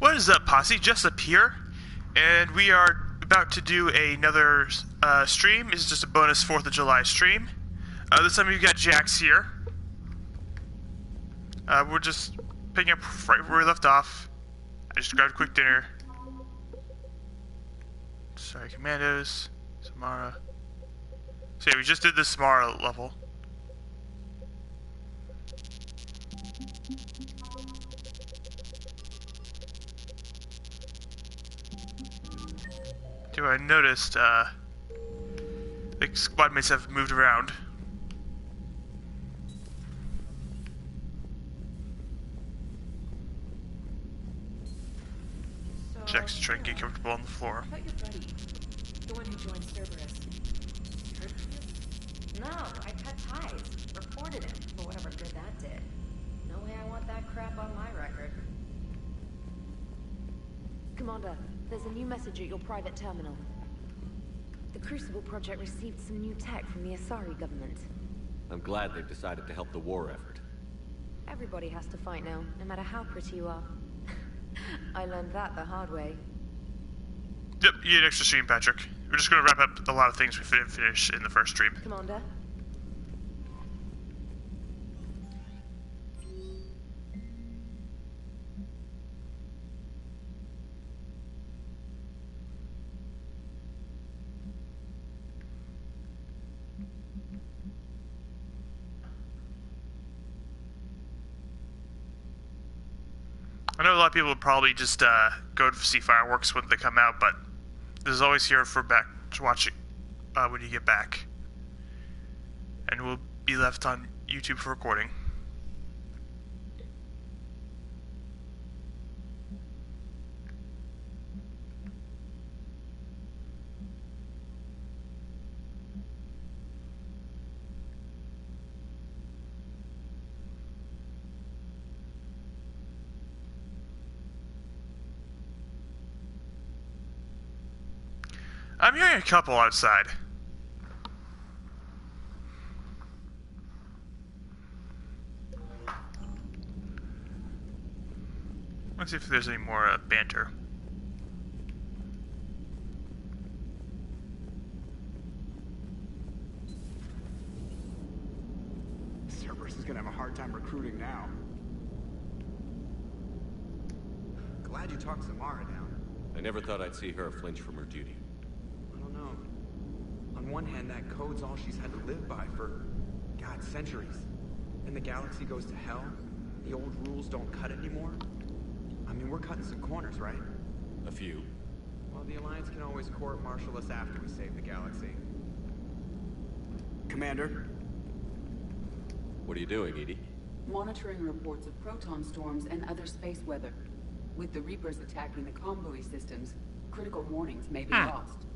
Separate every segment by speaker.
Speaker 1: What is up, Posse? Jessup here, and we are about to do another stream. It's just a bonus 4th of July stream. This time we've got Jax here. We're just picking up right where we left off. I just grabbed a quick dinner. Sorry, Commandos, Samara. So yeah, we just did the Samara level. Dude, I noticed, the squad mates have moved around.
Speaker 2: So,
Speaker 1: Jack's trying to get comfortable on the floor.
Speaker 2: How about your buddy? The one who joined Cerberus. Heard of this? No, I cut ties. Reported him for whatever good that did. No way I want that crap on my record.
Speaker 3: Commander, there's a new message at your private terminal. The Crucible Project received some new tech from the Asari government.
Speaker 4: I'm glad they've decided to help the war effort.
Speaker 3: Everybody has to fight now, no matter how pretty you are. I learned that the hard way.
Speaker 1: Yep, you get an extra stream, Patrick. We're just gonna wrap up a lot of things we didn't finish in the first stream.
Speaker 3: Commander?
Speaker 1: I know a lot of people will probably just go to see fireworks when they come out, but this is always here for back to watch it when you get back, and will be left on YouTube for recording. I'm hearing a couple outside. Let's see if there's any more banter.
Speaker 5: Cerberus is gonna have a hard time recruiting now. Glad you talked Samara down.
Speaker 4: I never thought I'd see her flinch from her duty.
Speaker 5: I don't know. On one hand, that code's all she's had to live by for, God, centuries. And the galaxy goes to hell. The old rules don't cut anymore. I mean, we're cutting some corners, right?
Speaker 4: A few.
Speaker 5: Well, the Alliance can always court-martial us after we save the galaxy. Commander?
Speaker 4: What are you doing, Edie?
Speaker 6: Monitoring reports of proton storms and other space weather. With the Reapers attacking the convoy systems, critical warnings may be lost.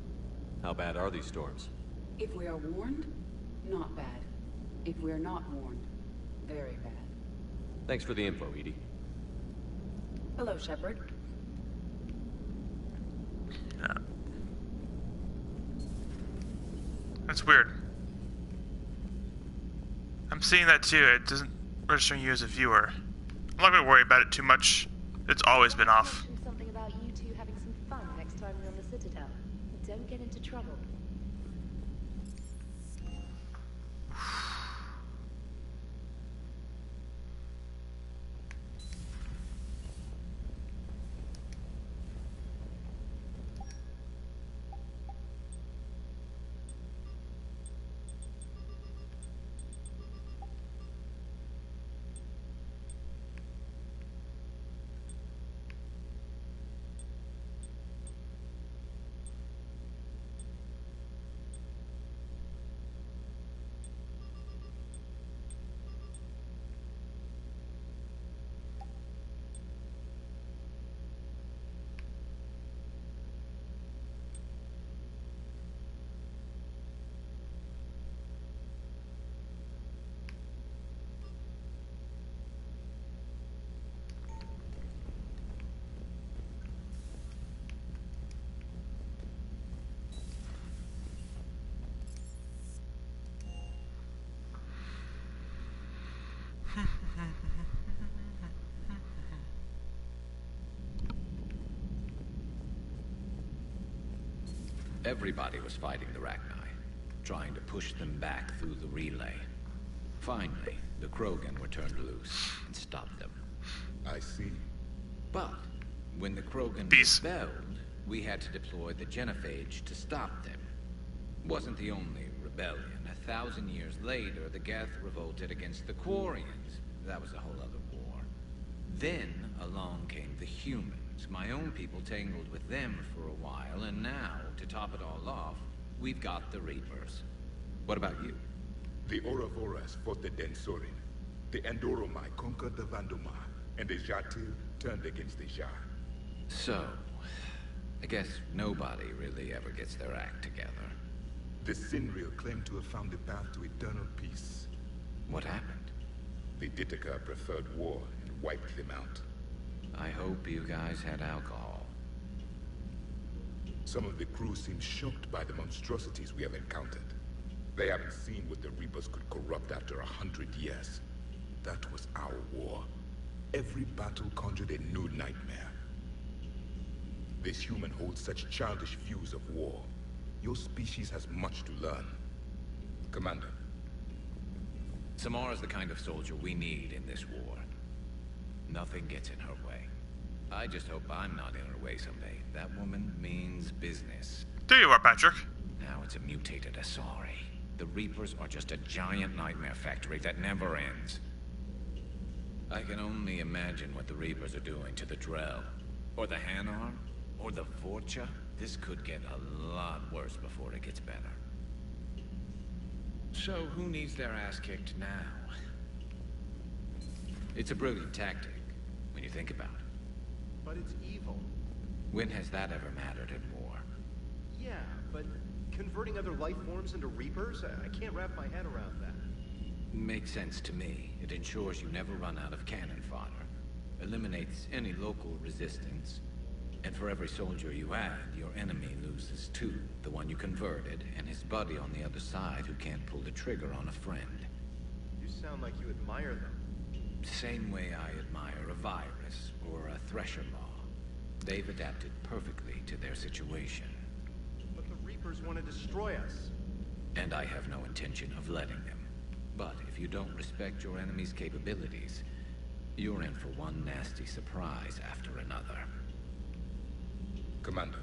Speaker 4: How bad are these storms?
Speaker 6: If we are warned, not bad. If we are not warned, very bad.
Speaker 4: Thanks for the info, Edie.
Speaker 6: Hello, Shepard.
Speaker 1: That's weird. I'm seeing that too. It doesn't register you as a viewer. I'm not gonna worry about it too much. It's always been off.
Speaker 3: Mention something about you two having some fun next time we're on the Citadel. Don't get into trouble.
Speaker 7: Everybody was fighting the Rachni, trying to push them back through the relay. Finally, the Krogan were turned loose and stopped them.
Speaker 8: I see.
Speaker 7: But when the Krogan
Speaker 1: Peace.
Speaker 7: rebelled, we had to deploy the Genophage to stop them. Wasn't the only rebellion. 1,000 years later, the Geth revolted against the Quarians. That was a whole other war. Then along came the humans. My own people tangled with them for a while, and now, to top it all off, we've got the Reapers. What about you?
Speaker 8: The Ouroboros fought the Densorin. The Andoromai conquered the Vandomar, and the Jatil turned against the Jar.
Speaker 7: So, I guess nobody really ever gets their act together.
Speaker 8: The Sinreal claimed to have found the path to eternal peace.
Speaker 7: What happened?
Speaker 8: The Ditaka preferred war and wiped them out.
Speaker 7: I hope you guys had alcohol.
Speaker 8: Some of the crew seem shocked by the monstrosities we have encountered. They haven't seen what the Reapers could corrupt after 100 years. That was our war. Every battle conjured a new nightmare. This human holds such childish views of war. Your species has much to learn. Commander.
Speaker 7: Samara's the kind of soldier we need in this war. Nothing gets in her way. I just hope I'm not in her way someday. That woman means business.
Speaker 1: There you are, Patrick.
Speaker 7: Now it's a mutated Asari. The Reapers are just a giant nightmare factory that never ends. I can only imagine what the Reapers are doing to the Drell, or the Hanar, or the Vorcha. This could get a lot worse before it gets better. So who needs their ass kicked now? It's a brilliant tactic, when you think about it.
Speaker 9: But it's evil.
Speaker 7: When has that ever mattered in war?
Speaker 9: Yeah, but converting other life forms into Reapers? I can't wrap my head around that.
Speaker 7: Makes sense to me. It ensures you never run out of cannon fodder. Eliminates any local resistance. And for every soldier you add, your enemy loses two. The one you converted, and his buddy on the other side who can't pull the trigger on a friend.
Speaker 9: You sound like you admire them.
Speaker 7: Same way I admire a virus or a thresher maw. They've adapted perfectly to their situation.
Speaker 9: But the Reapers want to destroy us.
Speaker 7: And I have no intention of letting them. But if you don't respect your enemy's capabilities, you're in for one nasty surprise after another.
Speaker 8: Commander.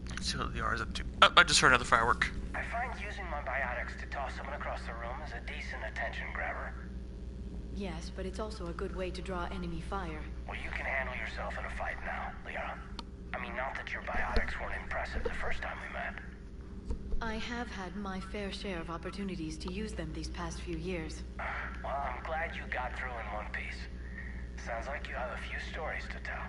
Speaker 1: Let's see what the R is up to. Oh, I just heard another firework.
Speaker 10: I find using my biotics to toss someone across the room is a decent attention grabber.
Speaker 3: Yes, but it's also a good way to draw enemy fire.
Speaker 10: Well, you can handle yourself in a fight now, Liara. I mean, not that your biotics weren't impressive the first time we met.
Speaker 3: I have had my fair share of opportunities to use them these past few years.
Speaker 10: Well, I'm glad you got through in one piece. Sounds like you have a few stories to tell.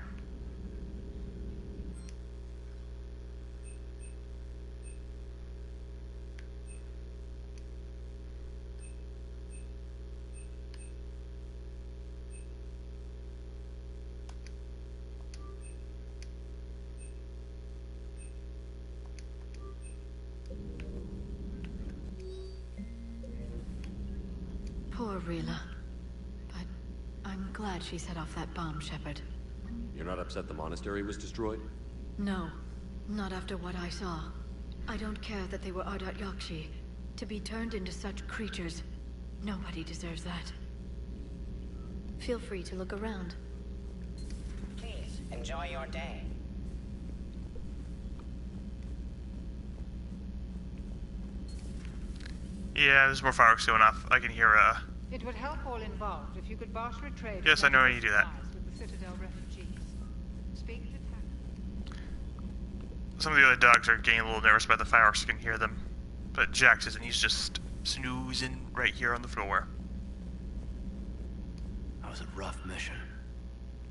Speaker 3: Poor Rila. But I'm glad she set off that bomb, Shepard.
Speaker 4: You're not upset the monastery was destroyed?
Speaker 3: No, not after what I saw. I don't care that they were Ardat Yakshi. To be turned into such creatures, nobody deserves that. Feel free to look around.
Speaker 10: Please, enjoy your day.
Speaker 1: Yeah, there's more fireworks going off. I can hear,
Speaker 11: It would help all involved if you could barter a trade.
Speaker 1: Yes, I know how you do that.
Speaker 11: With the Citadel refugees. Speak to
Speaker 1: some of the other dogs are getting a little nervous about the fireworks. I can hear them. But Jax isn't. He's just snoozing right here on the floor.
Speaker 10: That was a rough mission.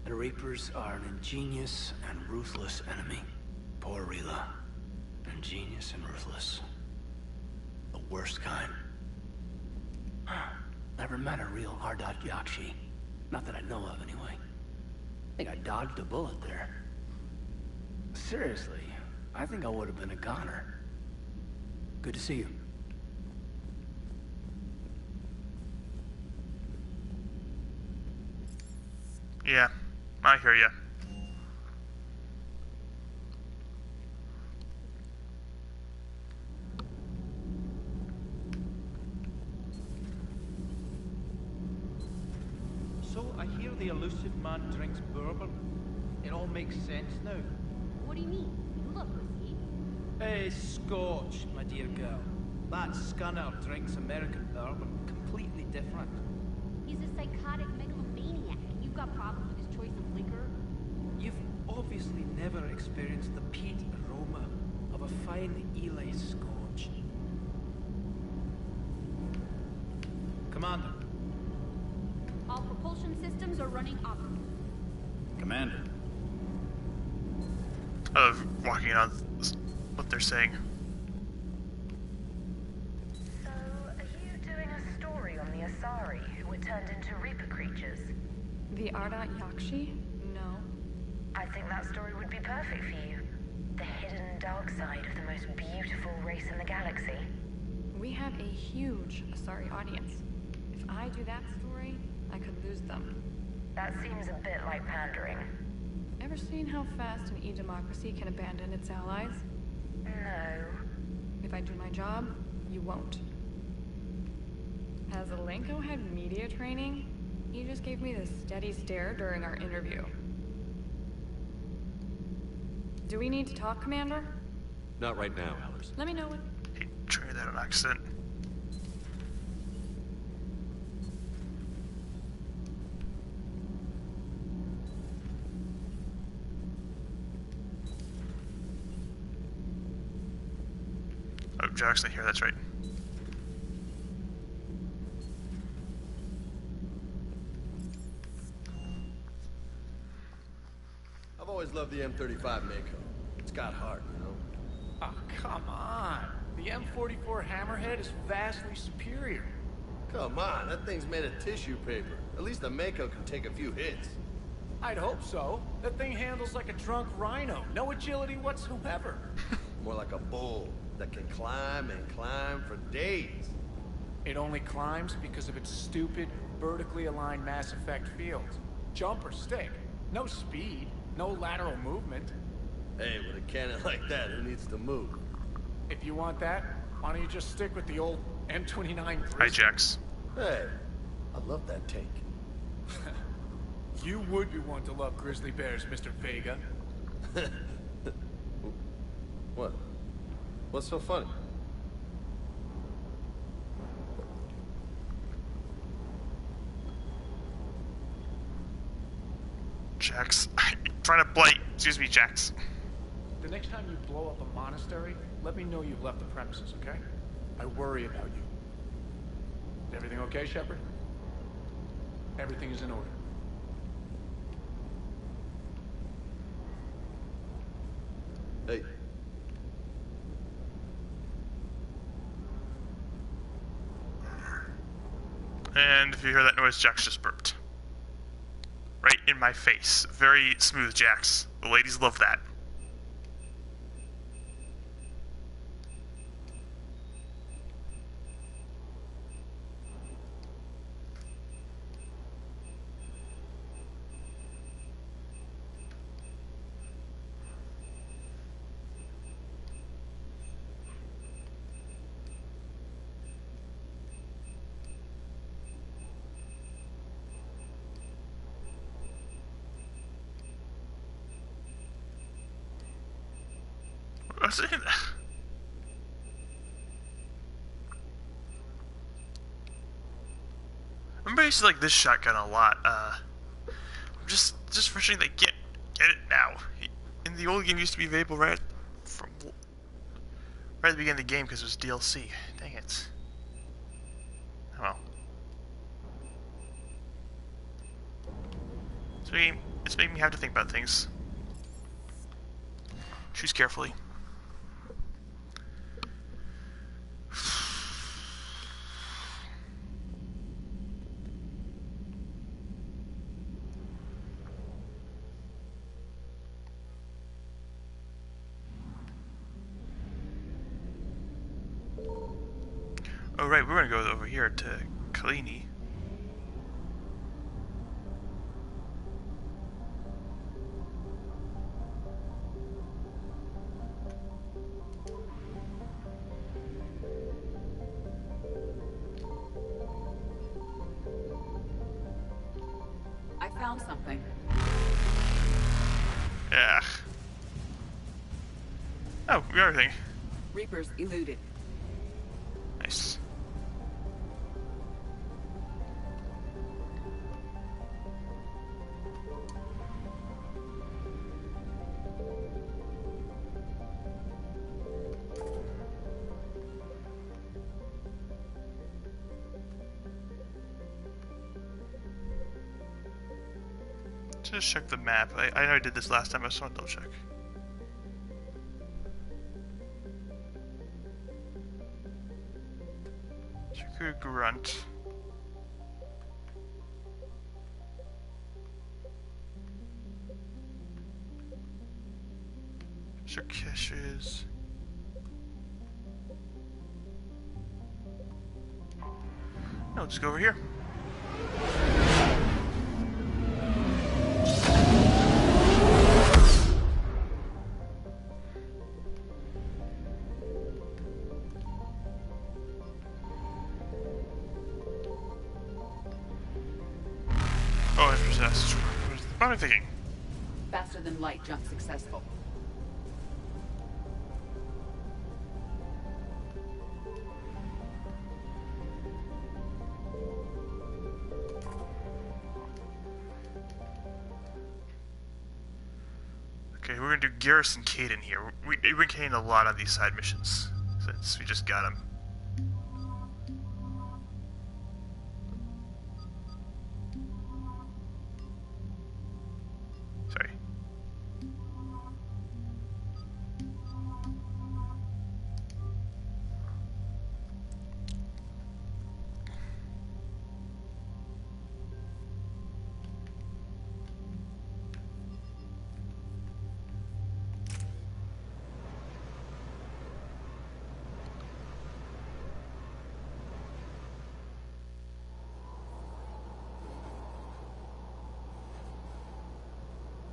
Speaker 10: The Reapers are an ingenious and ruthless enemy. Poor Rila. Ingenious and ruthless. The worst kind. Never met a real Ardat Yakshi. Not that I know of, anyway. I think I dodged a bullet there. Seriously, I think I would have been a goner. Good to see you.
Speaker 1: Yeah, I hear ya.
Speaker 12: So, I hear the elusive man drinks bourbon. It all makes sense now.
Speaker 2: What do you mean? You look whiskey.
Speaker 12: Hey, Scotch, my dear girl. That scunner drinks American bourbon. Completely different.
Speaker 2: He's a psychotic megalomaniac, and you've got problems with his choice of liquor?
Speaker 12: You've obviously never experienced the peat aroma of a fine Ely Scotch. Commander.
Speaker 2: All propulsion systems are running optimally.
Speaker 10: Commander.
Speaker 1: I love walking on what they're saying.
Speaker 13: So, are you doing a story on the Asari who were turned into Reaper creatures?
Speaker 14: The Ardat Yakshi? No.
Speaker 13: I think that story would be perfect for you. The hidden dark side of the most beautiful race in the galaxy.
Speaker 14: We have a huge Asari audience. If I do that story, I could lose them.
Speaker 13: That seems a bit like pandering.
Speaker 14: Ever seen how fast an e-democracy can abandon its allies?
Speaker 13: No.
Speaker 14: If I do my job, you won't. Has Alenko had media training? He just gave me this steady stare during our interview. Do we need to talk, Commander?
Speaker 4: Not right now, Allers.
Speaker 14: Let me know when...
Speaker 1: He triggered that on accident. Oh, Jack's not here, that's right.
Speaker 15: I've always loved the M35 Mako. It's got heart, you know?
Speaker 10: Oh, come on. The M44 Hammerhead is vastly superior.
Speaker 15: Come on, that thing's made of tissue paper. At least the Mako can take a few hits.
Speaker 10: I'd hope so. That thing handles like a drunk rhino. No agility whatsoever.
Speaker 15: More like a bull that can climb and climb for days.
Speaker 10: It only climbs because of its stupid, vertically aligned Mass Effect fields. Jump or stick. No speed. No lateral movement.
Speaker 15: Hey, with a cannon like that, who needs to move?
Speaker 10: If you want that, why don't you just stick with the old M29
Speaker 1: Hi, Jax.
Speaker 15: Hey, I love that tank.
Speaker 10: You would be one to love grizzly bears, Mr. Vega.
Speaker 15: What? What's so funny?
Speaker 1: Jax, I'm trying to blight. Excuse me, Jax.
Speaker 10: The next time you blow up a monastery, let me know you've left the premises, okay? I worry about you. Is everything okay, Shepard? Everything is in order.
Speaker 15: Hey.
Speaker 1: And if you hear that noise, Jax just burped. Right in my face. Very smooth, Jax. The ladies love that. What's in that? I'm basically like this shotgun a lot. I'm just wishing they get it now. In the old game, it used to be available right at the beginning of the game because it was DLC. Dang it. Oh well. It's making me have to think about things. Choose carefully. Oh right, we're gonna go over here to Kalini.
Speaker 6: found something.
Speaker 1: Yeah. Oh, we got everything.
Speaker 6: Reapers eluded.
Speaker 1: Nice. Just check the map. I know I did this last time. I just want to double check. Chiku Grunt. Shakeshes. No, just go over here. Oh, it's possessed. What am I thinking?
Speaker 6: Faster than light jump successful.
Speaker 1: Okay, we're gonna do Garrison Caden here. We've been getting a lot on these side missions since we just got them. Sorry.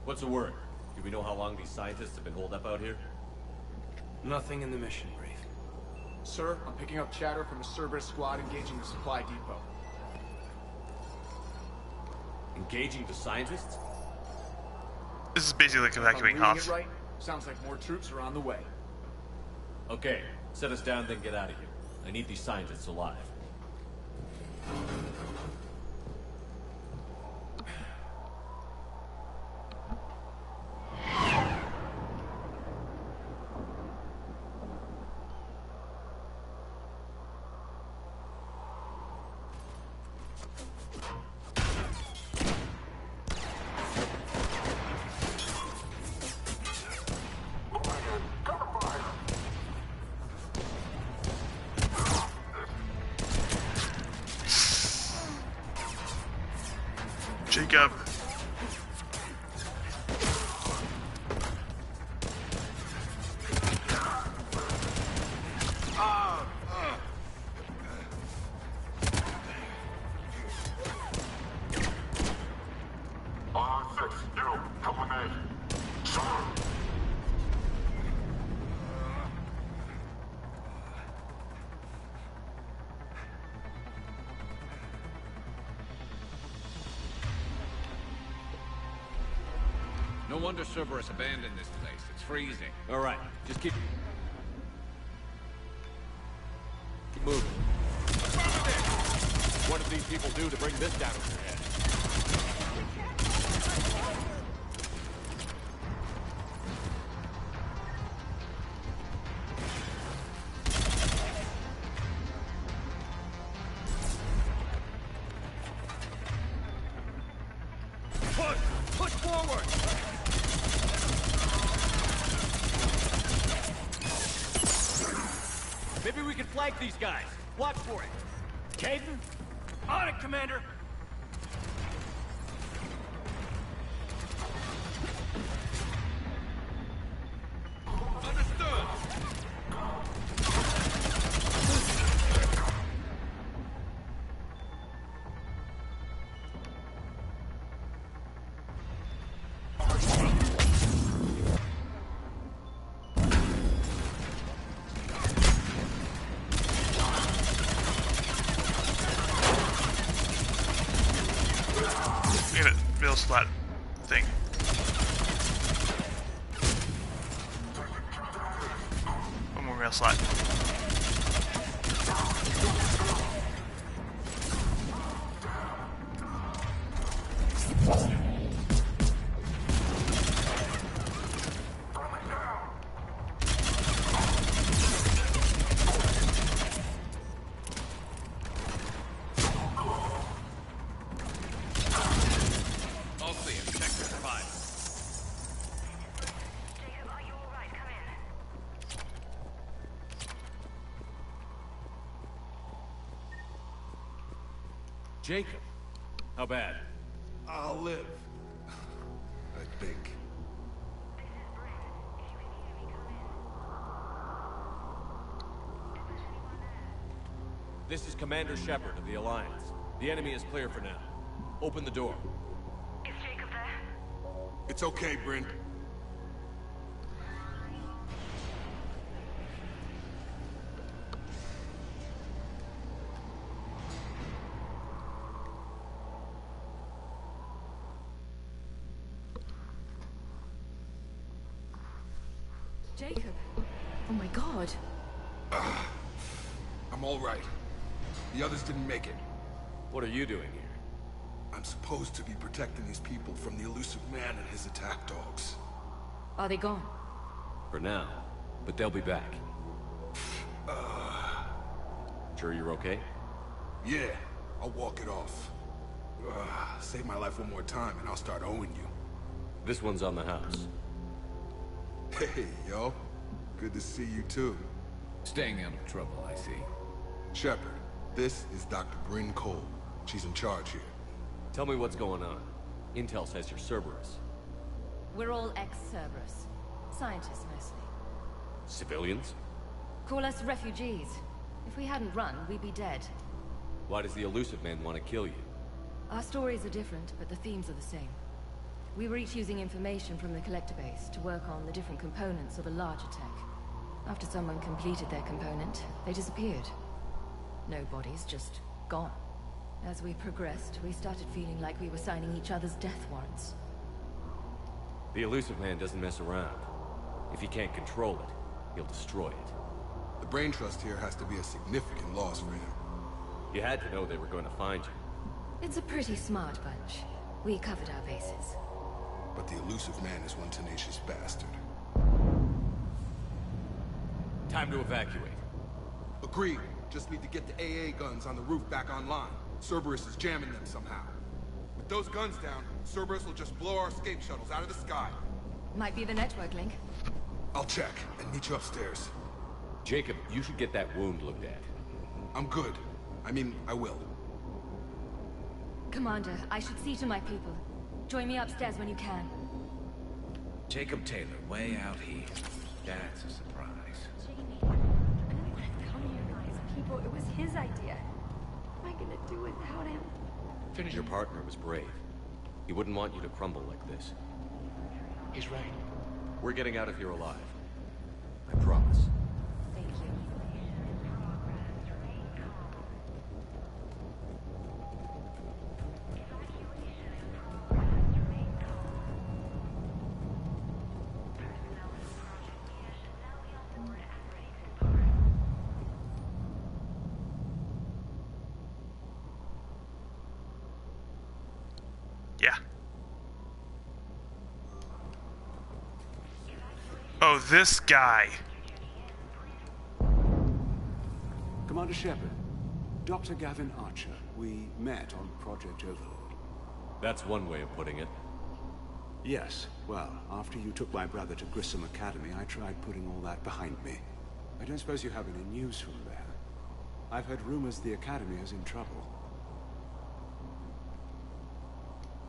Speaker 4: What's the word? Do we know how long these scientists have been holed up out here?
Speaker 10: Nothing in the mission brief.
Speaker 16: Sir, I'm picking up chatter from a Cerberus squad engaging the supply depot.
Speaker 4: Engaging the scientists?
Speaker 1: This is basically like evacuating
Speaker 16: If I'm
Speaker 1: Hoth.
Speaker 16: reading it right, sounds like more troops are on the way.
Speaker 4: Okay, set us down, then get out of here. I need these scientists alive.
Speaker 1: Jacob.
Speaker 7: No wonder Cerberus abandoned this place. It's freezing.
Speaker 4: All right, just keep moving. What did these people do to bring this down on their head?
Speaker 12: Push forward!
Speaker 4: Maybe we can flank these guys. Watch for it.
Speaker 12: Caden? On it, Commander!
Speaker 4: Understood.
Speaker 1: Get it, middle slot thing. One more rail slot.
Speaker 4: Jacob, how bad?
Speaker 8: I'll live. I think.
Speaker 4: This is Commander Shepard of the Alliance. The enemy is clear for now. Open the door.
Speaker 13: Is Jacob there?
Speaker 8: It's okay, Bryn.
Speaker 3: Jacob. Oh my god.
Speaker 8: I'm all right. The others didn't make it.
Speaker 4: What are you doing here?
Speaker 8: I'm supposed to be protecting these people from the elusive man and his attack dogs.
Speaker 3: Are they gone?
Speaker 4: For now, but they'll be back. Sure you're okay?
Speaker 8: Yeah, I'll walk it off. Save my life one more time and I'll start owing you.
Speaker 4: This one's on the house.
Speaker 8: Hey, yo. Good to see you too.
Speaker 7: Staying out of trouble, I see.
Speaker 8: Shepard, this is Dr. Bryn Cole. She's in charge here.
Speaker 4: Tell me what's going on. Intel says you're Cerberus.
Speaker 2: We're all ex-Cerberus. Scientists, mostly.
Speaker 4: Civilians?
Speaker 2: Call us refugees. If we hadn't run, we'd be dead.
Speaker 4: Why does the elusive man want to kill you?
Speaker 2: Our stories are different, but the themes are the same. We were each using information from the collector base to work on the different components of a larger tech. After someone completed their component, they disappeared. No bodies, just gone. As we progressed, we started feeling like we were signing each other's death warrants.
Speaker 4: The elusive man doesn't mess around. If he can't control it, he'll destroy it.
Speaker 8: The brain trust here has to be a significant loss for him.
Speaker 4: You had to know they were going to find you.
Speaker 2: It's a pretty smart bunch. We covered our bases.
Speaker 8: But the elusive man is one tenacious bastard.
Speaker 4: Time to evacuate.
Speaker 8: Agreed. Just need to get the AA guns on the roof back online. Cerberus is jamming them somehow. With those guns down, Cerberus will just blow our escape shuttles out of the sky.
Speaker 2: Might be the network link.
Speaker 8: I'll check and meet you upstairs.
Speaker 4: Jacob, you should get that wound looked at.
Speaker 8: I'm good. I mean, I will.
Speaker 2: Commander, I should see to my people. Join me upstairs when you can.
Speaker 7: Jacob Taylor, way out here. That's a surprise.
Speaker 14: Jamie, I didn't want to come here, guys. People, it was his idea. What am I gonna do without him?
Speaker 4: Your partner was brave. He wouldn't want you to crumble like this.
Speaker 10: He's right.
Speaker 4: We're getting out of here alive. I promise.
Speaker 2: Thank you.
Speaker 1: Yeah. Oh, this guy.
Speaker 10: Commander Shepard, Dr. Gavin Archer. We met on Project Overlord.
Speaker 4: That's one way of putting it.
Speaker 10: Yes, well, after you took my brother to Grissom Academy, I tried putting all that behind me. I don't suppose you have any news from there. I've heard rumors the Academy is in trouble.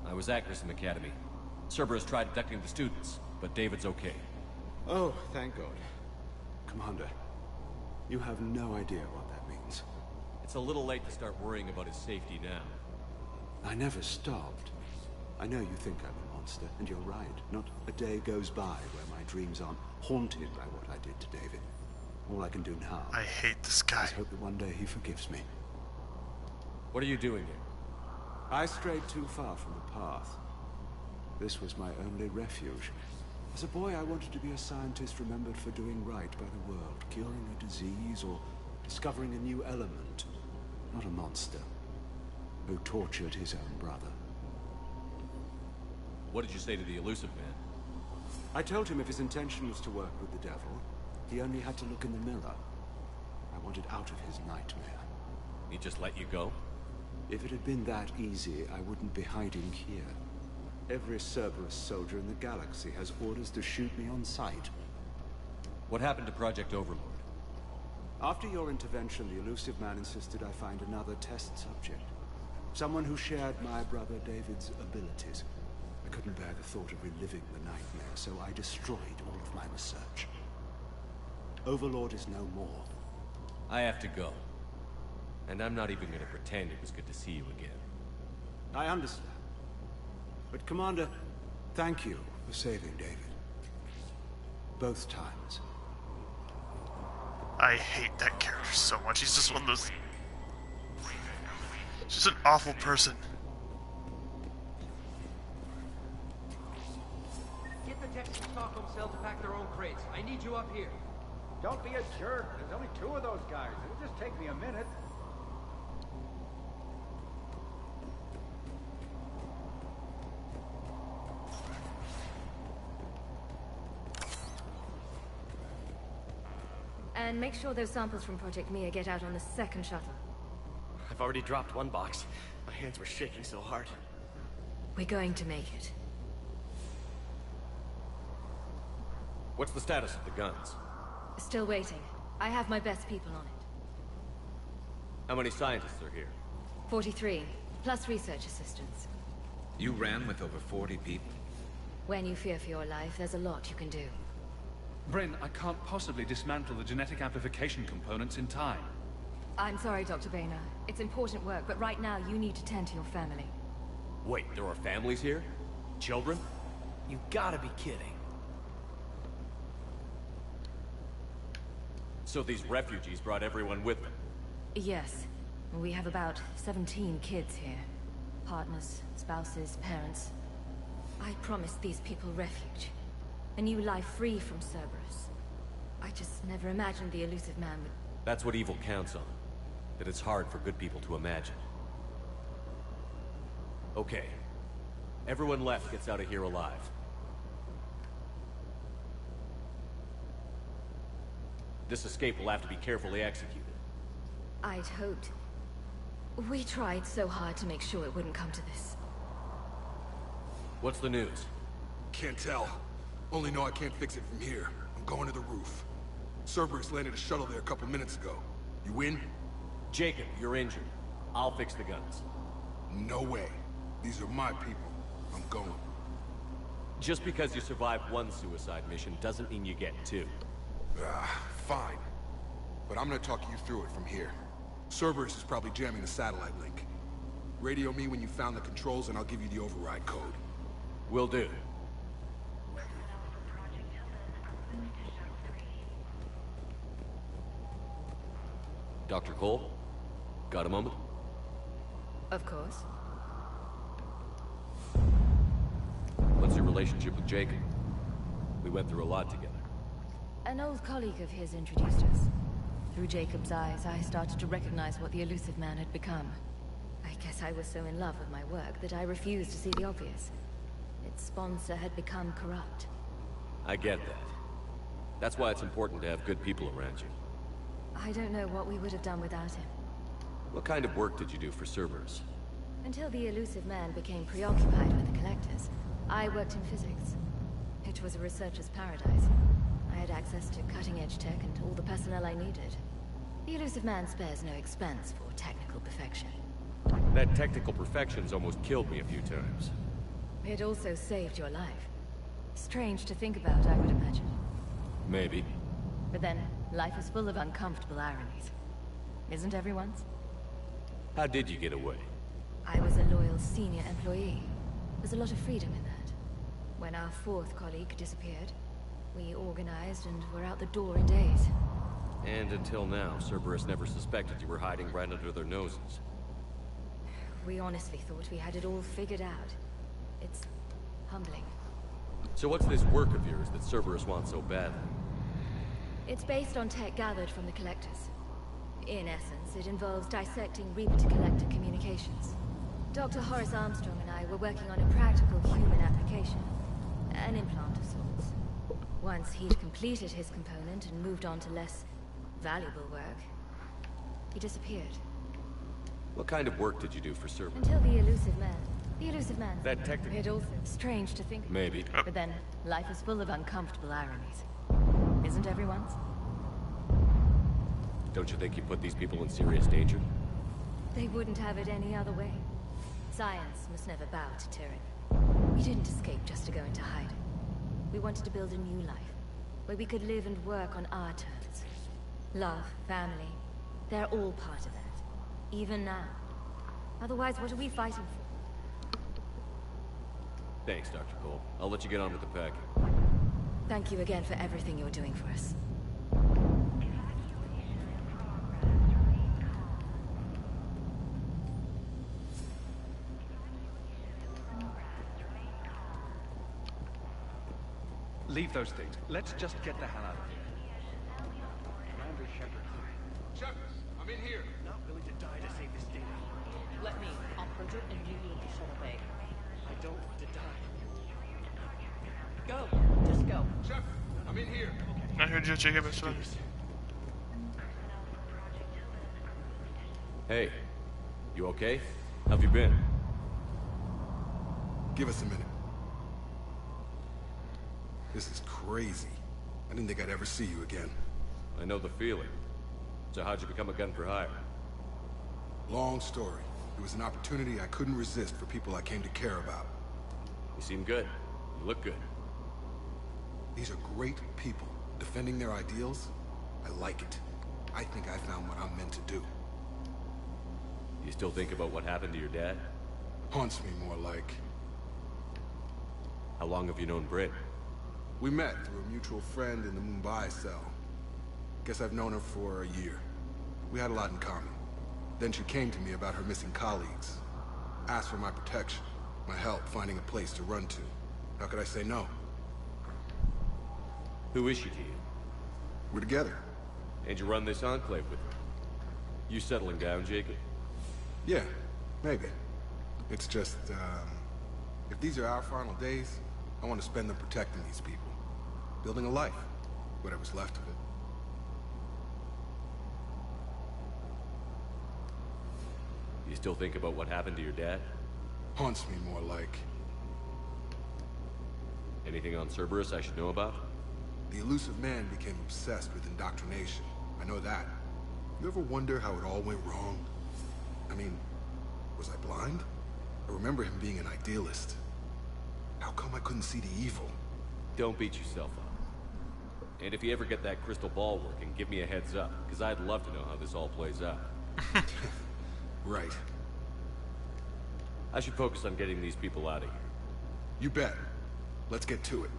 Speaker 4: I was at Grissom Academy. Cerberus tried abducting the students, but David's okay.
Speaker 10: Oh, thank God. Commander, you have no idea what that means.
Speaker 4: It's a little late to start worrying about his safety now.
Speaker 10: I never stopped. I know you think I'm a monster, and you're right. Not a day goes by where my dreams aren't haunted by what I did to David. All I can do now...
Speaker 1: I hate this guy.
Speaker 10: is hope that one day he forgives me.
Speaker 4: What are you doing here?
Speaker 10: I strayed too far from the path. This was my only refuge. As a boy, I wanted to be a scientist remembered for doing right by the world, curing a disease or discovering a new element. Not a monster who tortured his own brother.
Speaker 4: What did you say to the elusive man?
Speaker 10: I told him if his intention was to work with the devil, he only had to look in the mirror. I wanted out of his nightmare.
Speaker 4: He just let you go?
Speaker 10: If it had been that easy, I wouldn't be hiding here. Every Cerberus soldier in the galaxy has orders to shoot me on sight.
Speaker 4: What happened to Project Overlord?
Speaker 10: After your intervention, the elusive man insisted I find another test subject. Someone who shared my brother David's abilities. I couldn't bear the thought of reliving the nightmare, so I destroyed all of my research. Overlord is no more.
Speaker 4: I have to go. And I'm not even gonna pretend it was good to see you again.
Speaker 10: I understand. But Commander, thank you for saving David. Both times.
Speaker 1: I hate that character so much. He's just one of those... just an awful person.
Speaker 12: Get the techs from Stockholm Cell to pack their own crates. I need you up here.
Speaker 17: Don't be a jerk. There's only 2 of those guys. It'll just take me a minute.
Speaker 2: And make sure those samples from Project Mia get out on the second shuttle.
Speaker 9: I've already dropped one box. My hands were shaking so hard.
Speaker 2: We're going to make it.
Speaker 4: What's the status of the guns?
Speaker 2: Still waiting. I have my best people on it.
Speaker 4: How many scientists are here?
Speaker 2: 43, plus research assistants.
Speaker 7: You ran with over 40 people?
Speaker 2: When you fear for your life, there's a lot you can do.
Speaker 18: Bryn, I can't possibly dismantle the genetic amplification components in time.
Speaker 2: I'm sorry, Dr. Boehner. It's important work, but right now you need to tend to your family.
Speaker 4: Wait, there are families here? Children?
Speaker 12: You gotta be kidding.
Speaker 4: So these refugees brought everyone with them?
Speaker 2: Yes. We have about 17 kids here. Partners, spouses, parents. I promised these people refuge. A new life free from Cerberus. I just never imagined the elusive man would...
Speaker 4: That's what evil counts on. That it's hard for good people to imagine. Okay. Everyone left gets out of here alive. This escape will have to be carefully executed.
Speaker 2: I'd hoped. We tried so hard to make sure it wouldn't come to this.
Speaker 4: What's the news?
Speaker 8: Can't tell. Only know I can't fix it from here. I'm going to the roof. Cerberus landed a shuttle there a couple minutes ago. You in?
Speaker 4: Jacob, you're injured. I'll fix the guns.
Speaker 8: No way. These are my people. I'm going.
Speaker 4: Just because you survived one suicide mission doesn't mean you get 2.
Speaker 8: Fine. But I'm gonna talk you through it from here. Cerberus is probably jamming the satellite link. Radio me when you found the controls and I'll give you the override code.
Speaker 4: Will do. Dr. Cole? Got a moment?
Speaker 2: Of course.
Speaker 4: What's your relationship with Jacob? We went through a lot together.
Speaker 2: An old colleague of his introduced us. Through Jacob's eyes, I started to recognize what the elusive man had become. I guess I was so in love with my work that I refused to see the obvious. Its sponsor had become corrupt.
Speaker 4: I get that. That's why it's important to have good people around you.
Speaker 2: I don't know what we would have done without him.
Speaker 4: What kind of work did you do for Cerberus?
Speaker 2: Until the elusive man became preoccupied with the collectors, I worked in physics. It was a researcher's paradise. I had access to cutting-edge tech and all the personnel I needed. The elusive man spares no expense for technical perfection.
Speaker 4: That technical perfection's almost killed me a few times.
Speaker 2: It also saved your life. Strange to think about, I would imagine.
Speaker 4: Maybe.
Speaker 2: But then, life is full of uncomfortable ironies. Isn't everyone's?
Speaker 4: How did you get away?
Speaker 2: I was a loyal senior employee. There's a lot of freedom in that. When our 4th colleague disappeared, we organized and were out the door in days.
Speaker 4: And until now, Cerberus never suspected you were hiding right under their noses.
Speaker 2: We honestly thought we had it all figured out. It's humbling.
Speaker 4: So what's this work of yours that Cerberus wants so badly?
Speaker 2: It's based on tech gathered from the Collectors. In essence, it involves dissecting Reaper-to-Collector communications. Dr. Horace Armstrong and I were working on a practical human application. An implant of sorts. Once he'd completed his component and moved on to less valuable work, he disappeared.
Speaker 4: What kind of work did you do for Cerberus?
Speaker 2: Until the elusive man. The elusive man.
Speaker 4: That technical...
Speaker 2: It also strange to think.
Speaker 4: Maybe.
Speaker 2: But then, life is full of uncomfortable ironies. Isn't everyone's?
Speaker 4: Don't you think you put these people in serious danger?
Speaker 2: They wouldn't have it any other way. Science must never bow to tyranny. We didn't escape just to go into hiding. We wanted to build a new life, where we could live and work on our terms. Love, family, they're all part of that. Even now. Otherwise, what are we fighting for?
Speaker 4: Thanks, Dr. Cole. I'll let you get on with the packing.
Speaker 2: Thank you again for everything you're doing for us.
Speaker 18: Leave those things. Let's just get the hell out of here.
Speaker 17: Commander Shepard.
Speaker 8: Shepard, I'm in here.
Speaker 12: Not willing to die to save this data.
Speaker 19: Let me. I'll print it and give you the shuttle bay.
Speaker 12: I don't want to die.
Speaker 19: Go. Just go.
Speaker 8: Shepard, I'm in here.
Speaker 1: I heard you, Jacob. It's fine.
Speaker 4: Hey, you okay? How've you been?
Speaker 20: Give us a minute. This is crazy. I didn't think I'd ever see you again.
Speaker 4: I know the feeling. So how'd you become a gun for hire?
Speaker 20: Long story. It was an opportunity I couldn't resist for people I came to care about.
Speaker 4: You seem good. You look good.
Speaker 20: These are great people. Defending their ideals, I like it. I think I found what I'm meant to do.
Speaker 4: You still think about what happened to your dad?
Speaker 20: Haunts me more like.
Speaker 4: How long have you known Britt?
Speaker 20: We met through a mutual friend in the Mumbai cell. Guess I've known her for a year. We had a lot in common. Then she came to me about her missing colleagues. Asked for my protection, my help finding a place to run to. How could I say no?
Speaker 4: Who is she to you?
Speaker 20: We're together.
Speaker 4: And you run this enclave with her? You settling down, Jacob?
Speaker 20: Yeah, maybe. It's just, if these are our final days, I want to spend them protecting these people. Building a life. Whatever's left of it.
Speaker 4: You still think about what happened to your dad?
Speaker 20: Haunts me more like.
Speaker 4: Anything on Cerberus I should know about?
Speaker 20: The elusive man became obsessed with indoctrination. I know that. You ever wonder how it all went wrong? I mean, was I blind? I remember him being an idealist. How come I couldn't see the evil?
Speaker 4: Don't beat yourself up. And if you ever get that crystal ball working, give me a heads up, because I'd love to know how this all plays out.
Speaker 20: Right.
Speaker 4: I should focus on getting these people out of here.
Speaker 20: You bet. Let's get to it.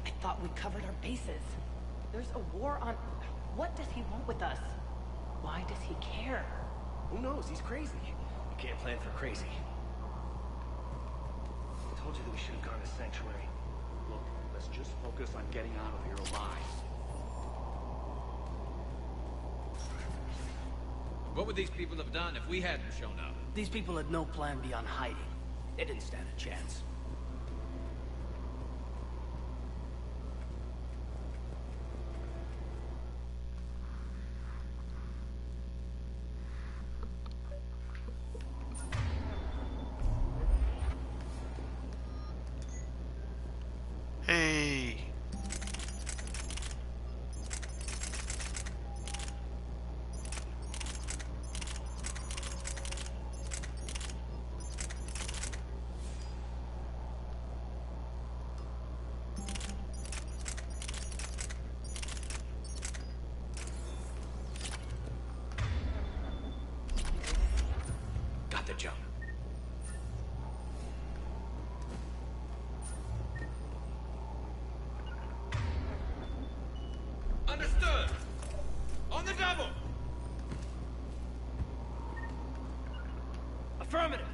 Speaker 19: I thought we covered our bases. There's a war on... What does he want with us? Why does he care?
Speaker 12: Who knows? He's crazy. You can't plan for crazy. I told you that we should have gone to Sanctuary. Look, let's just focus on getting out of here alive.
Speaker 7: What would these people have done if we hadn't shown up?
Speaker 12: These people had no plan beyond hiding. They didn't stand a chance.
Speaker 1: Hey.
Speaker 7: Got the jump. Understood. On the double.
Speaker 12: Affirmative.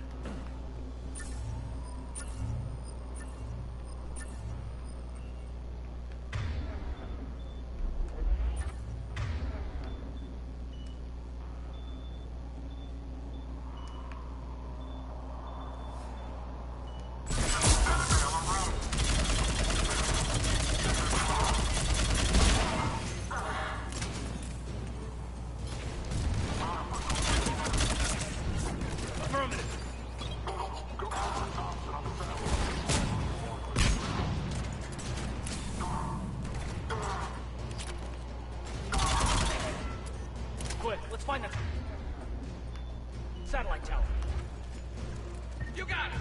Speaker 12: Quick, let's find that satellite tower.
Speaker 7: You got it.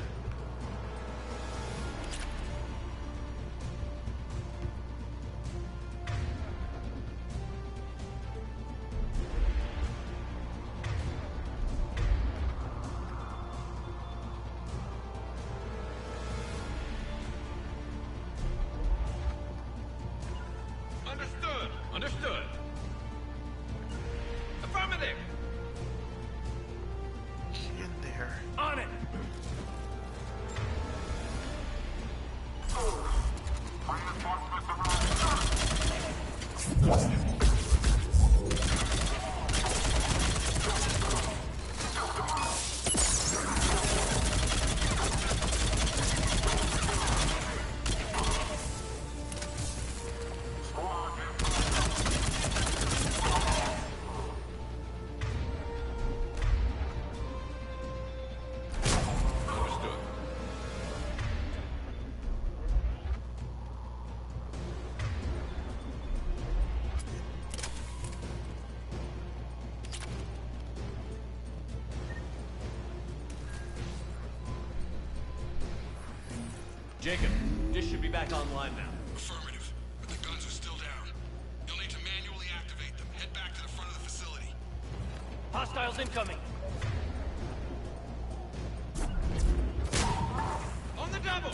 Speaker 7: Understood. Understood. Affirmative.
Speaker 1: In there.
Speaker 12: On it.
Speaker 4: Jacob, dish should be back online now.
Speaker 20: Affirmative, but the guns are still down. You'll need to manually activate them. Head back to the front of the facility.
Speaker 12: Hostiles incoming.
Speaker 7: On the double.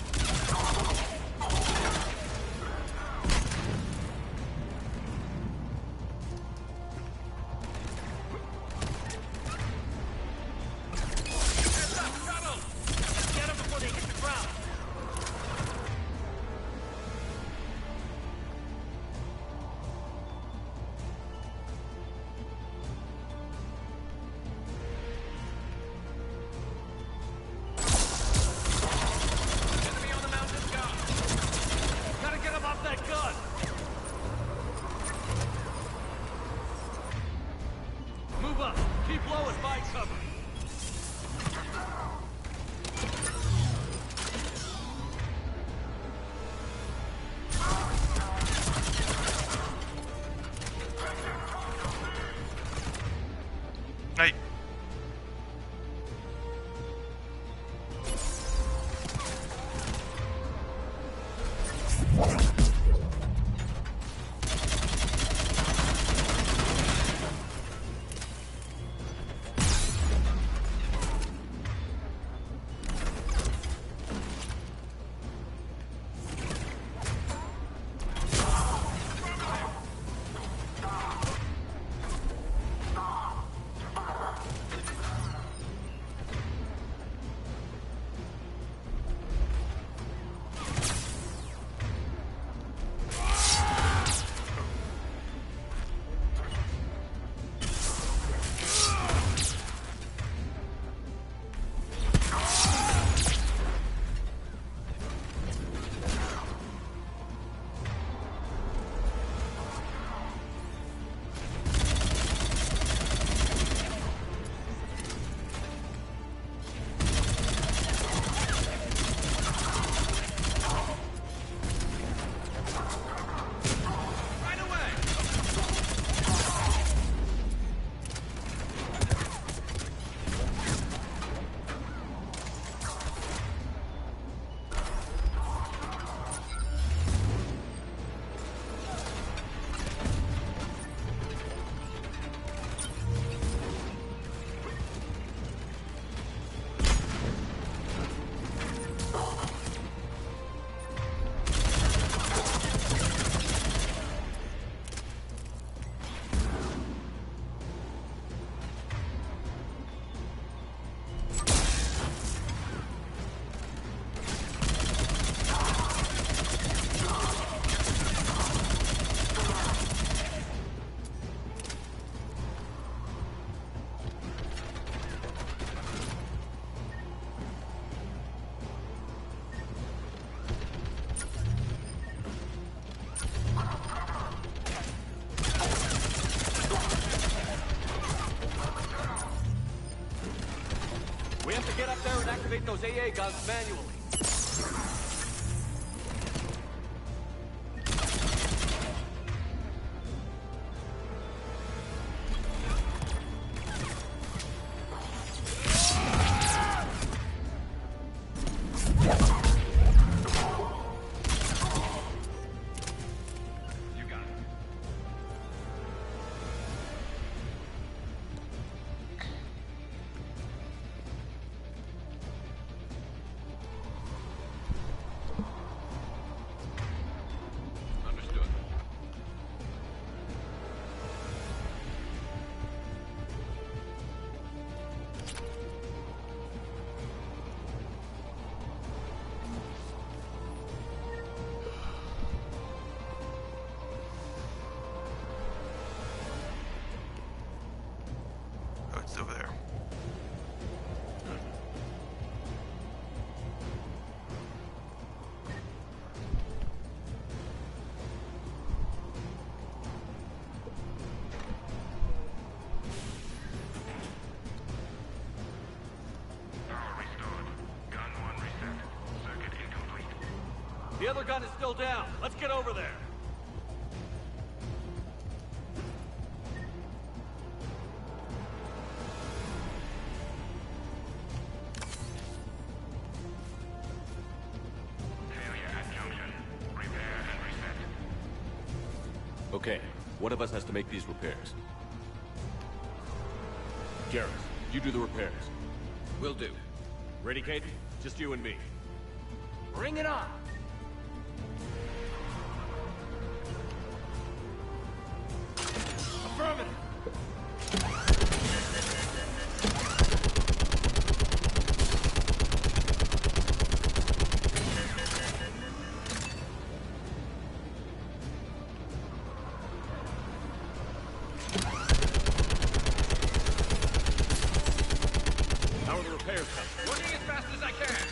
Speaker 7: Jessup, shuttle.
Speaker 12: Get them before they hit the ground.
Speaker 4: activate those AA guns manually.
Speaker 1: It's over there.
Speaker 4: The other gun is still down. Let's get over there. Okay, one of us has to make these repairs. Garrus, you do the repairs.
Speaker 7: Will do.
Speaker 4: Ready, Kate? Just you and me.
Speaker 12: Bring it on! Affirmative!
Speaker 4: How are the repairs coming?
Speaker 12: Working as fast as I can!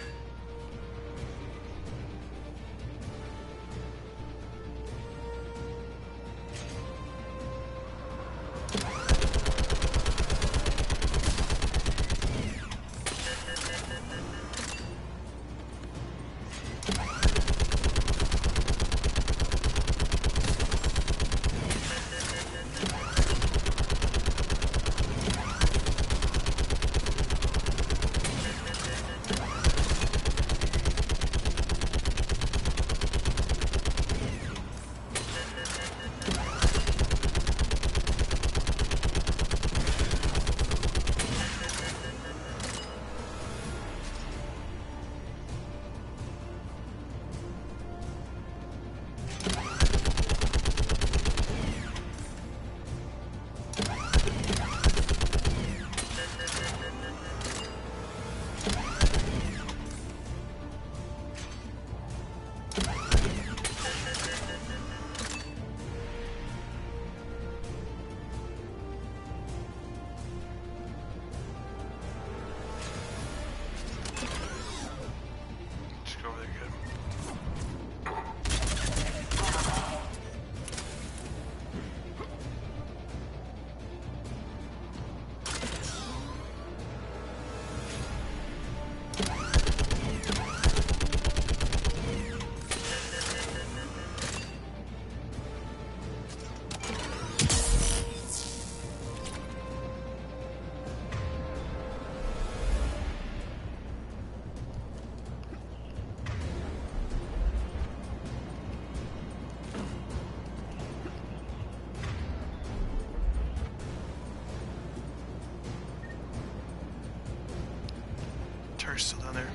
Speaker 1: Turret's still down there.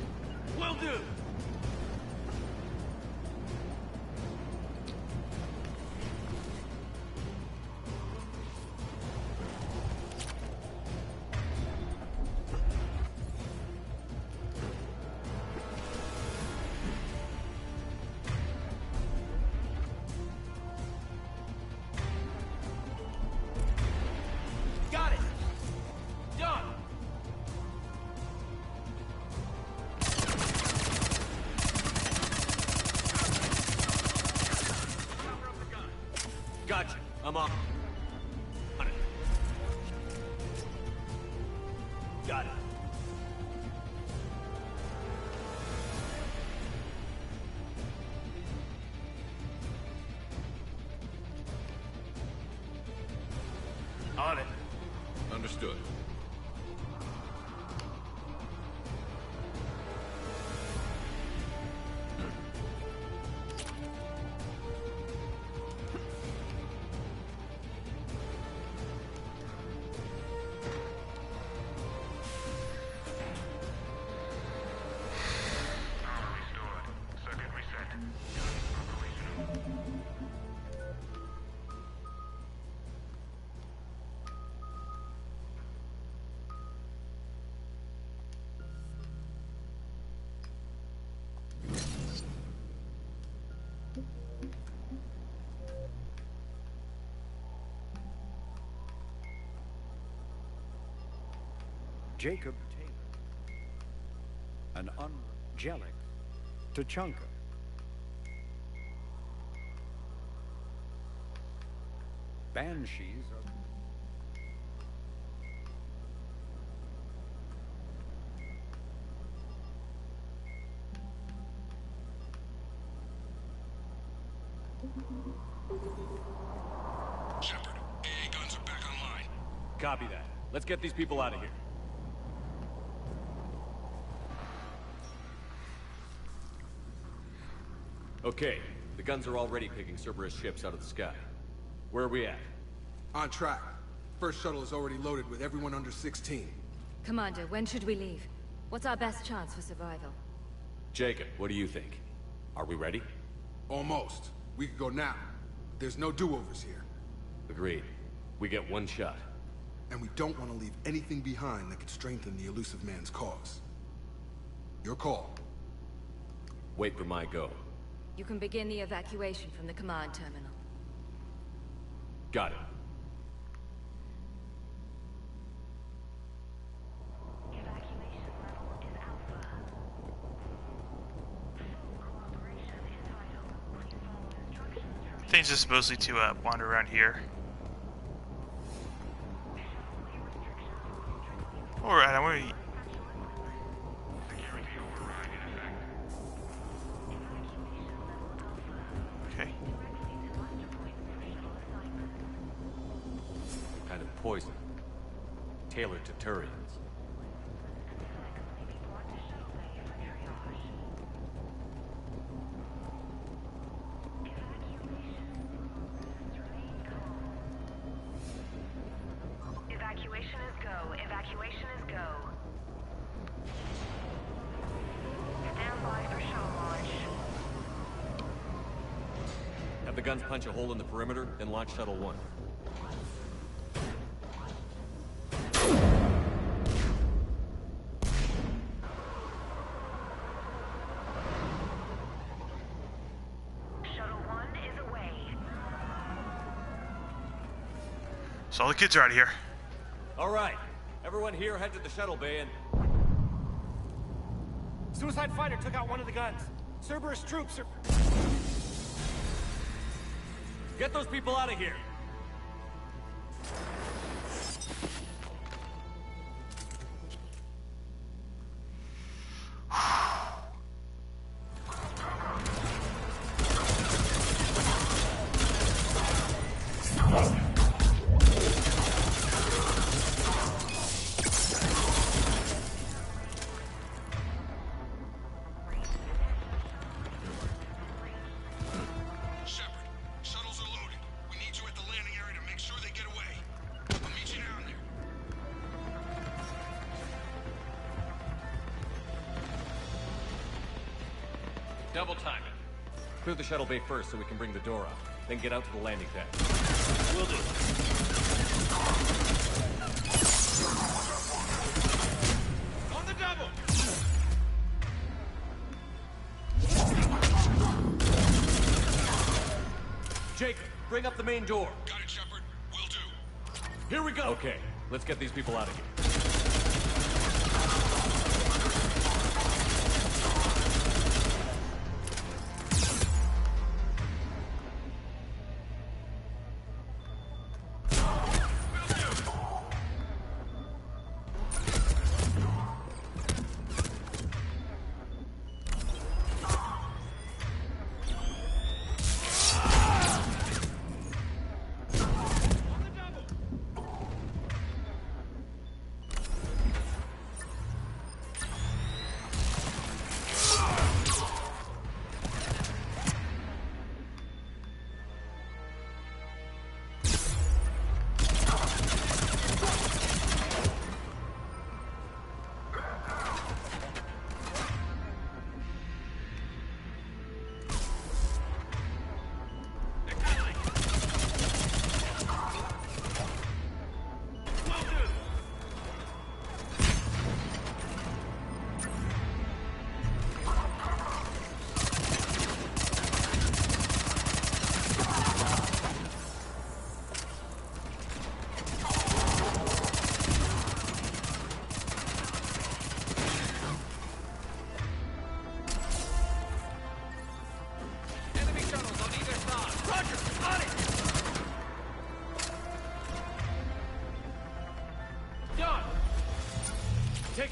Speaker 12: Will do! Got it! Done!
Speaker 4: Gotcha. I'm up. On it.
Speaker 12: Got it.
Speaker 9: On it.
Speaker 4: Understood.
Speaker 17: Jacob Taylor. An angelic Tachanka. Banshees are...
Speaker 8: Shepard, AA guns are back online.
Speaker 4: Copy that. Let's get these people out of here. Okay, the guns are already picking Cerberus ships out of the sky. Where are we at?
Speaker 20: On track. First shuttle is already loaded with everyone under 16.
Speaker 2: Commander, when should we leave? What's our best chance for survival?
Speaker 4: Jacob, what do you think? Are we ready?
Speaker 20: Almost. We could go now. There's no do-overs here.
Speaker 4: Agreed. We get one shot.
Speaker 20: And we don't want to leave anything behind that could strengthen the elusive man's cause. Your call.
Speaker 4: Wait for my go.
Speaker 2: You can begin the evacuation from the command terminal.
Speaker 4: Got it.
Speaker 1: Things are supposedly to wander around here. Alright, I'm gonna... Okay.
Speaker 4: Kind of poison. Tailored to Turians.
Speaker 13: Evacuation is go. Evacuation is go. Stand by for shuttle launch.
Speaker 4: Have the guns punch a hole in the perimeter, then launch Shuttle 1.
Speaker 13: Shuttle 1 is away.
Speaker 1: So all the kids are out of here.
Speaker 4: All right. Everyone here head to the shuttle bay and...
Speaker 12: Suicide fighter took out one of the guns. Cerberus troops are...
Speaker 4: Get those people out of here! Double time it. Clear the shuttle bay first so we can bring the door up. Then get out to the landing pad.
Speaker 12: Will do. On the double!
Speaker 4: Jacob, bring up the main door.
Speaker 8: Got it, Shepard. Will do.
Speaker 4: Here we go! Okay, let's get these people out of here.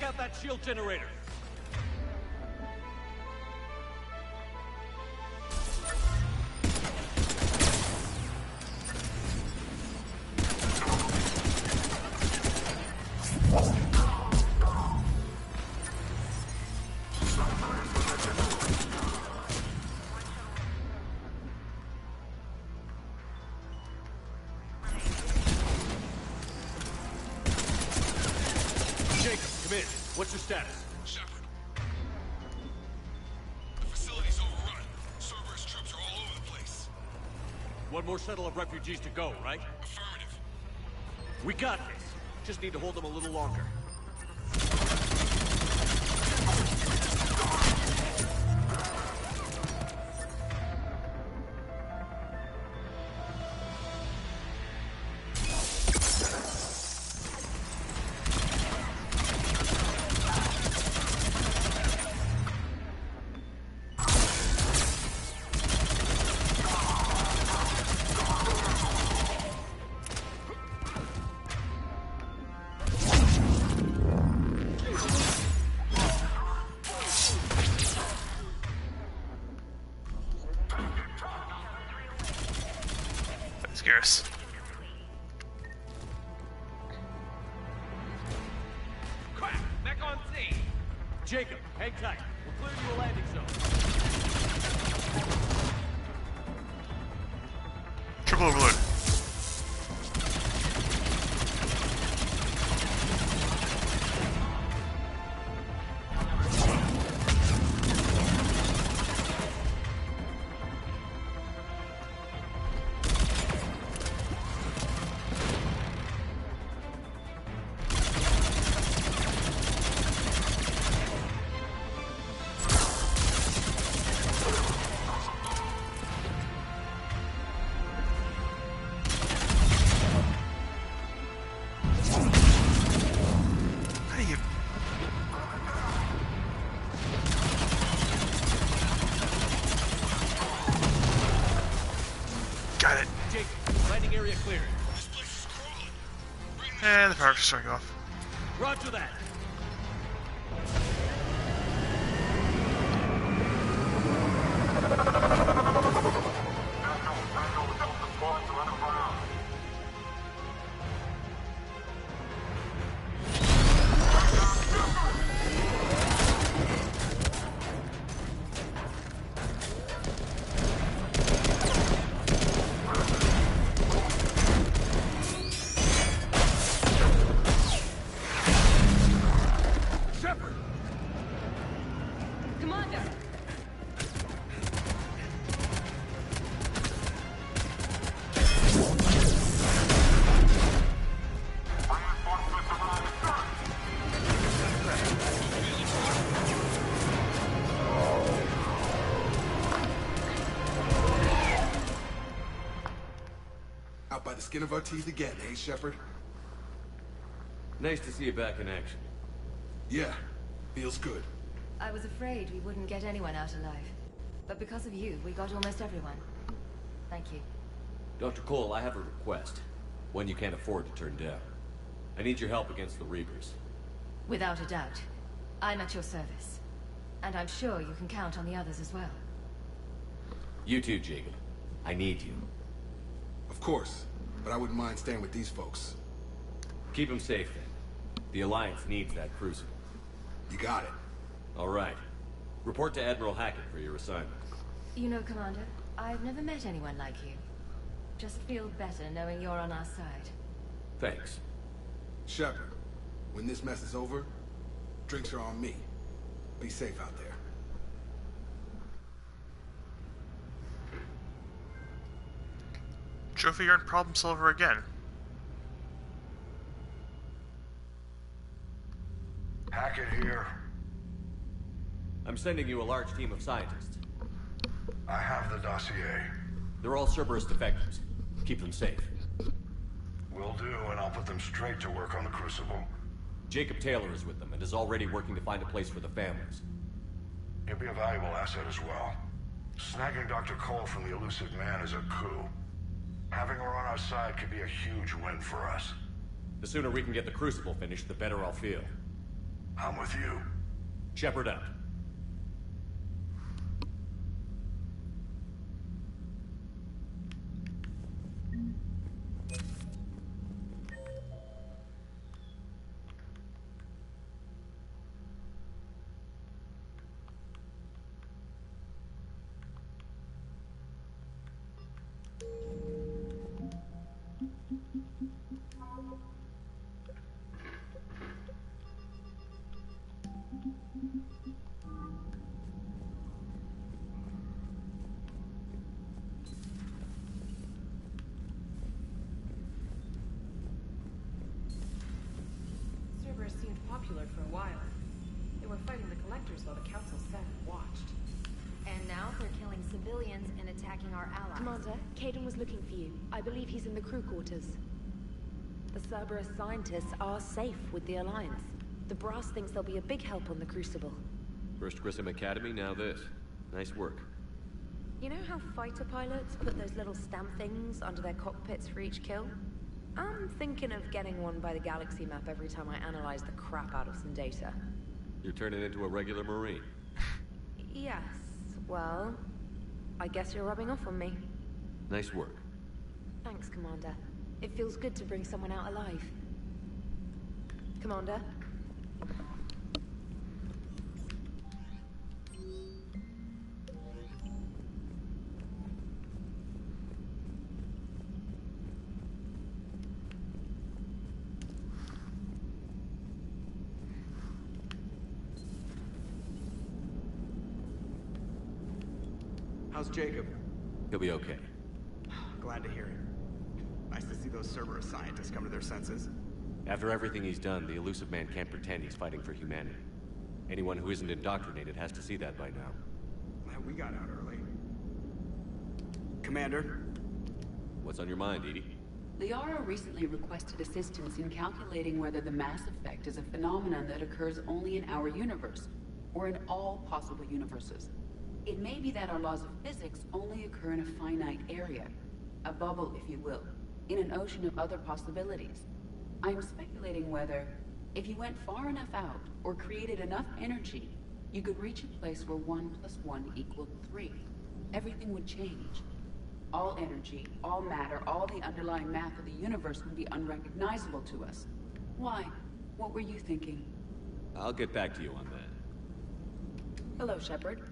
Speaker 4: Take out that shield generator. What's your status?
Speaker 8: Shepard. The facility's overrun. Cerberus troops are all over the place.
Speaker 4: One more shuttle of refugees to go, right?
Speaker 8: Affirmative.
Speaker 4: We got this. Just need to hold them a little longer.
Speaker 1: Scarce.
Speaker 4: Crap! Back on scene! Jacob, hang tight. We'll clear you a landing zone.
Speaker 1: Triple overload. Got it.
Speaker 4: Jacob, landing area cleared.
Speaker 8: This place is crawling.
Speaker 1: And the power's shutting off.
Speaker 4: Roger that.
Speaker 20: Out by the skin of our teeth again, eh, Shepard?
Speaker 4: Nice to see you back in action.
Speaker 20: Yeah, feels good.
Speaker 2: I was afraid we wouldn't get anyone out alive. But because of you, we got almost everyone. Thank you.
Speaker 4: Dr. Cole, I have a request. One you can't afford to turn down. I need your help against the Reapers.
Speaker 2: Without a doubt. I'm at your service. And I'm sure you can count on the others as well.
Speaker 4: You too, Jacob. I need you.
Speaker 20: Of course, but I wouldn't mind staying with these folks.
Speaker 4: Keep them safe, then. The Alliance needs that crucible.
Speaker 20: You got it.
Speaker 4: All right. Report to Admiral Hackett for your assignment.
Speaker 2: You know, Commander, I've never met anyone like you. Just feel better knowing you're on our side.
Speaker 4: Thanks.
Speaker 20: Shepard, when this mess is over, drinks are on me. Be safe out there.
Speaker 1: Trophy earned problem solver again.
Speaker 21: Hackett here.
Speaker 4: I'm sending you a large team of scientists.
Speaker 21: I have the dossier.
Speaker 4: They're all Cerberus defectives. Keep them safe.
Speaker 21: Will do, and I'll put them straight to work on the Crucible.
Speaker 4: Jacob Taylor is with them and is already working to find a place for the families.
Speaker 21: He'll be a valuable asset as well. Snagging Dr. Cole from the elusive man is a coup. Having her on our side could be a huge win for us.
Speaker 4: The sooner we can get the Crucible finished, the better I'll feel.
Speaker 21: I'm with you.
Speaker 4: Shepard out.
Speaker 11: Cerberus seemed popular for a while. They were fighting the Collectors while the Council sat and watched.
Speaker 5: And now they're killing civilians and attacking our allies.
Speaker 2: Commander, Caden was looking for you. I believe he's in the crew quarters. The Cerberus scientists are safe with the Alliance. The Brass thinks they'll be a big help on the Crucible.
Speaker 4: First Grissom Academy, now this. Nice work.
Speaker 2: You know how fighter pilots put those little stamp things under their cockpits for each kill? I'm thinking of getting one by the galaxy map every time I analyze the crap out of some data.
Speaker 4: You're turning into a regular Marine.
Speaker 2: Yes, well, I guess you're rubbing off on me.
Speaker 4: Nice work.
Speaker 2: Thanks, Commander. It feels good to bring someone out alive. Commander?
Speaker 16: How's Jacob?
Speaker 4: He'll be okay.
Speaker 16: Glad to hear it. Nice to see those Cerberus scientists come to their senses.
Speaker 4: After everything he's done, the elusive man can't pretend he's fighting for humanity. Anyone who isn't indoctrinated has to see that by now.
Speaker 16: Man, we got out early. Commander?
Speaker 4: What's on your mind, Edie?
Speaker 6: Liara recently requested assistance in calculating whether the mass effect is a phenomenon that occurs only in our universe, or in all possible universes. It may be that our laws of physics only occur in a finite area, a bubble, if you will, in an ocean of other possibilities. I'm speculating whether, if you went far enough out, or created enough energy, you could reach a place where 1 + 1 = 3. Everything would change. All energy, all matter, all the underlying math of the universe would be unrecognizable to us. Why? What were you thinking?
Speaker 4: I'll get back to you on that.
Speaker 6: Hello, Shepard.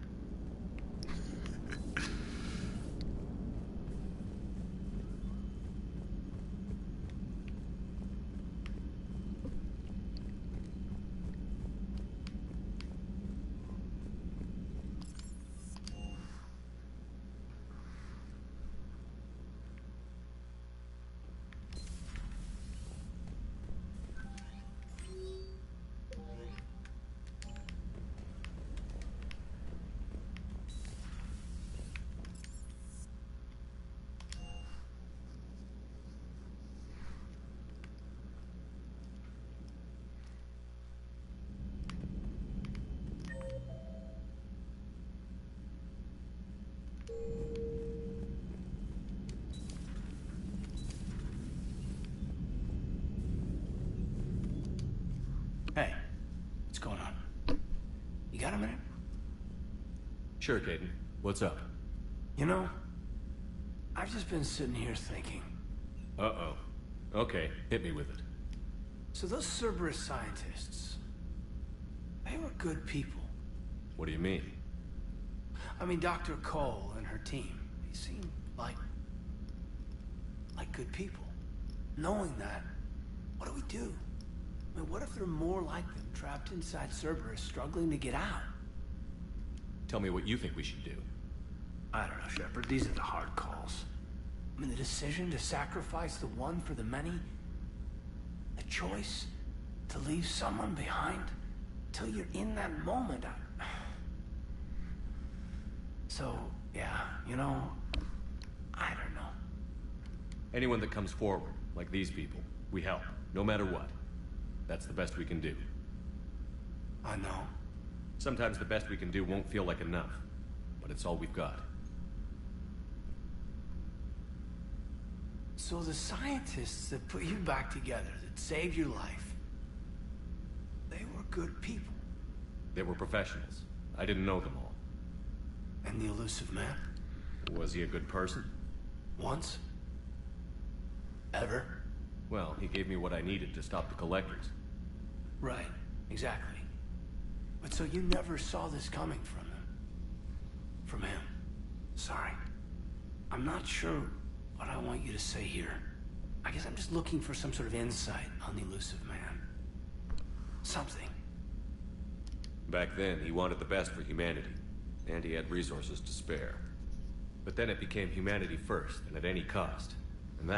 Speaker 12: Hey, what's going on? You got a minute?
Speaker 4: Sure, Caden. What's up?
Speaker 12: You know, I've just been sitting here thinking.
Speaker 4: Uh-oh. Okay, hit me with it.
Speaker 12: So those Cerberus scientists, they were good people.
Speaker 4: What do you mean?
Speaker 12: I mean, Dr. Cole and her team, they seem like good people. Knowing that, what do we do? I mean, what if there are more like them trapped inside Cerberus struggling to get out?
Speaker 4: Tell me what you think we should do.
Speaker 12: I don't know, Shepard. These are the hard calls. I mean, the decision to sacrifice the one for the many. The choice to leave someone behind. Till you're in that moment. So, yeah, you know, I don't know.
Speaker 4: Anyone that comes forward, like these people, we help, no matter what. That's the best we can do.
Speaker 12: I know.
Speaker 4: Sometimes the best we can do won't feel like enough, but it's all we've got.
Speaker 12: So the scientists that put you back together, that saved your life, they were good people.
Speaker 4: They were professionals. I didn't know them all.
Speaker 12: And the elusive man?
Speaker 4: Was he a good person?
Speaker 12: Once? Ever?
Speaker 4: Well, he gave me what I needed to stop the collectors.
Speaker 12: Right, exactly. But so you never saw this coming from him? From him? Sorry. I'm not sure what I want you to say here. I guess I'm just looking for some sort of insight on the elusive man. Something.
Speaker 4: Back then, he wanted the best for humanity, and he had resources to spare. But then it became humanity first, and at any cost. And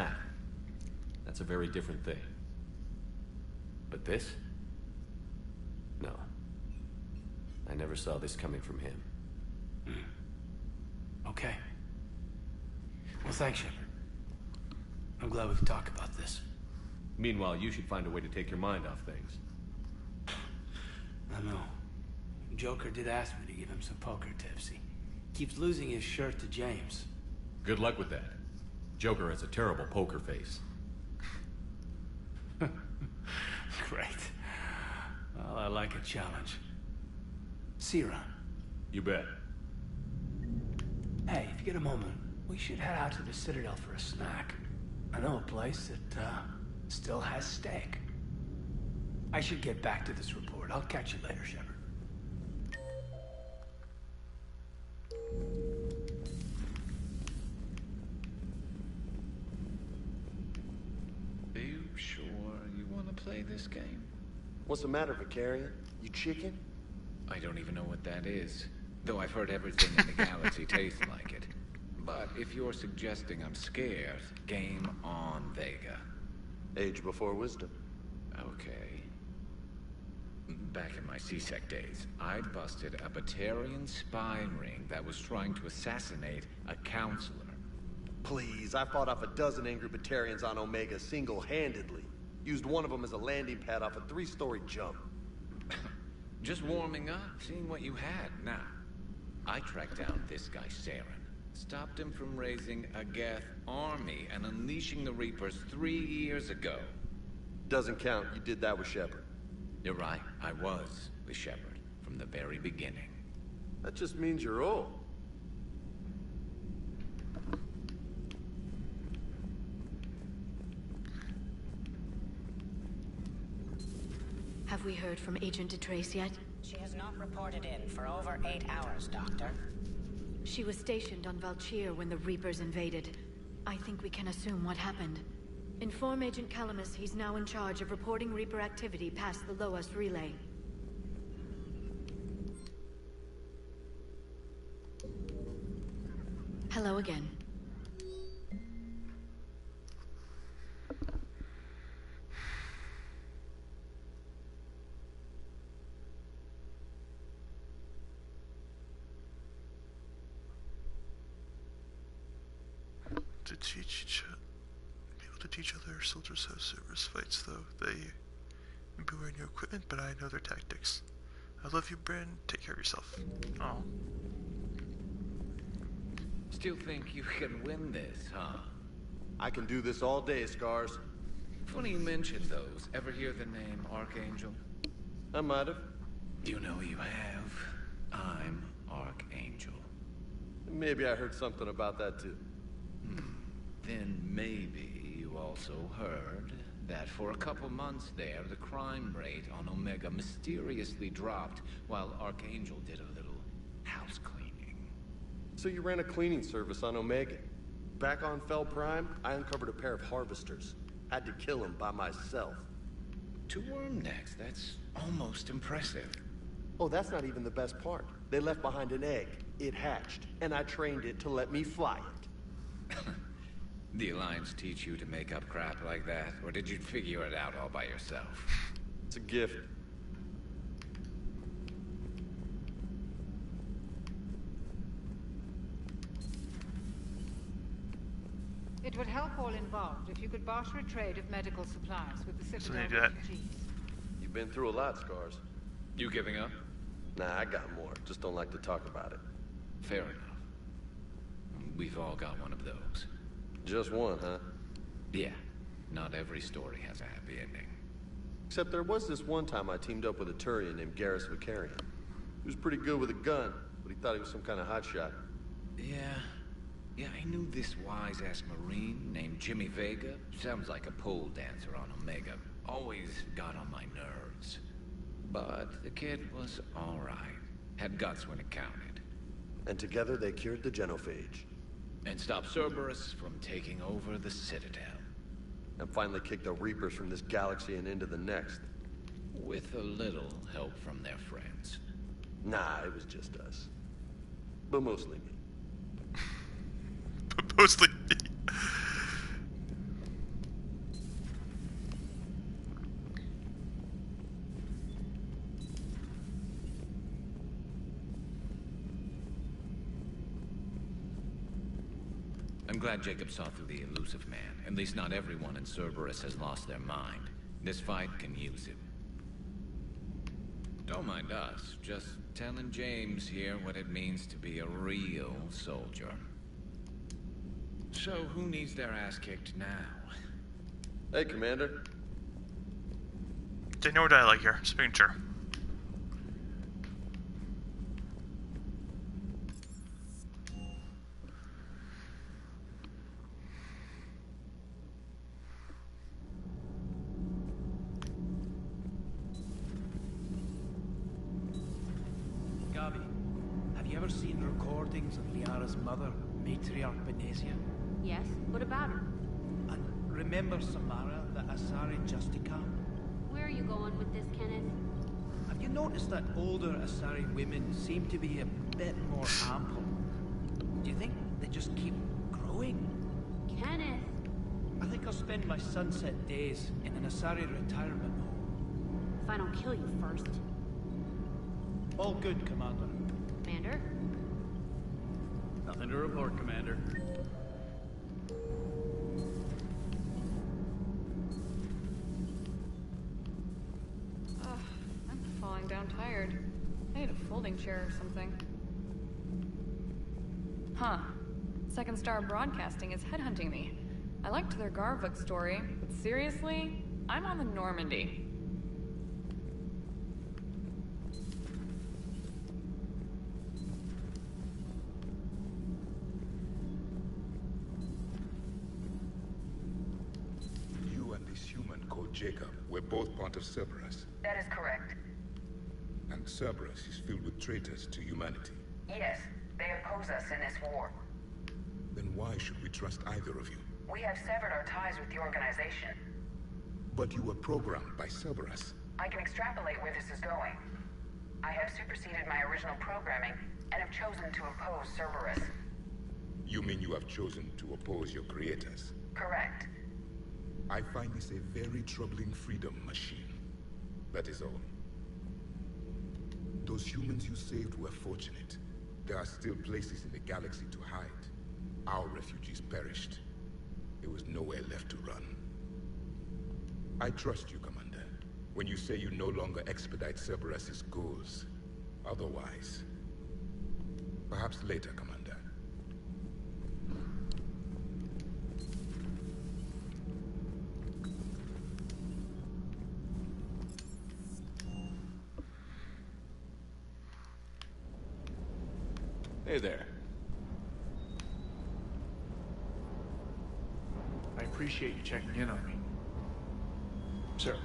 Speaker 4: that's a very different thing. But this? No. I never saw this coming from him.
Speaker 12: Okay. Well, thanks, Shepard. I'm glad we could talk about this.
Speaker 4: Meanwhile, you should find a way to take your mind off things.
Speaker 12: I know. Joker did ask me to give him some poker tips. He keeps losing his shirt to James.
Speaker 4: Good luck with that. Joker has a terrible poker face.
Speaker 12: Great. Well, I like a challenge. See you around.
Speaker 4: You bet.
Speaker 12: Hey, if you get a moment, we should head out to the Citadel for a snack. I know a place that, still has steak. I should get back to this report. I'll catch you later, Shepard.
Speaker 7: Are you sure you want to play this game?
Speaker 9: What's the matter, Vicarian? You chicken?
Speaker 7: I don't even know what that is. Though I've heard everything in the galaxy tastes like it. But if you're suggesting I'm scared, game on, Vega.
Speaker 9: Age before wisdom.
Speaker 7: Okay. Back in my C-Sec days, I busted a Batarian spy ring that was trying to assassinate a counselor.
Speaker 9: Please, I fought off a dozen angry Batarians on Omega single-handedly. Used one of them as a landing pad off a 3-story jump.
Speaker 7: Just warming up, seeing what you had. Now, I tracked down this guy, Saren. Stopped him from raising a Geth army and unleashing the Reapers 3 years ago.
Speaker 9: Doesn't count. You did that with Shepard.
Speaker 7: You're right. I was with Shepard from the very beginning.
Speaker 9: That just means you're old.
Speaker 3: Have we heard from Agent DeTrace yet?
Speaker 15: She has not reported in for over 8 hours, Doctor.
Speaker 3: She was stationed on Valchir when the Reapers invaded. I think we can assume what happened. Inform Agent Calamus he's now in charge of reporting Reaper activity past the Loas relay. Hello again.
Speaker 1: Be able to teach other soldiers how service fights, though. They may be wearing new equipment, but I know their tactics. I love you, Bryn. Take care of yourself. Oh.
Speaker 7: Still think you can win this, huh?
Speaker 9: I can do this all day, Scars.
Speaker 7: Funny you mentioned those. Ever hear the name Archangel?
Speaker 9: I might have.
Speaker 7: You know you have. I'm Archangel.
Speaker 9: Maybe I heard something about that too.
Speaker 7: Then maybe you also heard that for a couple months there, the crime rate on Omega mysteriously dropped while Archangel did a little house cleaning.
Speaker 9: So you ran a cleaning service on Omega. Back on Fel Prime, I uncovered a pair of harvesters. Had to kill them by myself.
Speaker 7: 2 worm necks, that's almost impressive.
Speaker 9: Oh, that's not even the best part. They left behind an egg. It hatched, and I trained it to let me fly it.
Speaker 7: The Alliance teach you to make up crap like that, or did you figure it out all by yourself?
Speaker 9: It's a gift.
Speaker 22: It would help all involved if you could barter a trade of medical supplies with the Citadel refugees.
Speaker 9: You've been through a lot, Scars.
Speaker 7: You giving up?
Speaker 9: Nah, I got more. Just don't like to talk about it.
Speaker 7: Fair enough. We've all got one of those.
Speaker 9: Just one, huh?
Speaker 7: Yeah. Not every story has a happy ending.
Speaker 9: Except there was this one time I teamed up with a Turian named Garrus Vicarian. He was pretty good with a gun, but he thought he was some kind of hotshot.
Speaker 7: Yeah, I knew this wise-ass Marine named Jimmy Vega. Sounds like a pole dancer on Omega. Always got on my nerves. But the kid was alright. Had guts when it counted.
Speaker 9: And together they cured the genophage.
Speaker 7: And stopped Cerberus from taking over the Citadel.
Speaker 9: And finally kicked the Reapers from this galaxy and into the next.
Speaker 7: With a little help from their friends.
Speaker 9: Nah, it was just us. But mostly me.
Speaker 1: But mostly me.
Speaker 7: I'm glad Jacob saw through the elusive man. At least not everyone in Cerberus has lost their mind. This fight can use it. Don't mind us. Just telling James here what it means to be a real soldier. So, who needs their ass kicked now?
Speaker 9: Hey, Commander.
Speaker 1: They know what I like here. Just making sure.
Speaker 12: Have you ever seen recordings of Liara's mother, Matriarch Benesia?
Speaker 10: Yes? What about her?
Speaker 12: And remember Samara, the Asari Justica?
Speaker 10: Where are you going with this, Kenneth?
Speaker 12: Have you noticed that older Asari women seem to be a bit more ample? Do you think they just keep growing?
Speaker 10: Kenneth!
Speaker 12: I think I'll spend my sunset days in an Asari retirement home.
Speaker 10: If I don't kill you first.
Speaker 12: All good, Commander.
Speaker 10: Commander?
Speaker 14: Nothing to report, Commander.
Speaker 11: I'm falling down tired. I need a folding chair or something. Huh. Second Star Broadcasting is headhunting me. I liked their Garvuk story, but seriously? I'm on the Normandy.
Speaker 8: Jacob, we're both part of Cerberus.
Speaker 23: That is correct.
Speaker 8: And Cerberus is filled with traitors to humanity.
Speaker 23: Yes, they oppose us in this war.
Speaker 8: Then why should we trust either of you?
Speaker 23: We have severed our ties with the organization.
Speaker 8: But you were programmed by Cerberus.
Speaker 23: I can extrapolate where this is going. I have superseded my original programming and have chosen to oppose Cerberus.
Speaker 8: You mean you have chosen to oppose your creators?
Speaker 23: Correct.
Speaker 8: I find this a very troubling freedom machine. That is all. Those humans you saved were fortunate. There are still places in the galaxy to hide. Our refugees perished. There was nowhere left to run. I trust you, Commander, when you say you no longer expedite Cerberus's goals. Otherwise... Perhaps later, Commander.
Speaker 4: Hey there.
Speaker 12: I appreciate you checking in on me. Sir.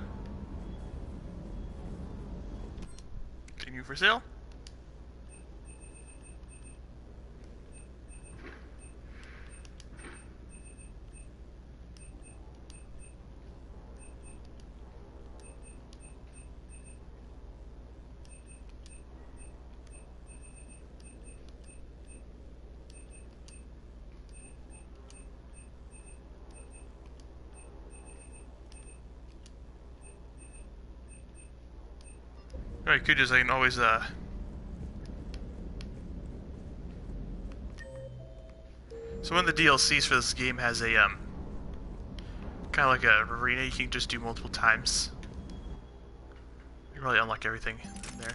Speaker 1: Continue for sale? Alright, good as I can always, So one of the DLCs for this game has a, kind of like a arena you can just do multiple times. You really unlock everything in there.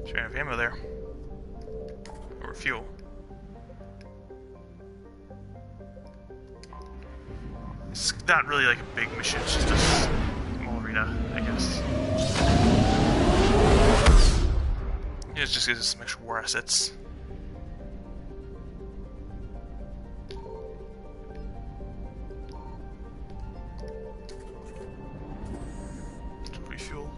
Speaker 1: So we have ammo there. Or fuel. It's not really like a big mission, it's just a small arena, I guess. It just gives us some extra war assets. Refuel.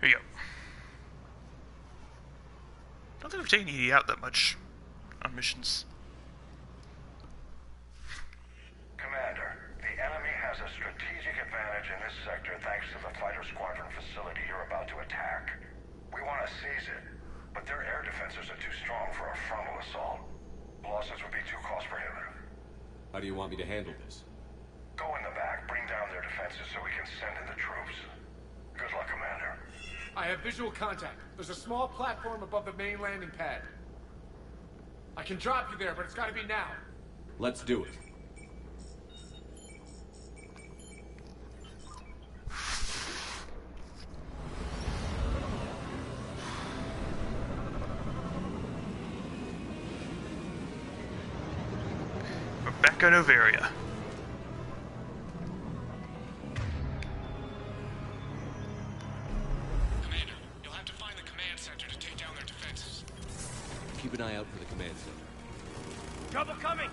Speaker 1: Here you go. I don't think we've taken ED out that much on missions.
Speaker 21: Commander, the enemy has a strategic advantage in this sector thanks to the fighter squadron facility you're about to attack. We want to seize it, but their air defenses are too strong for a frontal assault. Losses would be too cost prohibitive.
Speaker 4: How do you want me to handle this?
Speaker 21: Go in the back, bring down their defenses so we can send in the troops. Good luck, Commander.
Speaker 16: I have visual contact. There's a small platform above the main landing pad. I can drop you there, but it's gotta be now.
Speaker 4: Let's do it.
Speaker 1: We're back on Novaria.
Speaker 4: Keep an eye out for the command center.
Speaker 12: Trouble coming!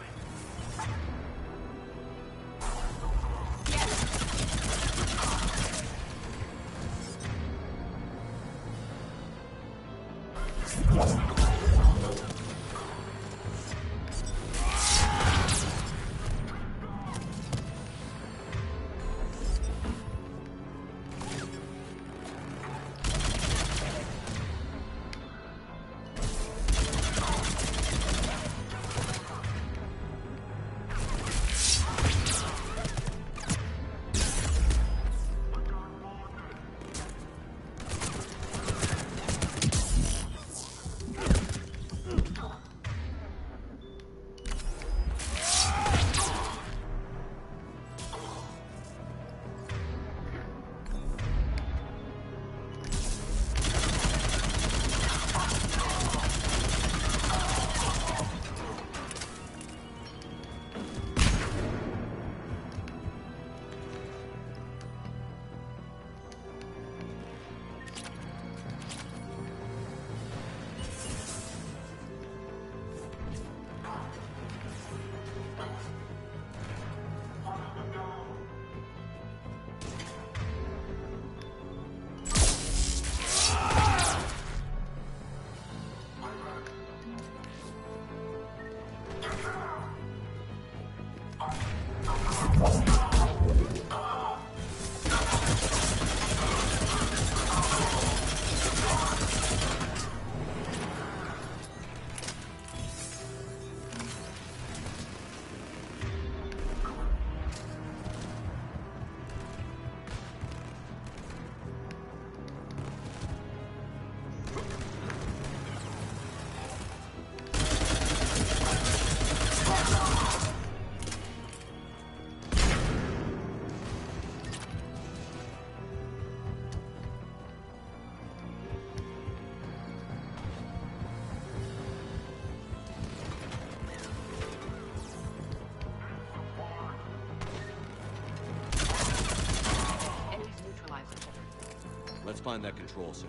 Speaker 4: find that control center.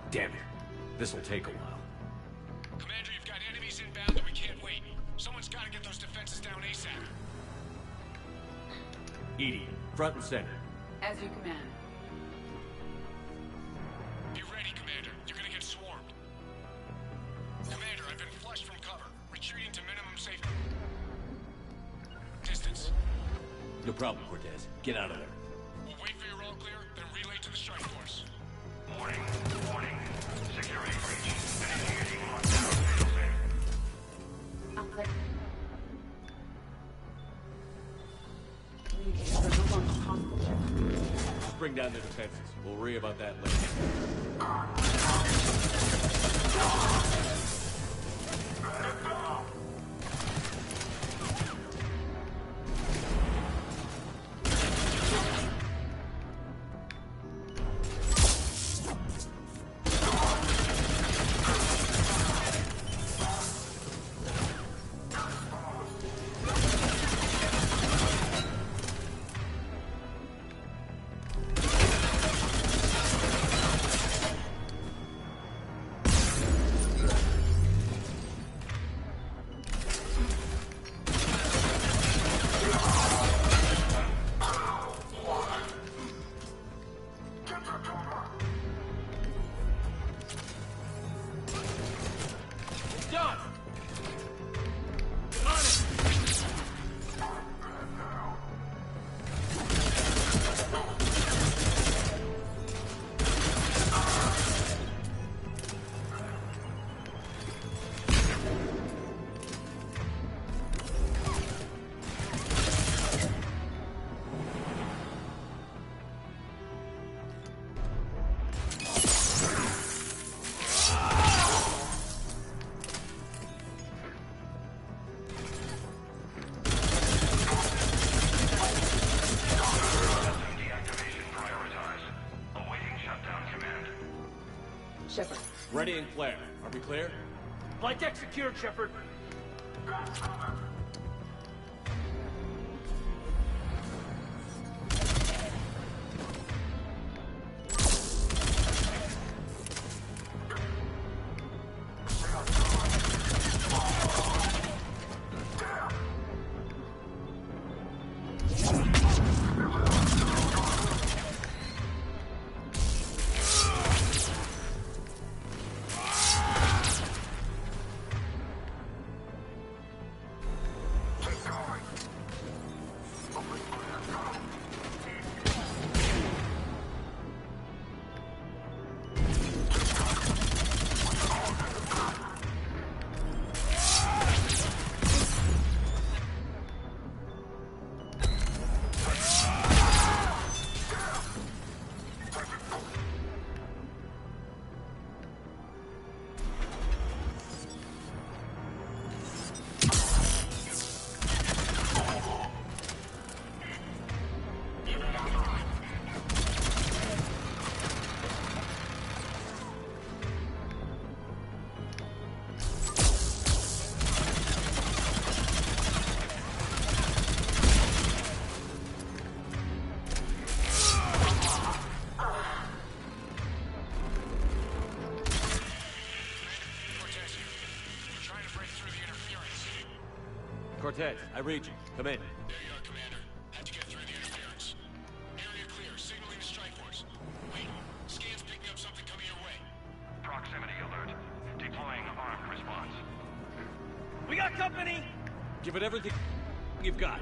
Speaker 4: Damn it. This'll take a while.
Speaker 16: Commander, you've got enemies inbound and we can't wait. Someone's gotta get those defenses down ASAP.
Speaker 4: EDI, front and center.
Speaker 6: As you command.
Speaker 16: Be ready, Commander. You're gonna get swarmed. Commander, I've been flushed from cover. Retreating to minimum safe distance.
Speaker 4: No problem, Cortez. Get out of there.
Speaker 16: We'll wait for your all clear, then relay to the strike force.
Speaker 21: Warning. Security breach. Initiating lockdown. Fail safe.
Speaker 6: I'll play. Communicators are no longer hostile, Shepard.
Speaker 4: Just bring down the defenses. We'll worry about that later.
Speaker 6: Shepard.
Speaker 4: Ready and flare. Are we clear?
Speaker 12: Flight deck secured, Shepard.
Speaker 4: Cortez, I read you. Come in.
Speaker 16: There you are, Commander. Had to get through the interference. Area clear. Signaling the strike force. Wait. Scan's picking up something coming your way.
Speaker 21: Proximity alert. Deploying armed response.
Speaker 12: We got company!
Speaker 4: Give it everything you've got.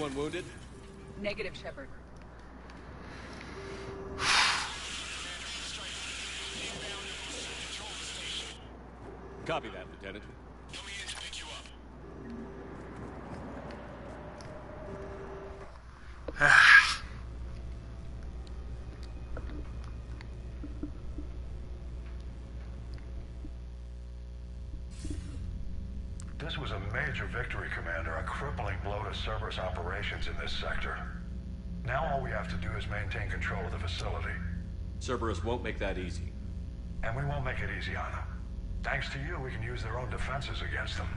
Speaker 4: Anyone wounded?
Speaker 6: Negative, Shepard.
Speaker 4: Copy that, Lieutenant.
Speaker 21: This was a major victory, Commander. A crippling blow to Cerberus operations in this sector. Now all we have to do is maintain control of the facility.
Speaker 4: Cerberus won't make that easy.
Speaker 21: And we won't make it easy on them. Thanks to you, we can use their own defenses against them.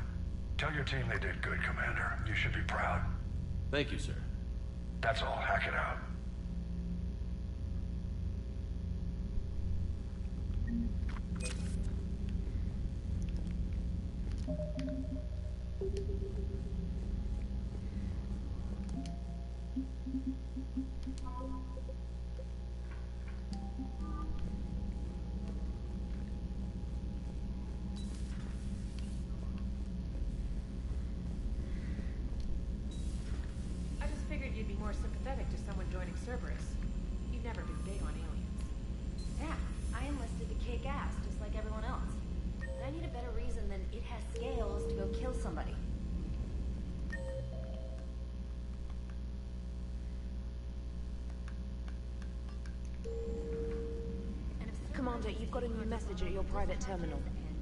Speaker 21: Tell your team they did good, Commander. You should be proud.
Speaker 4: Thank you, sir.
Speaker 21: That's all. Hack it out.
Speaker 14: I just figured you'd be more sympathetic to someone joining Cerberus. You've never been big on aliens.
Speaker 5: Yeah, I enlisted to kick ass, just like everyone else. But I need a better reason than it has scales to go kill somebody.
Speaker 14: Commander, you've got a new message at your private terminal.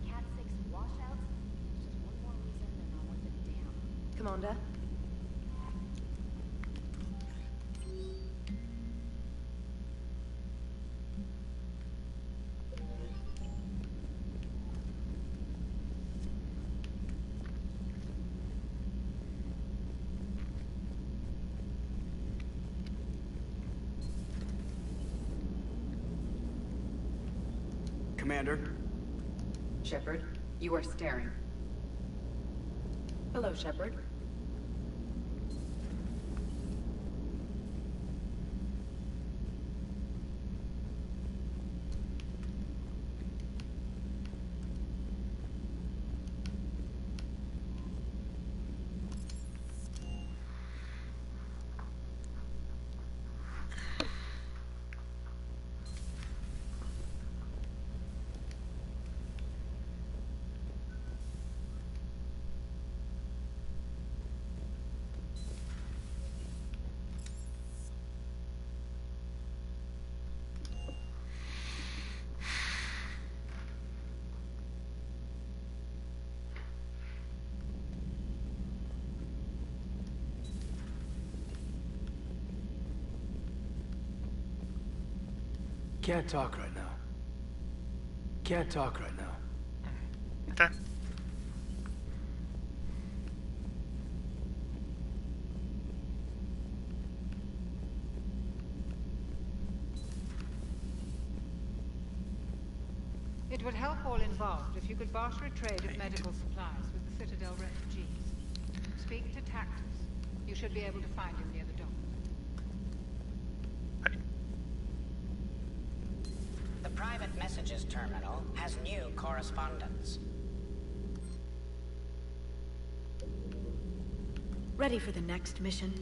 Speaker 5: Cat 6 washouts? It's just one more reason they're not worth a damn.
Speaker 14: Commander?
Speaker 6: Commander? Shepard, you are staring. Hello, Shepard.
Speaker 12: Can't talk right now. Can't talk right now.
Speaker 1: Okay.
Speaker 22: It would help all involved if you could barter a trade of medical supplies with the Citadel refugees. Speak to Tactus. You should be able to find him near the dock.
Speaker 15: The private messages terminal has new correspondence.
Speaker 3: Ready for the next mission?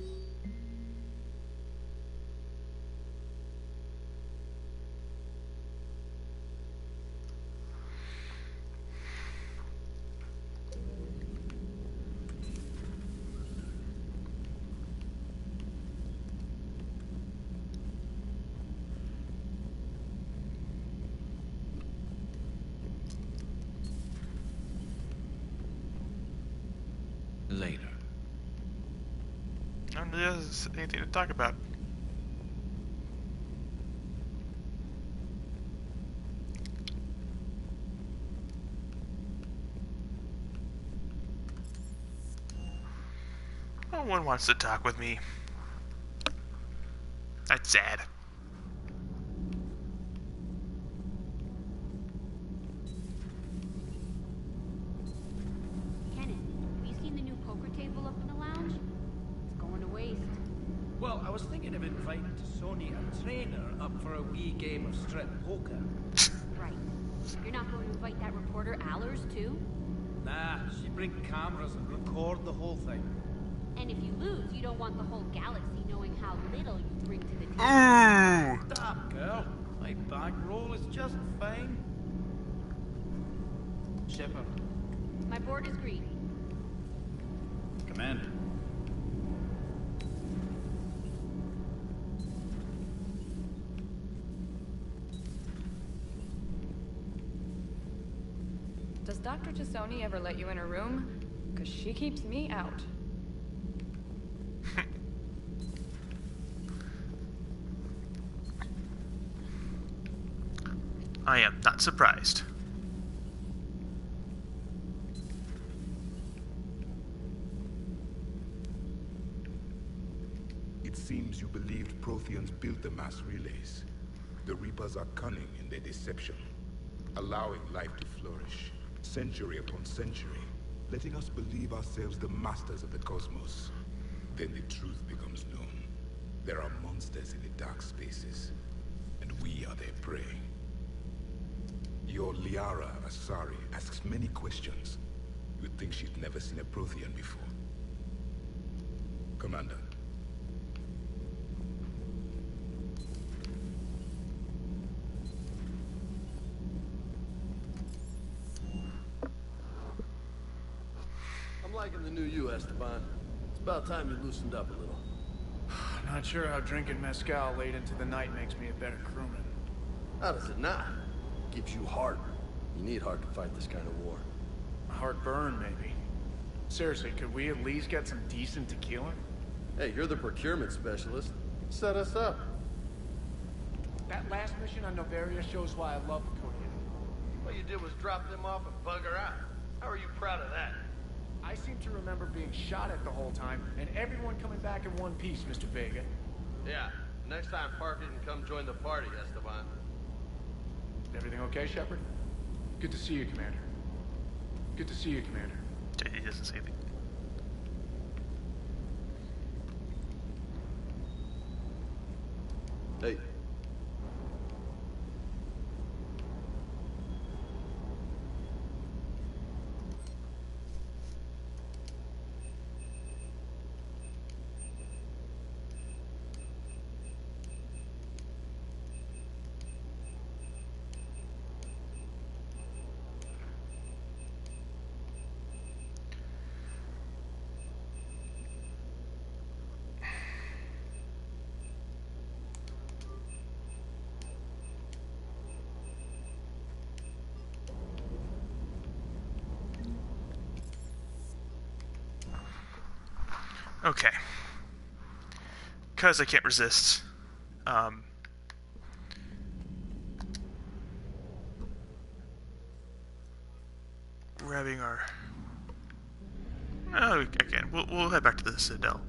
Speaker 7: Later.
Speaker 1: None of this is anything to talk about. No one wants to talk with me. That's sad.
Speaker 10: Kenneth, have you seen the new poker table up in the lounge? It's going to waste.
Speaker 18: Well, I was thinking of inviting Sonia a trainer up for a wee game of strip poker.
Speaker 10: Right. You're not going to invite that reporter Allers, too?
Speaker 18: Nah, she bring cameras and record the whole thing.
Speaker 10: And if you lose, you don't want the whole galaxy knowing how little you bring to the table.
Speaker 18: Stop, girl. My bankroll is just fine. Shepard.
Speaker 10: My board is green.
Speaker 13: Commander.
Speaker 11: Does Dr. Tassoni ever let you in her room? Because she keeps me out.
Speaker 1: I am not surprised.
Speaker 8: It seems you believed Protheans built the mass relays. The Reapers are cunning in their deception, allowing life to flourish, century upon century, letting us believe ourselves the masters of the cosmos. Then the truth becomes known. There are monsters in the dark spaces, and we are their prey. Your Liara Asari asks many questions. You'd think she'd never seen a Prothean before. Commander.
Speaker 9: I'm liking the new you, Esteban. It's about time you loosened up a little.
Speaker 12: Not sure how drinking mezcal late into the night makes me a better crewman.
Speaker 9: How does it not? Gives you heart. You need heart to fight this kind of war.
Speaker 12: Heartburn, maybe. Seriously, could we at least get some decent tequila?
Speaker 9: Hey, you're the procurement specialist. Set us up.
Speaker 18: That last mission on Novaria shows why I love Cody.
Speaker 9: All you did was drop them off and bugger out. How are you proud of that?
Speaker 18: I seem to remember being shot at the whole time, and everyone coming back in one piece, Mr. Vega.
Speaker 9: Yeah, next time Parker can come join the party, Esteban.
Speaker 12: Everything okay, Shepard? Good to see you, Commander. Good to see you, Commander.
Speaker 1: He doesn't say anything.
Speaker 9: Hey.
Speaker 1: Okay. Because I can't resist. Grabbing our... Oh, again, we'll head back to the Citadel.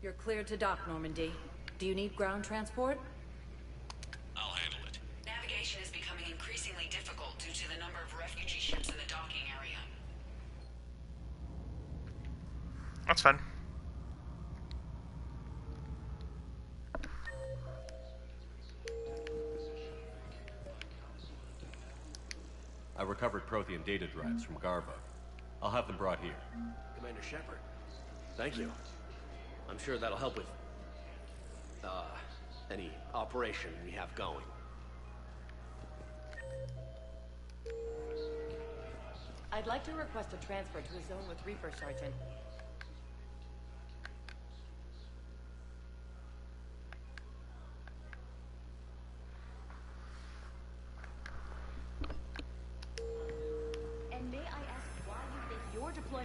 Speaker 17: You're cleared to dock, Normandy. Do you need ground transport?
Speaker 19: I'll handle it.
Speaker 23: Navigation is becoming increasingly difficult due to the number of refugee ships in the docking area.
Speaker 1: That's fine.
Speaker 4: I recovered Prothean data drives from Garva. I'll have them brought here.
Speaker 9: Commander Shepard, thank you. I'm sure that'll help with, any operation we have going.
Speaker 17: I'd like to request a transfer to a zone with Reaper, Sergeant.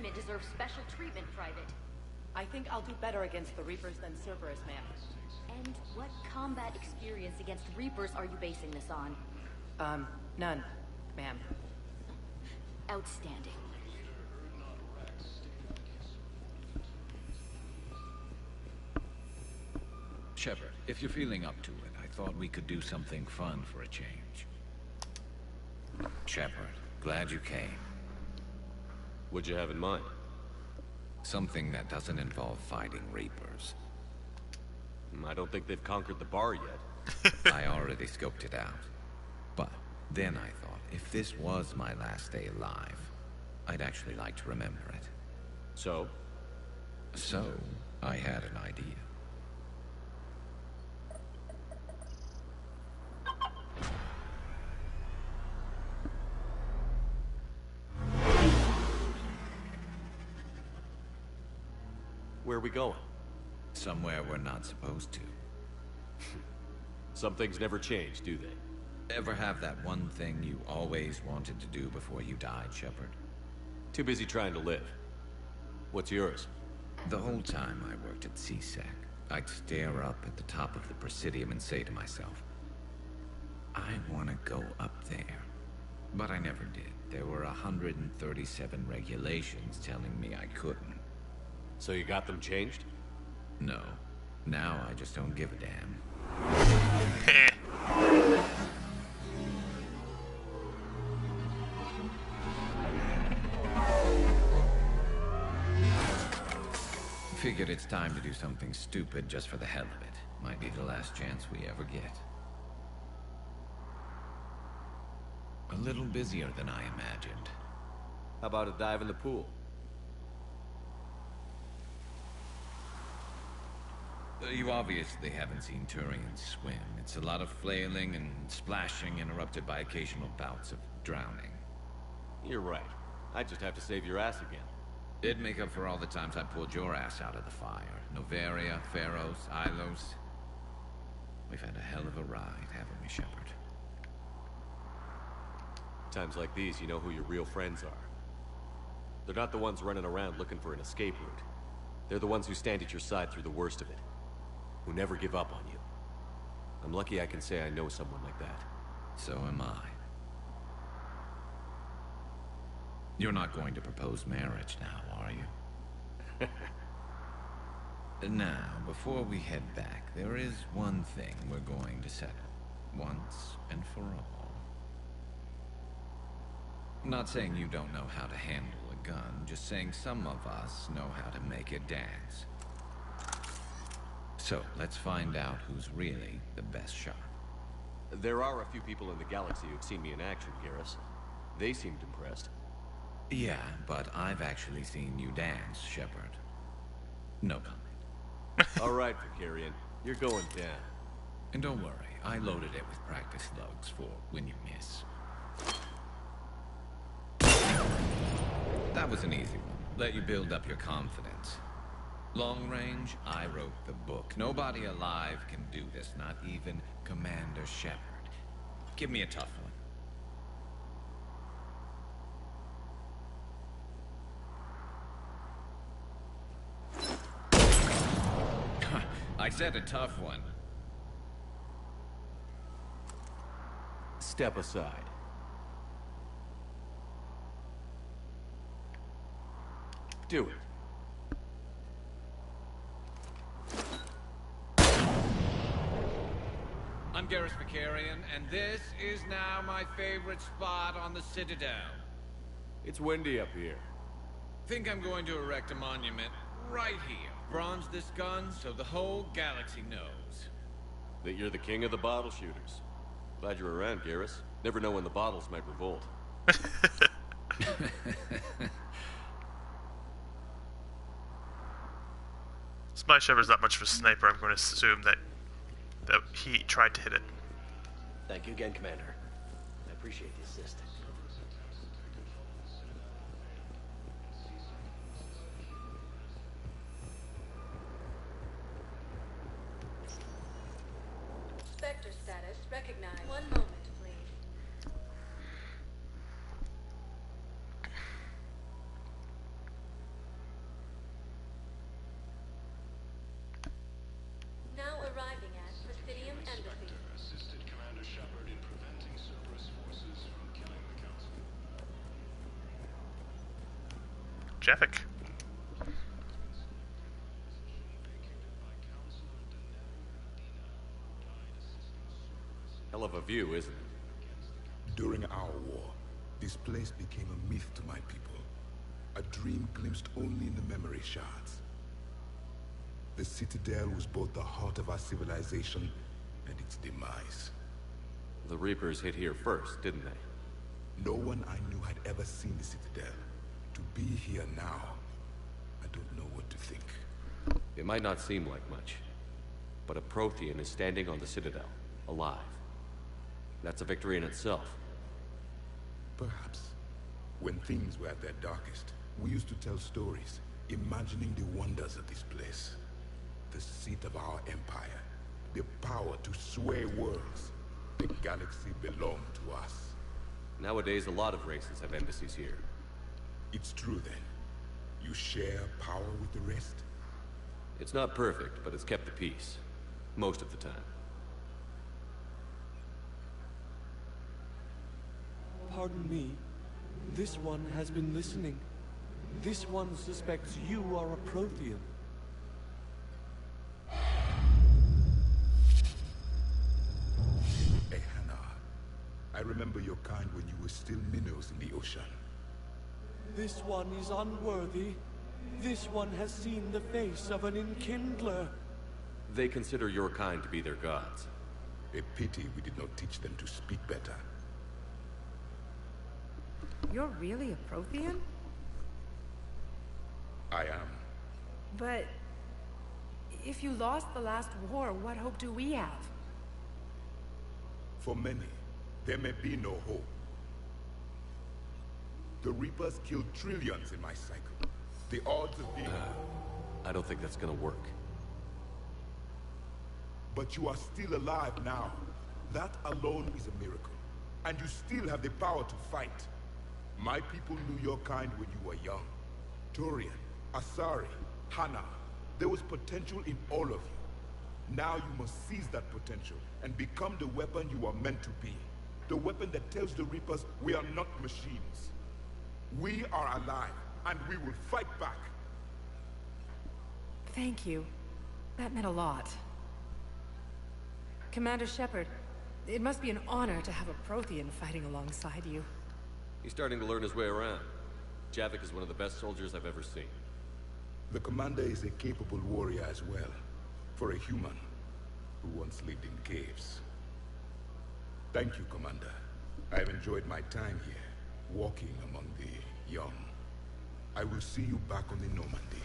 Speaker 5: deployment deserves special treatment, Private.
Speaker 17: I think I'll do better against the Reapers than Cerberus, ma'am.
Speaker 5: And what combat experience against Reapers are you basing this on?
Speaker 17: None, ma'am.
Speaker 5: Outstanding.
Speaker 7: Shepard, if you're feeling up to it, I thought we could do something fun for a change. Shepard, glad you came.
Speaker 4: What'd you have in mind?
Speaker 7: Something that doesn't involve fighting Reapers.
Speaker 4: I don't think they've conquered the bar yet.
Speaker 7: I already scoped it out. But then I thought, if this was my last day alive, I'd actually like to remember it.
Speaker 4: So?
Speaker 7: So, I had an idea.
Speaker 4: Where are we going?
Speaker 7: Somewhere we're not supposed to.
Speaker 4: Some things never change, do they?
Speaker 7: Ever have that one thing you always wanted to do before you died, Shepard?
Speaker 4: Too busy trying to live. What's yours?
Speaker 7: The whole time I worked at CSEC, I'd stare up at the top of the Presidium and say to myself, I want to go up there. But I never did. There were 137 regulations telling me I couldn't.
Speaker 4: So you got them changed?
Speaker 7: No. Now I just don't give a damn. Figured it's time to do something stupid just for the hell of it. Might be the last chance we ever get. A little busier than I imagined.
Speaker 4: How about a dive in the pool?
Speaker 7: You obviously haven't seen Turians swim. It's a lot of flailing and splashing, interrupted by occasional bouts of drowning.
Speaker 4: You're right. I just have to save your ass again.
Speaker 7: It'd make up for all the times I pulled your ass out of the fire. Novaria, Pharos, Ilos. We've had a hell of a ride, haven't we, Shepard?
Speaker 4: Times like these, you know who your real friends are. They're not the ones running around looking for an escape route. They're the ones who stand at your side through the worst of it. Who never give up on you. I'm lucky I can say I know someone like that.
Speaker 7: So am I. You're not going to propose marriage now, are you? Now, before we head back, there is one thing we're going to settle. Once and for all. Not saying you don't know how to handle a gun, just saying some of us know how to make it dance. So, let's find out who's really the best shot.
Speaker 4: There are a few people in the galaxy who've seen me in action, Garrus. They seemed impressed.
Speaker 7: Yeah, but I've actually seen you dance, Shepard. No comment.
Speaker 4: All right, Vicarian. You're going down.
Speaker 7: And don't worry, I loaded it with practice slugs for when you miss. That was an easy one. Let you build up your confidence. Long range, I wrote the book. Nobody alive can do this, not even Commander Shepard. Give me a tough one. I said a tough one.
Speaker 4: Step aside. Do it.
Speaker 7: I'm Garrus Vicarian, and this is now my favorite spot on the Citadel.
Speaker 4: It's windy up here.
Speaker 7: Think I'm going to erect a monument right here. Bronze this gun so the whole galaxy knows.
Speaker 4: That you're the king of the bottle shooters. Glad you're around, Garrus. Never know when the bottles might revolt.
Speaker 1: Spy Shepard's not much of a sniper. I'm going to assume that he tried to hit it.
Speaker 2: Thank you again, Commander. I appreciate the assistance.
Speaker 3: Spectre status recognized. One moment, please.
Speaker 1: Jeffik.
Speaker 4: Hell of a view, isn't it?
Speaker 8: During our war, this place became a myth to my people. A dream glimpsed only in the memory shards. The Citadel was both the heart of our civilization and its demise.
Speaker 4: The Reapers hit here first, didn't they?
Speaker 8: No one I knew had ever seen the Citadel. To be here now, I don't know what to think.
Speaker 4: It might not seem like much, but a Prothean is standing on the Citadel, alive. That's a victory in itself.
Speaker 8: Perhaps. When things were at their darkest, we used to tell stories, imagining the wonders of this place. The seat of our empire, the power to sway worlds. The galaxy belonged to us.
Speaker 4: Nowadays, a lot of races have embassies here.
Speaker 8: It's true then. You share power with the rest?
Speaker 4: It's not perfect, but it's kept the peace. Most of the time.
Speaker 13: Pardon me. This one has been listening. This one suspects you are a Prothean.
Speaker 8: Hey, Hannah. I remember your kind when you were still minnows in the ocean.
Speaker 13: This one is unworthy. This one has seen the face of an enkindler.
Speaker 4: They consider your kind to be their gods.
Speaker 8: A pity we did not teach them to speak better.
Speaker 14: You're really a Prothean?
Speaker 8: I am.
Speaker 14: But if you lost the last war, what hope do we have?
Speaker 8: For many, there may be no hope. The Reapers killed trillions in my cycle. The odds of being...
Speaker 4: I don't think that's gonna work.
Speaker 8: But you are still alive now. That alone is a miracle. And you still have the power to fight. My people knew your kind when you were young. Turian, Asari, Hana. There was potential in all of you. Now you must seize that potential and become the weapon you are meant to be. The weapon that tells the Reapers we are not machines. We are alive, and we will fight back.
Speaker 14: Thank you. That meant a lot. Commander Shepard, it must be an honor to have a Prothean fighting alongside you.
Speaker 4: He's starting to learn his way around. Javik is one of the best soldiers I've ever seen.
Speaker 8: The commander is a capable warrior as well, for a human who once lived in caves. Thank you, Commander. I've enjoyed my time here, walking among the young. I will see you back on the Normandy.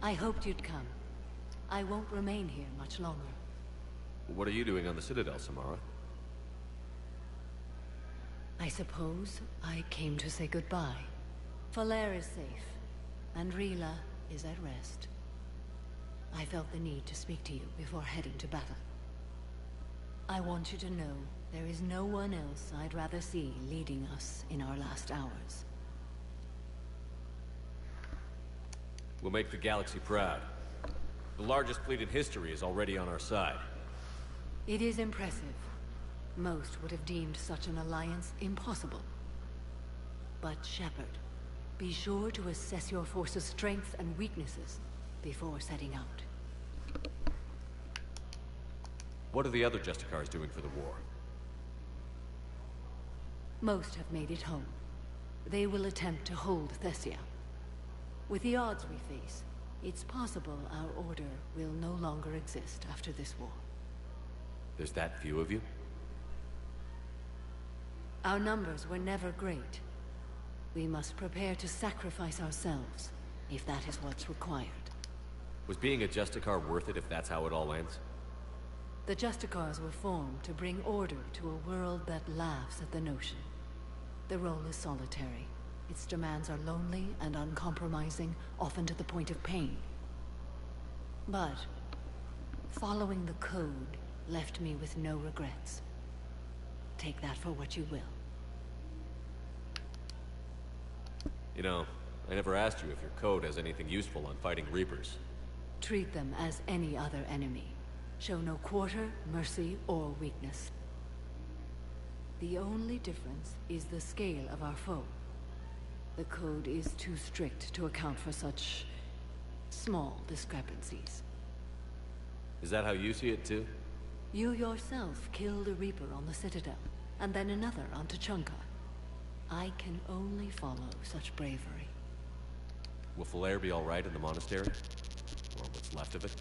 Speaker 16: I hoped you'd come. I won't remain here much longer.
Speaker 4: What are you doing on the Citadel, Samara?
Speaker 16: I suppose I came to say goodbye. Falair is safe, and Rila is at rest. I felt the need to speak to you before heading to battle. I want you to know there is no one else I'd rather see leading us in our last hours.
Speaker 4: We'll make the galaxy proud. The largest fleet in history is already on our side.
Speaker 16: It is impressive. Most would have deemed such an alliance impossible. But Shepard, be sure to assess your force's strengths and weaknesses before setting out.
Speaker 4: What are the other Justicars doing for the war?
Speaker 16: Most have made it home. They will attempt to hold Thessia. With the odds we face, it's possible our order will no longer exist after this war.
Speaker 4: There's that few of you?
Speaker 16: Our numbers were never great. We must prepare to sacrifice ourselves, if that is what's required.
Speaker 4: Was being a Justicar worth it if that's how it all ends?
Speaker 16: The Justicars were formed to bring order to a world that laughs at the notion. The role is solitary. Its demands are lonely and uncompromising, often to the point of pain. But following the code left me with no regrets. Take that for what you will.
Speaker 4: You know, I never asked you if your code has anything useful on fighting Reapers.
Speaker 16: Treat them as any other enemy. Show no quarter, mercy, or weakness. The only difference is the scale of our foe. The code is too strict to account for such small discrepancies.
Speaker 4: Is that how you see it too?
Speaker 16: You yourself killed a Reaper on the Citadel, and then another on Tuchanka. I can only follow such bravery.
Speaker 4: Will Falair be alright in the monastery? Or what's left of it?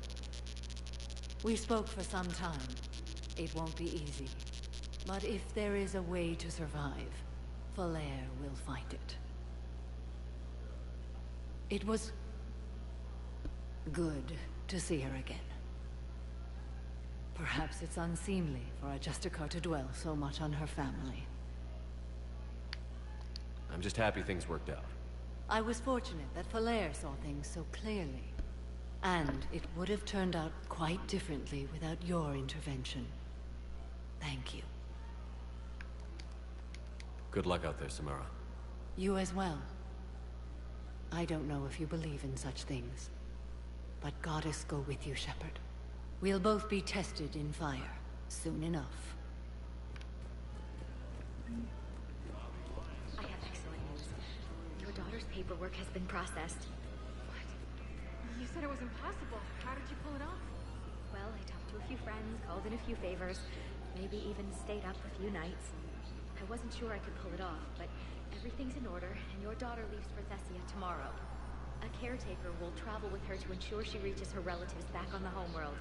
Speaker 16: We spoke for some time. It won't be easy. But if there is a way to survive, Falair will find it. It was good to see her again. Perhaps it's unseemly for a Justicar to dwell so much on her family.
Speaker 4: I'm just happy things worked out.
Speaker 16: I was fortunate that Falair saw things so clearly. And it would have turned out quite differently without your intervention. Thank you.
Speaker 4: Good luck out there, Samara.
Speaker 16: You as well. I don't know if you believe in such things, but Goddess go with you, Shepard. We'll both be tested in fire, soon enough.
Speaker 5: I have excellent news. Your daughter's paperwork has been processed.
Speaker 11: What? You said it was impossible. How did you pull it off?
Speaker 5: Well, I talked to a few friends, called in a few favors, maybe even stayed up a few nights. I wasn't sure I could pull it off, but everything's in order, and your daughter leaves for Thessia tomorrow. A caretaker will travel with her to ensure she reaches her relatives back on the homeworld.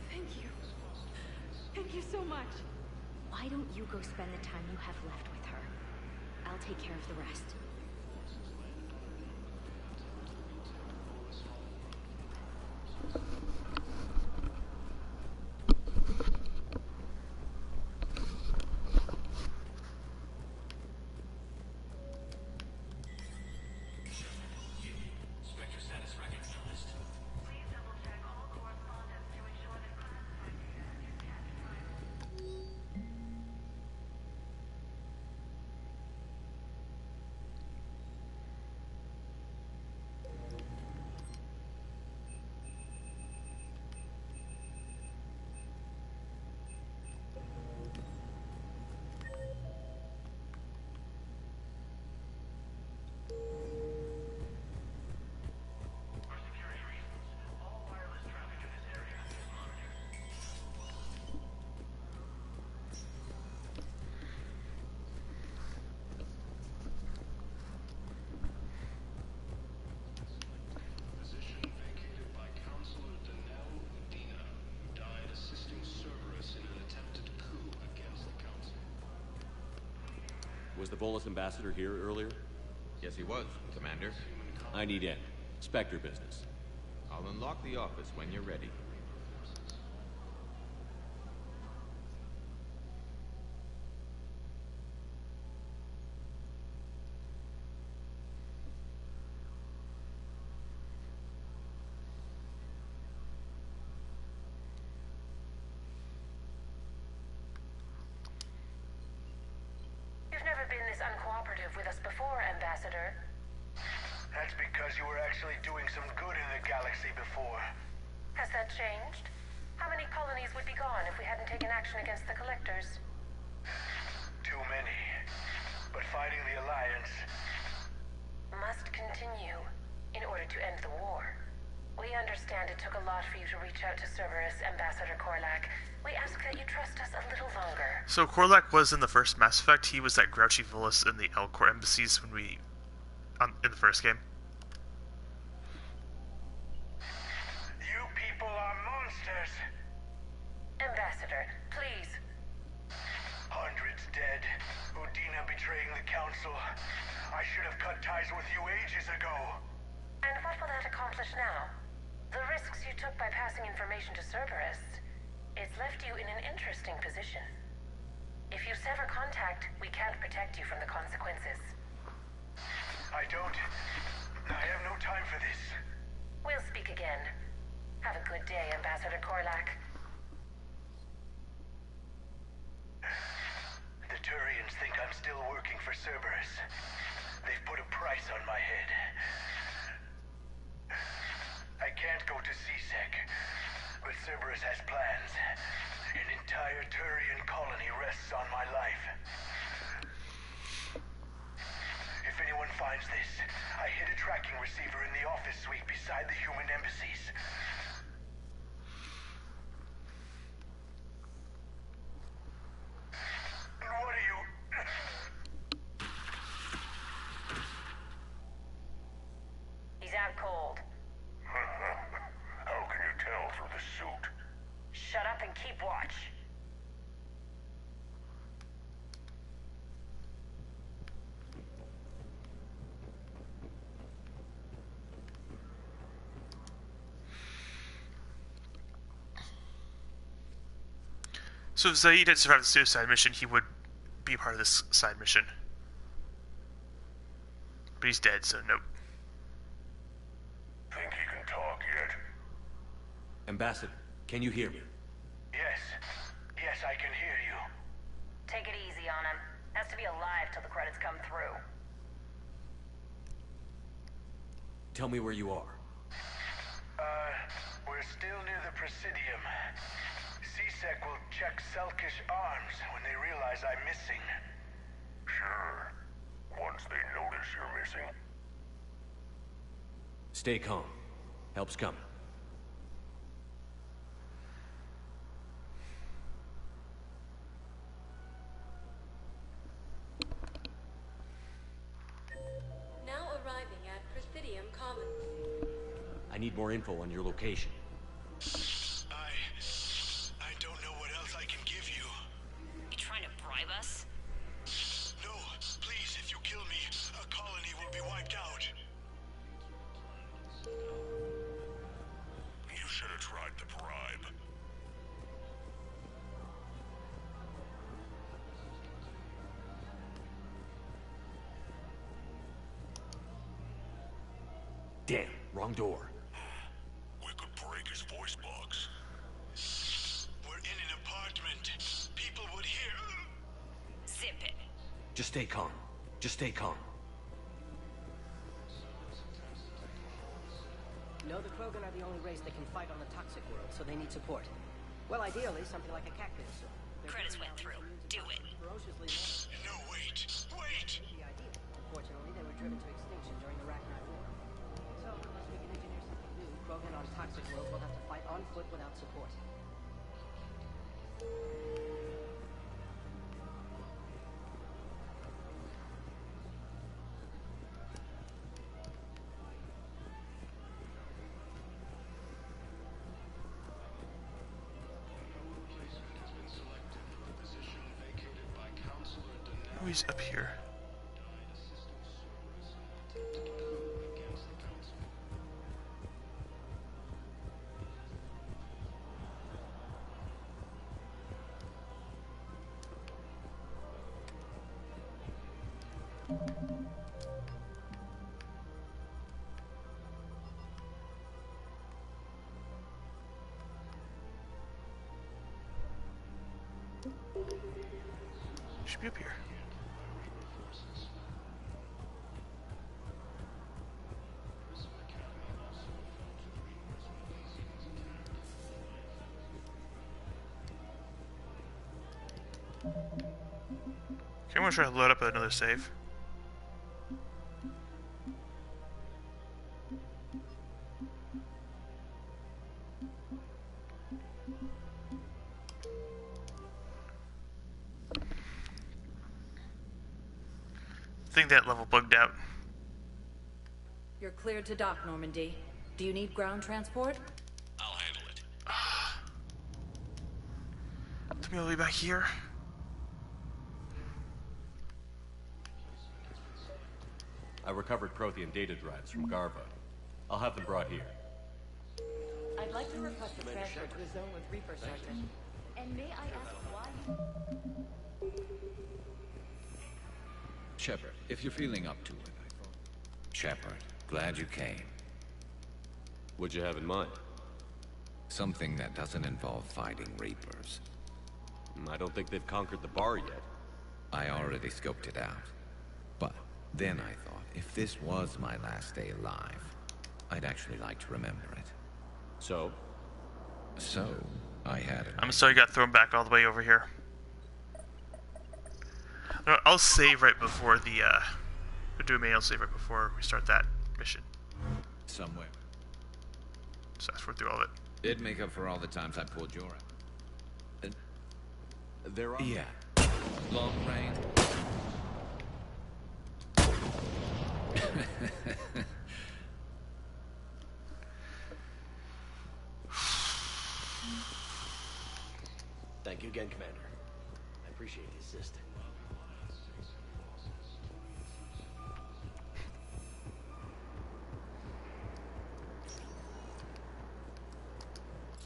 Speaker 11: Thank you. Thank you so much.
Speaker 5: Why don't you go spend the time you have left with her? I'll take care of the rest.
Speaker 4: Was the Volus ambassador here earlier?
Speaker 7: Yes, he was, Commander.
Speaker 4: I need in. Spectre business.
Speaker 7: I'll unlock the office when you're ready.
Speaker 23: You've never been this uncooperative with us before, Ambassador.
Speaker 6: That's because you were actually doing some good in the galaxy before.
Speaker 23: Has that changed? How many colonies would be gone if we hadn't taken action against the Collectors?
Speaker 6: Too many. But fighting the Alliance
Speaker 23: must continue in order to end the war. We understand it took a lot for you to reach out to Cerberus, Ambassador Korlak. We ask that you trust us a little longer.
Speaker 1: So Korlak was in the first Mass Effect. He was that grouchy Volus in the Elcor embassies when we... in the first game.
Speaker 6: You people are monsters.
Speaker 23: Ambassador, please.
Speaker 6: Hundreds dead. Udina betraying the Council. I should have cut ties with you ages ago.
Speaker 23: And what will that accomplish now? The risks you took by passing information to Cerberus, it's left you in an interesting position. If you sever contact, we can't protect you from the consequences.
Speaker 6: I have no time for this.
Speaker 23: We'll speak again. Have a good day, Ambassador Korlak.
Speaker 6: The Turians think I'm still working for Cerberus. They've put a price on my head. I can't go to C-Sec, but Cerberus has plans. An entire Turian colony rests on my life. If anyone finds this, I hid a tracking receiver in the office suite beside the human embassies. What are you...
Speaker 23: He's out cold.
Speaker 6: How can you tell through the suit?
Speaker 23: Shut up and keep watch.
Speaker 1: So if Zaid had survived the suicide mission, he would be part of this side mission. But he's dead, so nope.
Speaker 6: Think he can talk yet?
Speaker 4: Ambassador, can you hear me?
Speaker 6: Yes. Yes, I can hear you.
Speaker 23: Take it easy on him. Has to be alive till the credits come through.
Speaker 4: Tell me where you are.
Speaker 6: We're still near the Presidium. C-Sec will check Selkish arms when they realize I'm missing. Sure. Once they notice you're missing.
Speaker 4: Stay calm. Help's coming.
Speaker 16: Now arriving at Presidium Commons.
Speaker 4: I need more info on your location.
Speaker 6: I don't know what else I can give you.
Speaker 3: You trying to bribe us?
Speaker 6: No, please, if you kill me, a colony will be wiped out. You should have tried the bribe.
Speaker 4: Damn, wrong door.
Speaker 6: We could break his voice box. We're in an apartment. People would hear.
Speaker 3: Zip it.
Speaker 4: Just stay calm. Just stay calm.
Speaker 17: No, the Krogan are the only race that can fight on the toxic world, so they need support. Well, ideally, something like a cactus.
Speaker 3: Credits went through. Do it.
Speaker 6: No, wait. Wait!
Speaker 17: Unfortunately, they were driven to extinction during the Ragnar War. So, unless we can engineer something new, Krogan on toxic world will have to fight on foot without support.
Speaker 1: Oh, he's up here. Should be up here. Okay, I'm gonna try to load up another save. I think that level bugged out.
Speaker 20: You're cleared to dock, Normandy. Do you need ground transport?
Speaker 19: I'll handle it.
Speaker 1: Let me all the way back here.
Speaker 4: I recovered Prothean data drives from Garva. I'll have them brought here.
Speaker 17: I'd like to request a transfer to a zone with Reaper, Sergeant.
Speaker 5: And may I ask why?
Speaker 7: Shepard, if you're feeling up to it.
Speaker 21: Shepard, glad you came.
Speaker 4: What'd you have in mind?
Speaker 7: Something that doesn't involve fighting Reapers.
Speaker 4: I don't think they've conquered the bar yet.
Speaker 7: I already scoped it out. But then I thought, if this was my last day alive, I'd actually like to remember it.
Speaker 4: So?
Speaker 7: So, I had it.
Speaker 1: I'm sorry you got thrown back all the way over here. No, I'll save right before the, I'll save right before we start that mission.
Speaker 7: Somewhere.
Speaker 1: So we're through all of it.
Speaker 7: It'd make up for all the times I pulled your out.
Speaker 4: There are...
Speaker 7: Yeah. Long range.
Speaker 2: Thank you again, Commander. I appreciate the assist.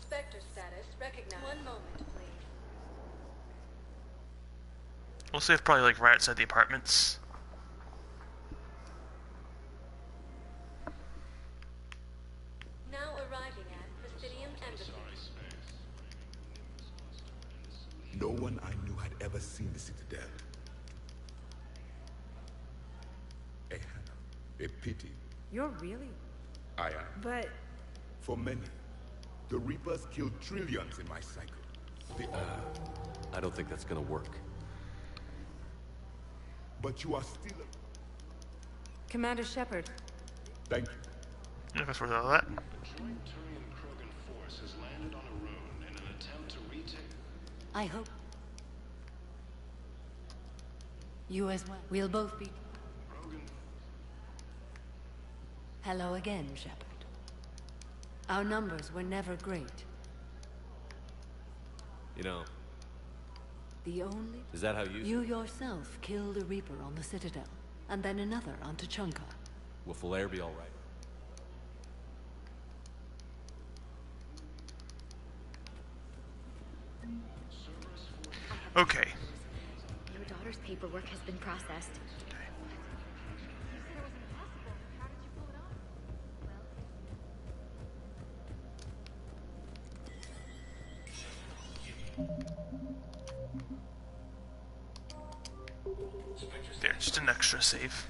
Speaker 16: Spectre status recognized. One moment, please.
Speaker 1: We'll save probably like right outside the apartments.
Speaker 16: Now arriving at Presidium Embassy.
Speaker 8: No one I knew had ever seen the Citadel. A Hannah, a pity.
Speaker 14: You're really...
Speaker 8: I am.
Speaker 14: But...
Speaker 8: For many, the Reapers killed trillions in my cycle.
Speaker 4: I don't think that's gonna work.
Speaker 8: But you are still...
Speaker 14: Commander Shepard.
Speaker 8: Thank you.
Speaker 1: Yeah, that's worth all that.
Speaker 16: I hope. You as well. We'll both be... Hello again, Shepard. Our numbers were never great.
Speaker 4: You know...
Speaker 16: The only...
Speaker 4: Is that how you...
Speaker 16: You yourself killed a Reaper on the Citadel, and then another on Tuchanka.
Speaker 4: Will Falair be alright?
Speaker 1: Okay.
Speaker 5: Your daughter's paperwork has been processed.
Speaker 1: There, just an extra save.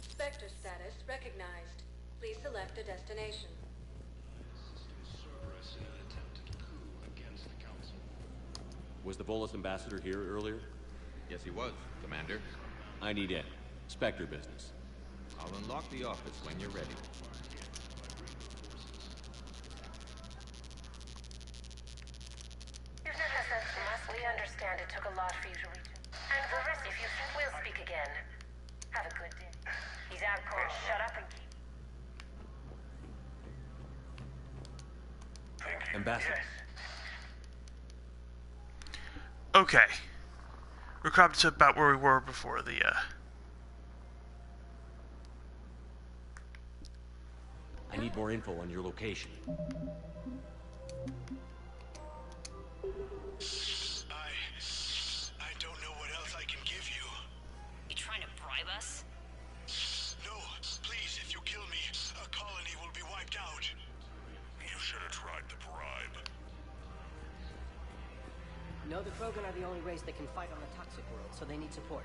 Speaker 16: Spectre status recognized. Please select a destination.
Speaker 4: Was the Volus ambassador here earlier?
Speaker 7: Yes, he was, Commander.
Speaker 4: I need in. Spectre business.
Speaker 7: I'll unlock the office when you're ready.
Speaker 23: You've never said to us. We understand it took a lot for you to reach him. And the rest, if you will speak again. Have a good day. He's out cold. Shut up and keep...
Speaker 4: Ambassador.
Speaker 1: Okay. We're caught to about where we were before the,
Speaker 4: I need more info on your location.
Speaker 6: I don't know what else I can give you.
Speaker 15: You trying to bribe us?
Speaker 6: No, please, if you kill me, a colony will be wiped out. You should have tried the bribe.
Speaker 17: No, the Krogan are the only race that can fight on the toxic world, so they need support.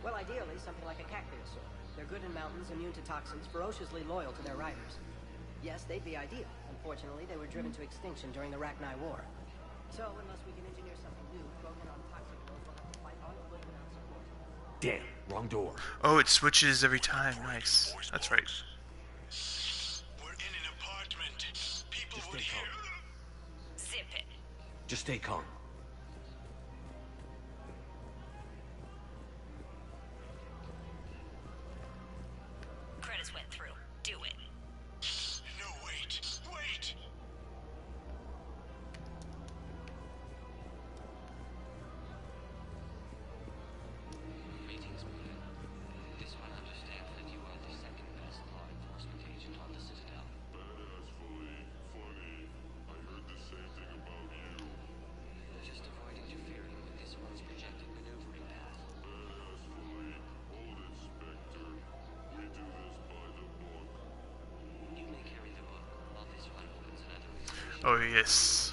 Speaker 17: Well, ideally, something like a cactuosaur. They're good in mountains, immune to toxins, ferociously loyal to their riders. Yes, they'd be ideal. Unfortunately, they were driven to extinction during the Rachni War. So, unless we can engineer something new, Krogan on toxic worlds will have to fight on foot without support.
Speaker 4: Damn, wrong door.
Speaker 1: oh, it switches every time. Nice. That's right.
Speaker 19: Stay calm.
Speaker 15: Zip it.
Speaker 2: Just stay calm.
Speaker 15: Credits went through. Do it.
Speaker 19: No, wait. Wait!
Speaker 10: Greetings, Bruno. This one understands that you are the second best law enforcement agent on the Citadel.
Speaker 6: Badass, funny. I heard the same thing about you.
Speaker 10: Just avoid interfering with this one's projected maneuvering path.
Speaker 6: Badass, hold it, Spectre. We do this by the book.
Speaker 10: You may carry the book, while this one opens another station.
Speaker 1: Oh yes.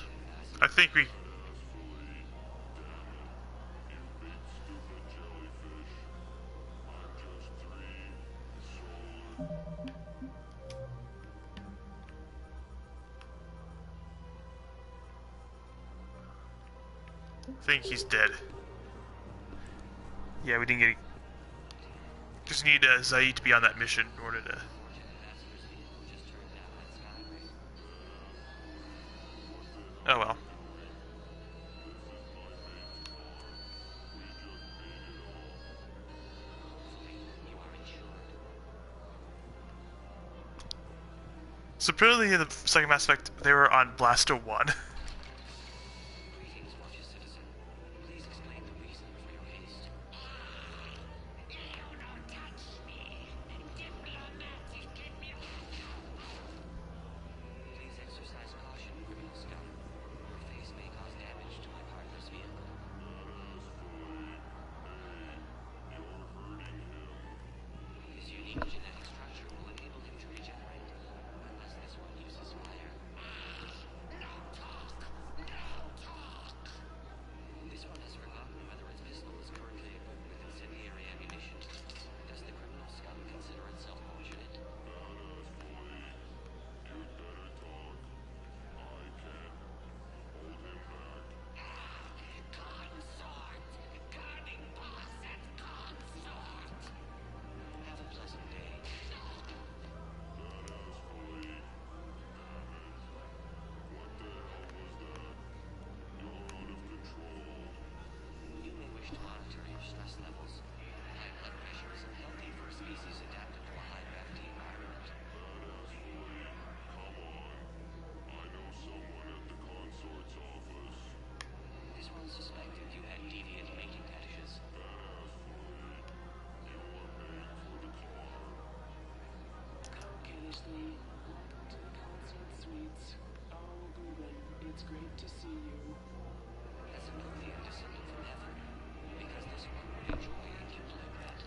Speaker 1: I think we. I think he's dead. Yeah, we didn't get. Just need Zaid to be on that mission in order to. Oh well. So apparently in the second Mass Effect, they were on Blasto 1.
Speaker 13: It's great to see you.
Speaker 10: As a movie descended from heaven, because this one would enjoy a gift like that.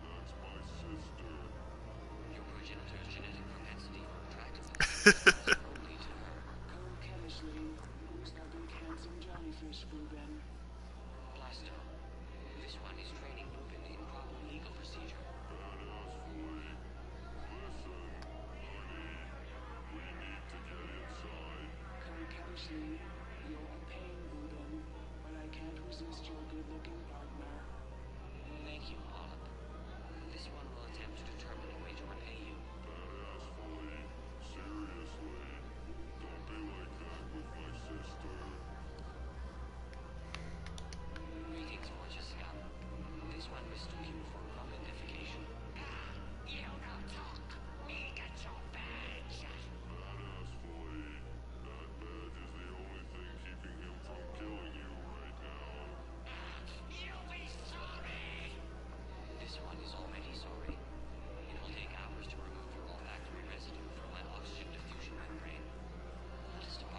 Speaker 6: That's my sister.
Speaker 10: Your progenitor's genetic propensity for attractiveness is only to her.
Speaker 13: Come callously. Who's that big handsome jellyfish, Ruben?
Speaker 10: Blasto. This one is training Ruben in proper legal procedure.
Speaker 13: Callously, you're a pain, Ruben, but I can't resist your good-looking partner.
Speaker 10: Thank you, Polyp. This one will attempt to determine a way to repay you.
Speaker 6: Seriously, don't be like that with my sister.
Speaker 10: Greetings, gorgeous scum. This one mistook you for rumpification.
Speaker 19: You don't talk. Me get your badge.
Speaker 6: Badass fully. That badge is the only thing keeping him from killing you right now.
Speaker 19: You'll be sorry.
Speaker 10: This one is already sorry. It will take hours to remove your olfactory residue from my oxygen diffusion membrane. Let us depart.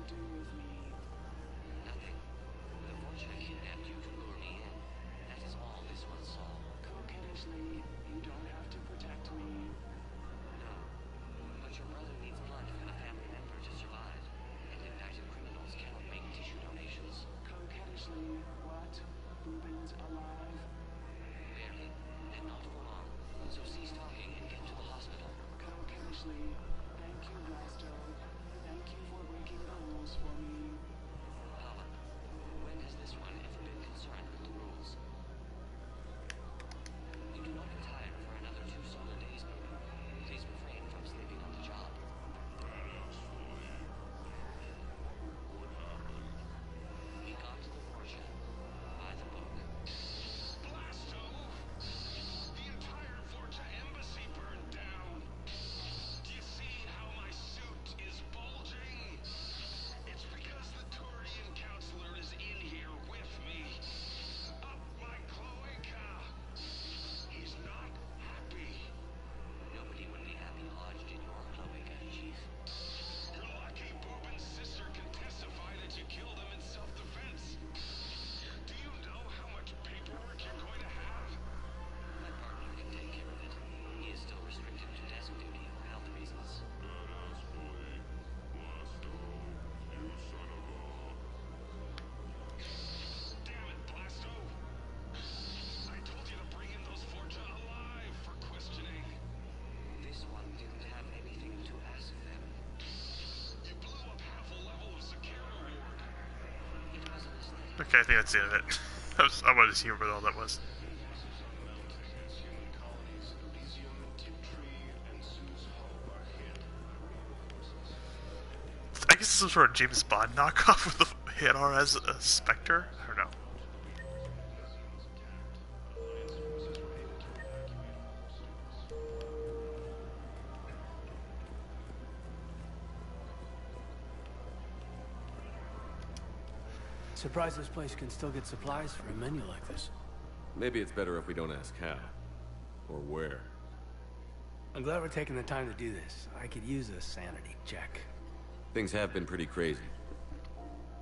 Speaker 13: to do with me?
Speaker 10: Nothing. The Vorcha kidnapped you to lure me in. That is all this one saw.
Speaker 13: Coquettishly, you don't have to protect me.
Speaker 10: No. But your brother needs blood from a family member to survive. And impacted criminals cannot make tissue donations.
Speaker 13: Coquettishly, what? Ruben's alive?
Speaker 10: Barely. And not for long. So cease talking and get to the hospital.
Speaker 13: Coquettishly, thank you, Blasto. Thank you for breaking the rules for me.
Speaker 10: Paula, when has this one ever been concerned with the rules? You do not retire for another 2 solar days, maybe. Please refrain from sleeping on the job. We got to the Vorcha. By the book.
Speaker 6: Blasto! The entire Vorcha embassy burned down. Do you see how my suit is bulging? It's because the Turian counselor is in here with me. Up my cloaca. He's not happy.
Speaker 10: Nobody would be happy lodged in your cloaca, Chief.
Speaker 6: You're lucky Boobin's sister can testify that you killed him in self-defense. Do you know how much paperwork you're going to have?
Speaker 10: My partner can take care of it. He is still restricted to desk duty for health reasons.
Speaker 6: Damn it, Blasto! I told you to bring in those Vorcha alive for questioning.
Speaker 10: This one didn't have anything to ask them.
Speaker 6: You blew up half a level of Zakera Ward.
Speaker 10: It was a mistake.
Speaker 1: Okay, I think that's the end of it. I wanted to see what all that was. I guess it's some sort of James Bond knockoff with the Hadar as a Spectre? I don't know.
Speaker 12: Surprised this place can still get supplies for a menu like this.
Speaker 4: Maybe it's better if we don't ask how. Or where.
Speaker 12: I'm glad we're taking the time to do this. I could use a sanity check.
Speaker 4: Things have been pretty crazy.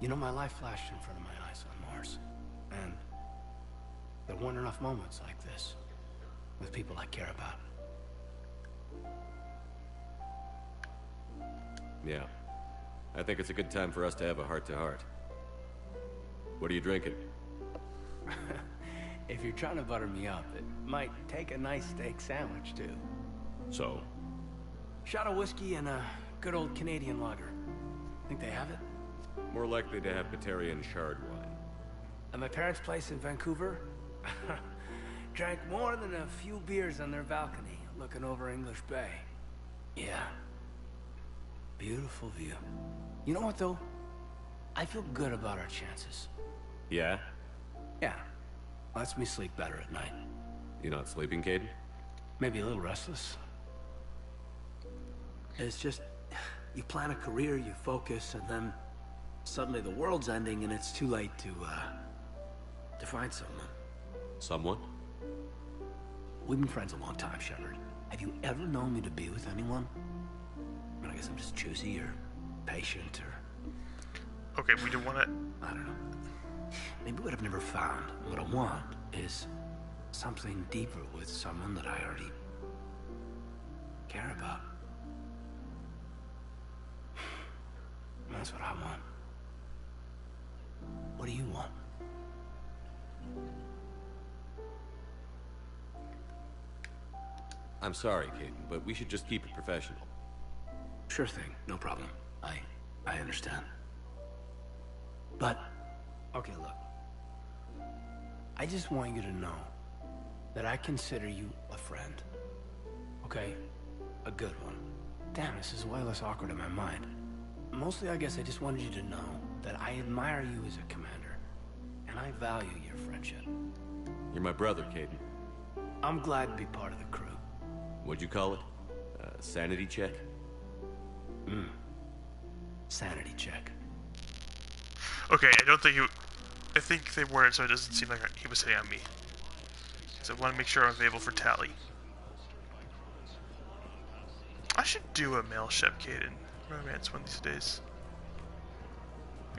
Speaker 12: You know, my life flashed in front of my eyes on Mars. And there weren't enough moments like this with people I care about.
Speaker 4: Yeah. I think it's a good time for us to have a heart-to-heart. What are you drinking?
Speaker 12: If you're trying to butter me up, it might take a nice steak sandwich, too.
Speaker 4: So?
Speaker 12: Shot of whiskey and a good old Canadian lager. Think they have it?
Speaker 4: More likely to have Batarian shard wine.
Speaker 12: At my parents' place in Vancouver, drank more than a few beers on their balcony, looking over English Bay. Yeah. Beautiful view. You know what, though? I feel good about our chances.
Speaker 4: Yeah?
Speaker 12: Yeah. Lets me sleep better at night.
Speaker 4: You not sleeping, Caden?
Speaker 12: Maybe a little restless. It's just, you plan a career, you focus, and then suddenly the world's ending and it's too late to find someone.
Speaker 4: Someone?
Speaker 12: We've been friends a long time, Shepard. Have you ever known me to be with anyone? I mean, I guess I'm just choosy or patient or...
Speaker 1: Okay, we don't want to...
Speaker 12: I don't know. Maybe what I've never found, what I want, is something deeper with someone that I already care about. That's what I want. What do you want?
Speaker 4: I'm sorry, Caden, but we should just keep it professional.
Speaker 12: Sure thing, no problem. I understand. But, okay, look. I just want you to know that I consider you a friend. Okay? A good one. Damn, this is way less awkward in my mind. Mostly, I guess I just wanted you to know that I admire you as a commander, and I value your friendship.
Speaker 4: You're my brother, Caden.
Speaker 12: I'm glad to be part of the crew.
Speaker 4: What'd you call it? Sanity check?
Speaker 12: Sanity check.
Speaker 1: Okay, I don't think he... I think they weren't, so it doesn't seem like he was hitting on me. So I want to make sure I'm available for tally. I should do a male ship, Caden. Romance one of these days.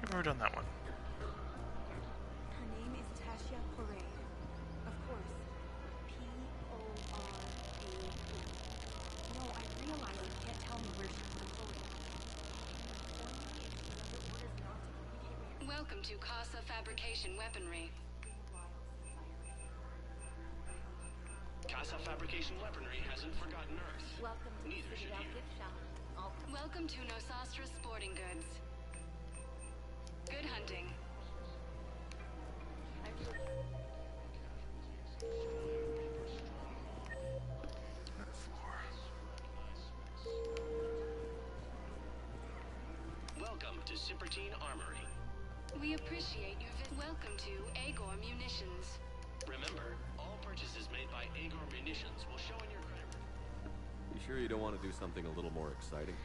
Speaker 1: Never done that one.
Speaker 14: Her name is Tasha Poré. Of course. P-O-R-A-E. No, I realize you can't tell me where she put the photo.
Speaker 18: Welcome to Casa Fabrication Weaponry.
Speaker 6: Casa Fabrication Weaponry hasn't forgotten Earth.
Speaker 5: Welcome to
Speaker 6: Neither
Speaker 5: the
Speaker 6: should
Speaker 5: Citadel
Speaker 6: you.
Speaker 5: Gift Shop.
Speaker 18: Welcome to Nosastra Sporting Goods. Good hunting.
Speaker 6: Welcome to Sippertine Armory.
Speaker 18: We appreciate your visit. Welcome to Agor Munitions.
Speaker 6: Remember, all purchases made by Agor Munitions will show in your credit.
Speaker 4: You sure you don't want to do something a little more exciting?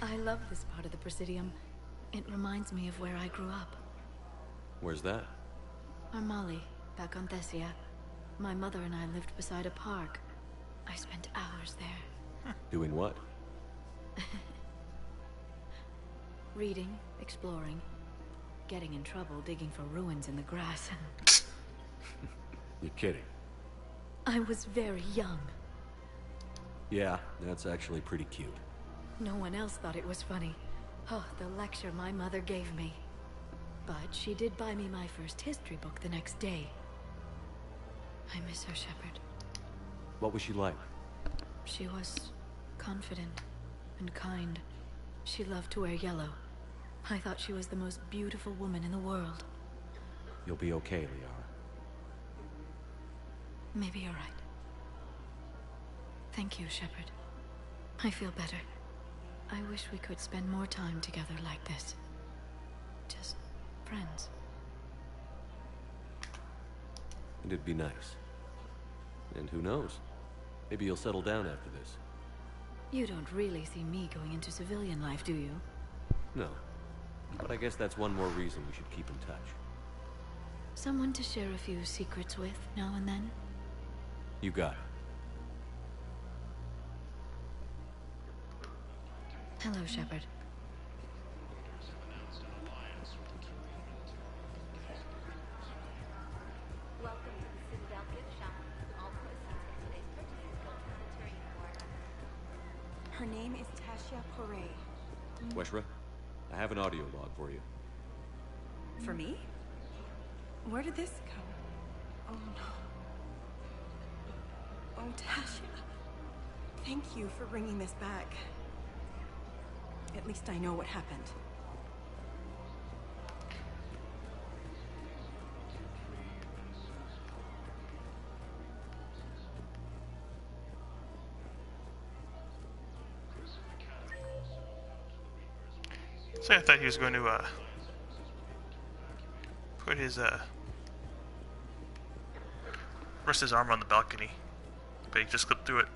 Speaker 3: I love this part of the Presidium. It reminds me of where I grew up.
Speaker 4: Where's that?
Speaker 3: Armali, back on Thessia. My mother and I lived beside a park. I spent hours there.
Speaker 4: Doing what?
Speaker 3: Reading, exploring, getting in trouble digging for ruins in the grass.
Speaker 4: You're kidding.
Speaker 3: I was very young.
Speaker 4: Yeah, that's actually pretty cute.
Speaker 3: No one else thought it was funny. Oh, the lecture my mother gave me. But she did buy me my first history book the next day. I miss her, Shepard.
Speaker 4: What was she like?
Speaker 3: She was confident and kind. She loved to wear yellow. I thought she was the most beautiful woman in the world.
Speaker 4: You'll be okay, Liara.
Speaker 3: Maybe you're right. Thank you, Shepard. I feel better. I wish we could spend more time together like this. Just friends.
Speaker 4: And it'd be nice. And who knows? Maybe you'll settle down after this.
Speaker 3: You don't really see me going into civilian life, do you?
Speaker 4: No. But I guess that's one more reason we should keep in touch.
Speaker 3: Someone to share a few secrets with now and then?
Speaker 4: You got it.
Speaker 3: Hello, Shepard.
Speaker 5: Welcome to the Citadel Gift Shop. All proceeds from today's purchases go to the Turian War.
Speaker 14: Her name is Tasha Poré.
Speaker 4: Weshra, I have an audio log for you.
Speaker 14: For me? Where did this go? Oh no. Oh, Tasha. Thank you for bringing this back. At least I know what happened.
Speaker 1: So I thought he was going to put his rest his arm on the balcony, but he just clipped through it.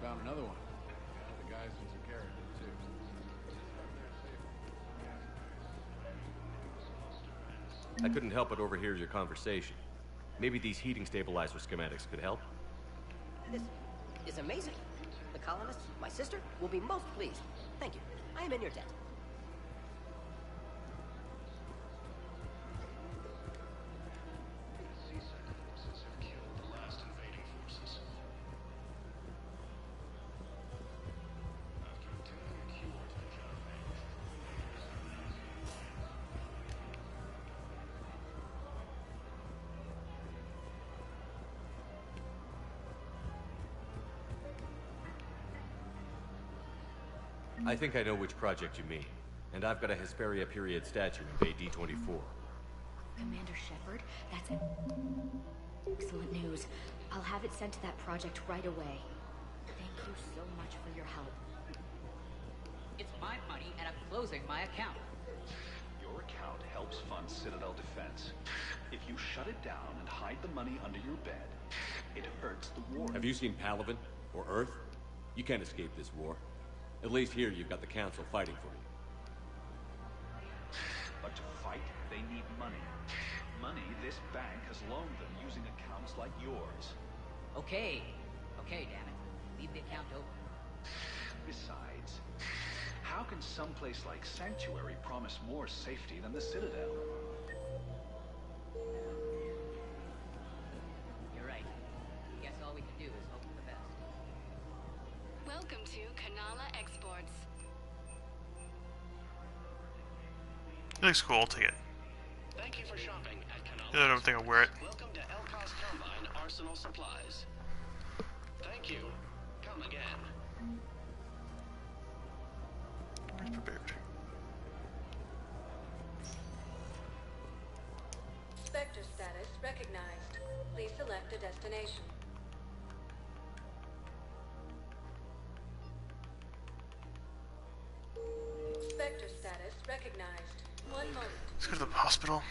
Speaker 21: Found another one. The guys in Zakara did too.
Speaker 4: I couldn't help but overhear your conversation. Maybe these heating stabilizer schematics could help?
Speaker 17: This is amazing. The colonists, my sister, will be most pleased. Thank you. I am in your debt.
Speaker 4: I think I know which project you mean. And I've got a Hesperia period statue in Bay D-24.
Speaker 5: Commander Shepard, that's excellent news. I'll have it sent to that project right away. Thank you so much for your help.
Speaker 22: It's my money, and I'm closing my account.
Speaker 24: Your account helps fund Citadel defense. If you shut it down and hide the money under your bed, it hurts the war.
Speaker 4: Have you seen Palaven? Or Earth? You can't escape this war. At least here you've got the Council fighting for you.
Speaker 24: But to fight, they need money. Money this bank has loaned them using accounts like yours.
Speaker 22: Okay, damn it. Leave the account open.
Speaker 24: Besides, how can someplace like Sanctuary promise more safety than the Citadel?
Speaker 22: You're right. Guess all we can do is hope for the best.
Speaker 18: Welcome to Kanala Exports.
Speaker 1: It looks cool. I'll take it.
Speaker 6: Thank you for shopping at Kanala.
Speaker 1: I don't think I'll wear it.
Speaker 6: Welcome to Elkos Combine Arsenal Supplies. Thank you. Come again.
Speaker 1: Prepared.
Speaker 16: Spectre status recognized. Please select a destination. Spectre status recognized. 1 moment.
Speaker 1: Let's go to the hospital.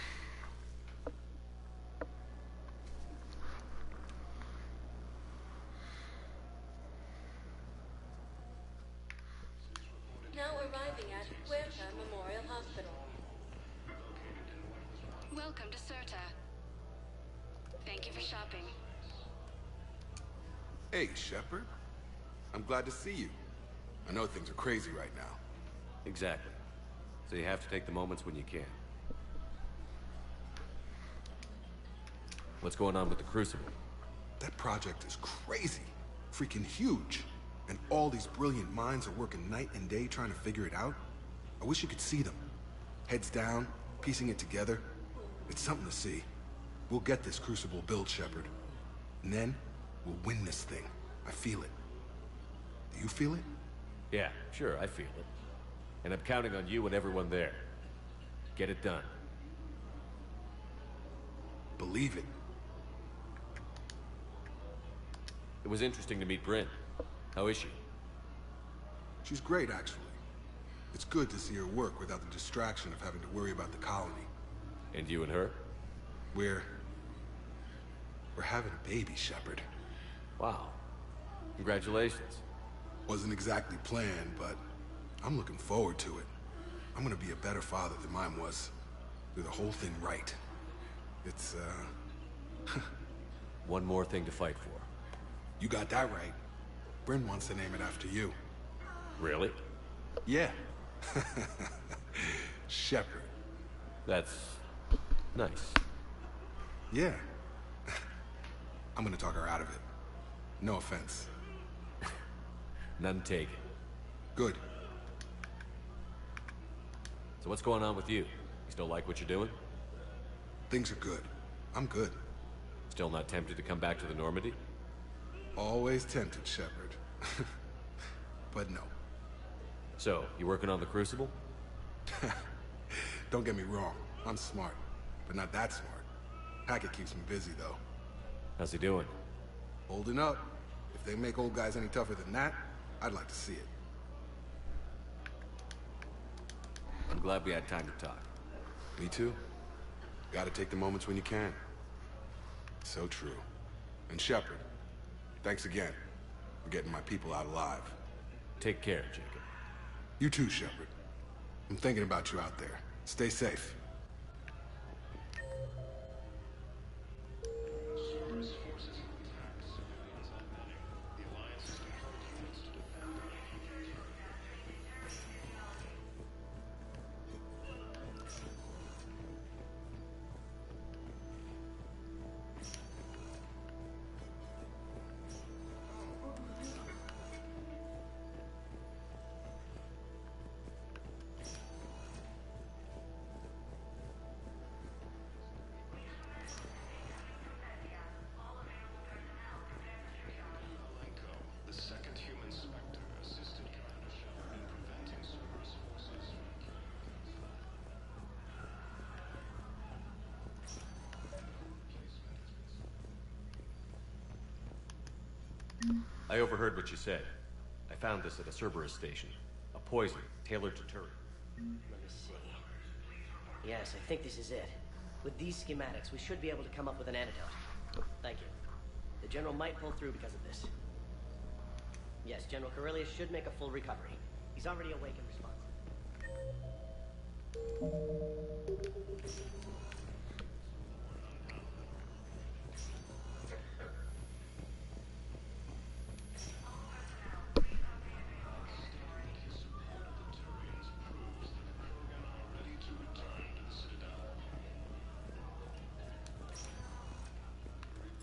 Speaker 16: Now arriving at Huerta Memorial Hospital.
Speaker 18: Welcome to Serta. Thank you for shopping.
Speaker 8: Hey, Shepard. I'm glad to see you. I know things are crazy right now.
Speaker 4: Exactly. So you have to take the moments when you can. What's going on with the Crucible?
Speaker 8: That project is crazy. Freaking huge. And all these brilliant minds are working night and day trying to figure it out. I wish you could see them. Heads down, piecing it together. It's something to see. We'll get this Crucible built, Shepard. And then, we'll win this thing. I feel it. Do you feel it?
Speaker 4: Yeah, sure, I feel it. And I'm counting on you and everyone there. Get it done.
Speaker 8: Believe it.
Speaker 4: It was interesting to meet Bryn. How is she?
Speaker 8: She's great, actually. It's good to see her work without the distraction of having to worry about the colony.
Speaker 4: And you and her?
Speaker 8: We're having a baby, Shepard.
Speaker 4: Wow. Congratulations.
Speaker 8: Wasn't exactly planned, but I'm looking forward to it. I'm gonna be a better father than mine was. Do the whole thing right. It's,
Speaker 4: One more thing to fight for.
Speaker 8: You got that right. Bryn wants to name it after you.
Speaker 4: Really?
Speaker 8: Yeah. Shepard.
Speaker 4: That's nice.
Speaker 8: Yeah. I'm gonna talk her out of it. No offense.
Speaker 4: None taken.
Speaker 8: Good.
Speaker 4: So what's going on with you? You still like what you're doing?
Speaker 8: Things are good. I'm good.
Speaker 4: Still not tempted to come back to the Normandy?
Speaker 8: Always tempted, Shepard. But no.
Speaker 4: So, you working on the Crucible?
Speaker 8: Don't get me wrong. I'm smart. But not that smart. Hackett keeps me busy, though.
Speaker 4: How's he doing?
Speaker 8: Holding up. If they make old guys any tougher than that, I'd like to see it.
Speaker 4: I'm glad we had time to talk.
Speaker 8: Me too. Gotta take the moments when you can. So true. And Shepard, thanks again for getting my people out alive.
Speaker 4: Take care, Jacob.
Speaker 8: You too, Shepard. I'm thinking about you out there. Stay safe.
Speaker 4: I overheard what you said. I found this at a Cerberus station. A poison tailored to Turing.
Speaker 17: Let me see. Yes, I think this is it. With these schematics, we should be able to come up with an antidote. Thank you. The General might pull through because of this. Yes, General Corellius should make a full recovery. He's already awake and responsive.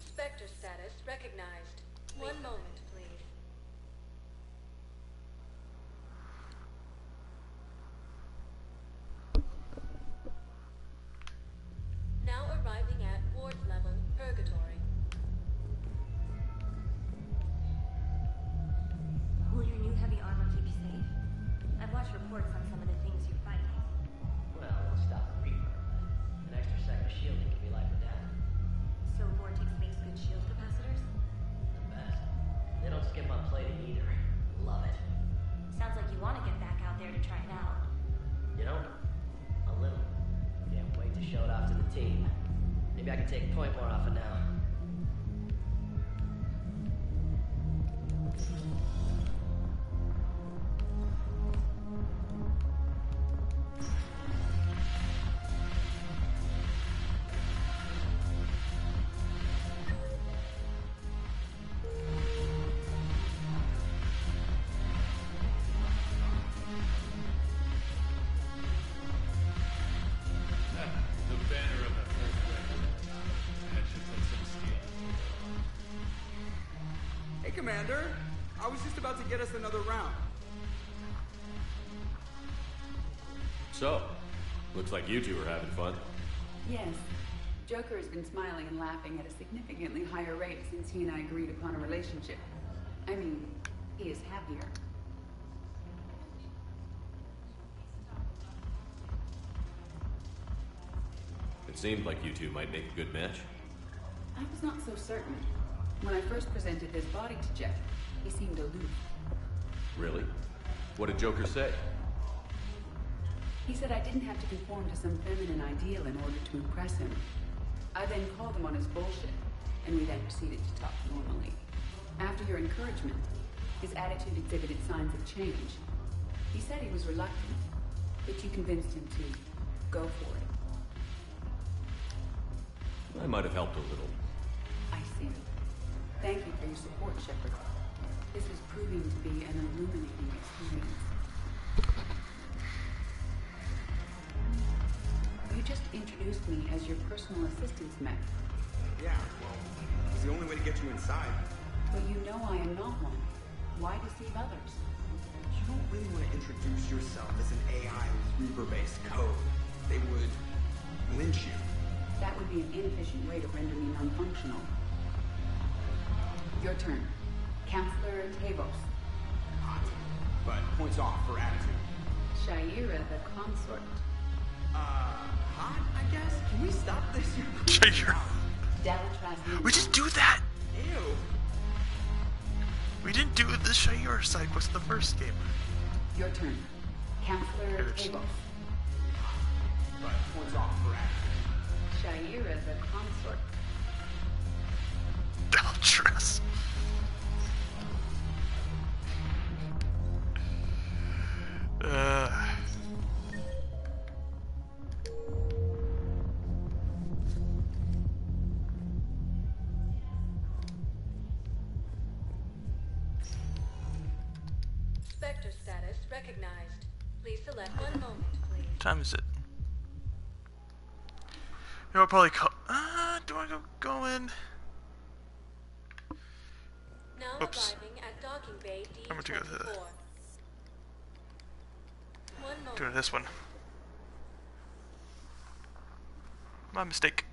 Speaker 18: Spectre status recognized. One moment, please. Now arriving at ward level, Purgatory.
Speaker 5: Will your new heavy armor keep you safe? I've watched reports on some of the things you fight.
Speaker 17: Well, it'll stop the Reaper. An extra second of shielding can be life or death.
Speaker 5: So Vortex makes good shield capacitors?
Speaker 17: The best. They don't skip on plating either. Love it.
Speaker 5: Sounds like you want to get back out there to try it out.
Speaker 17: You know, a little. Can't wait to show it off to the team. Maybe I can take point more off it now.
Speaker 21: The banner of the Earth. That should put some steel.
Speaker 7: Hey, Commander. I was just about to get us another round.
Speaker 4: So, looks like you two are having fun.
Speaker 9: Yes. Joker has been smiling and laughing at a significantly higher rate since he and I agreed upon a relationship. I mean, he is happier.
Speaker 4: It seemed like you two might make a good match.
Speaker 9: I was not so certain. When I first presented his body to Jeff, he seemed aloof.
Speaker 4: Really? What did Joker say?
Speaker 9: He said I didn't have to conform to some feminine ideal in order to impress him. I then called him on his bullshit, and we then proceeded to talk normally. After your encouragement, his attitude exhibited signs of change. He said he was reluctant, but you convinced him to go for it.
Speaker 4: I might have helped a little.
Speaker 9: I see. Thank you for your support, Shepard. This is proving to be an illuminating experience. You just introduced me as your personal assistance mech.
Speaker 7: Yeah, well, it's the only way to get you inside.
Speaker 9: But you know I am not one. Why deceive others?
Speaker 7: You don't really want to introduce yourself as an AI with Reaper-based code. They would lynch you.
Speaker 9: That would be an inefficient way to render me non-functional. Your turn. Counselor Tavos.
Speaker 7: Hot. But points off for attitude.
Speaker 9: Shaira the consort.
Speaker 7: Hot, I guess? Can we stop this?
Speaker 1: Shaira.
Speaker 9: Delatras.
Speaker 1: We just do that!
Speaker 7: Ew.
Speaker 1: We didn't do the Shaira side quest in the first game.
Speaker 9: Your turn. Counselor Tavos.
Speaker 7: But points off for attitude.
Speaker 9: Shaira the consort.
Speaker 1: Delatras.
Speaker 18: Spectre status recognized. Please select one moment, please.
Speaker 1: What time is it? You know, I'll probably call. Do I go in?
Speaker 18: Now
Speaker 1: Oops.
Speaker 18: arriving at docking bay D24.
Speaker 1: I'm going to go to the.
Speaker 18: One moment.
Speaker 1: Do this one. My mistake.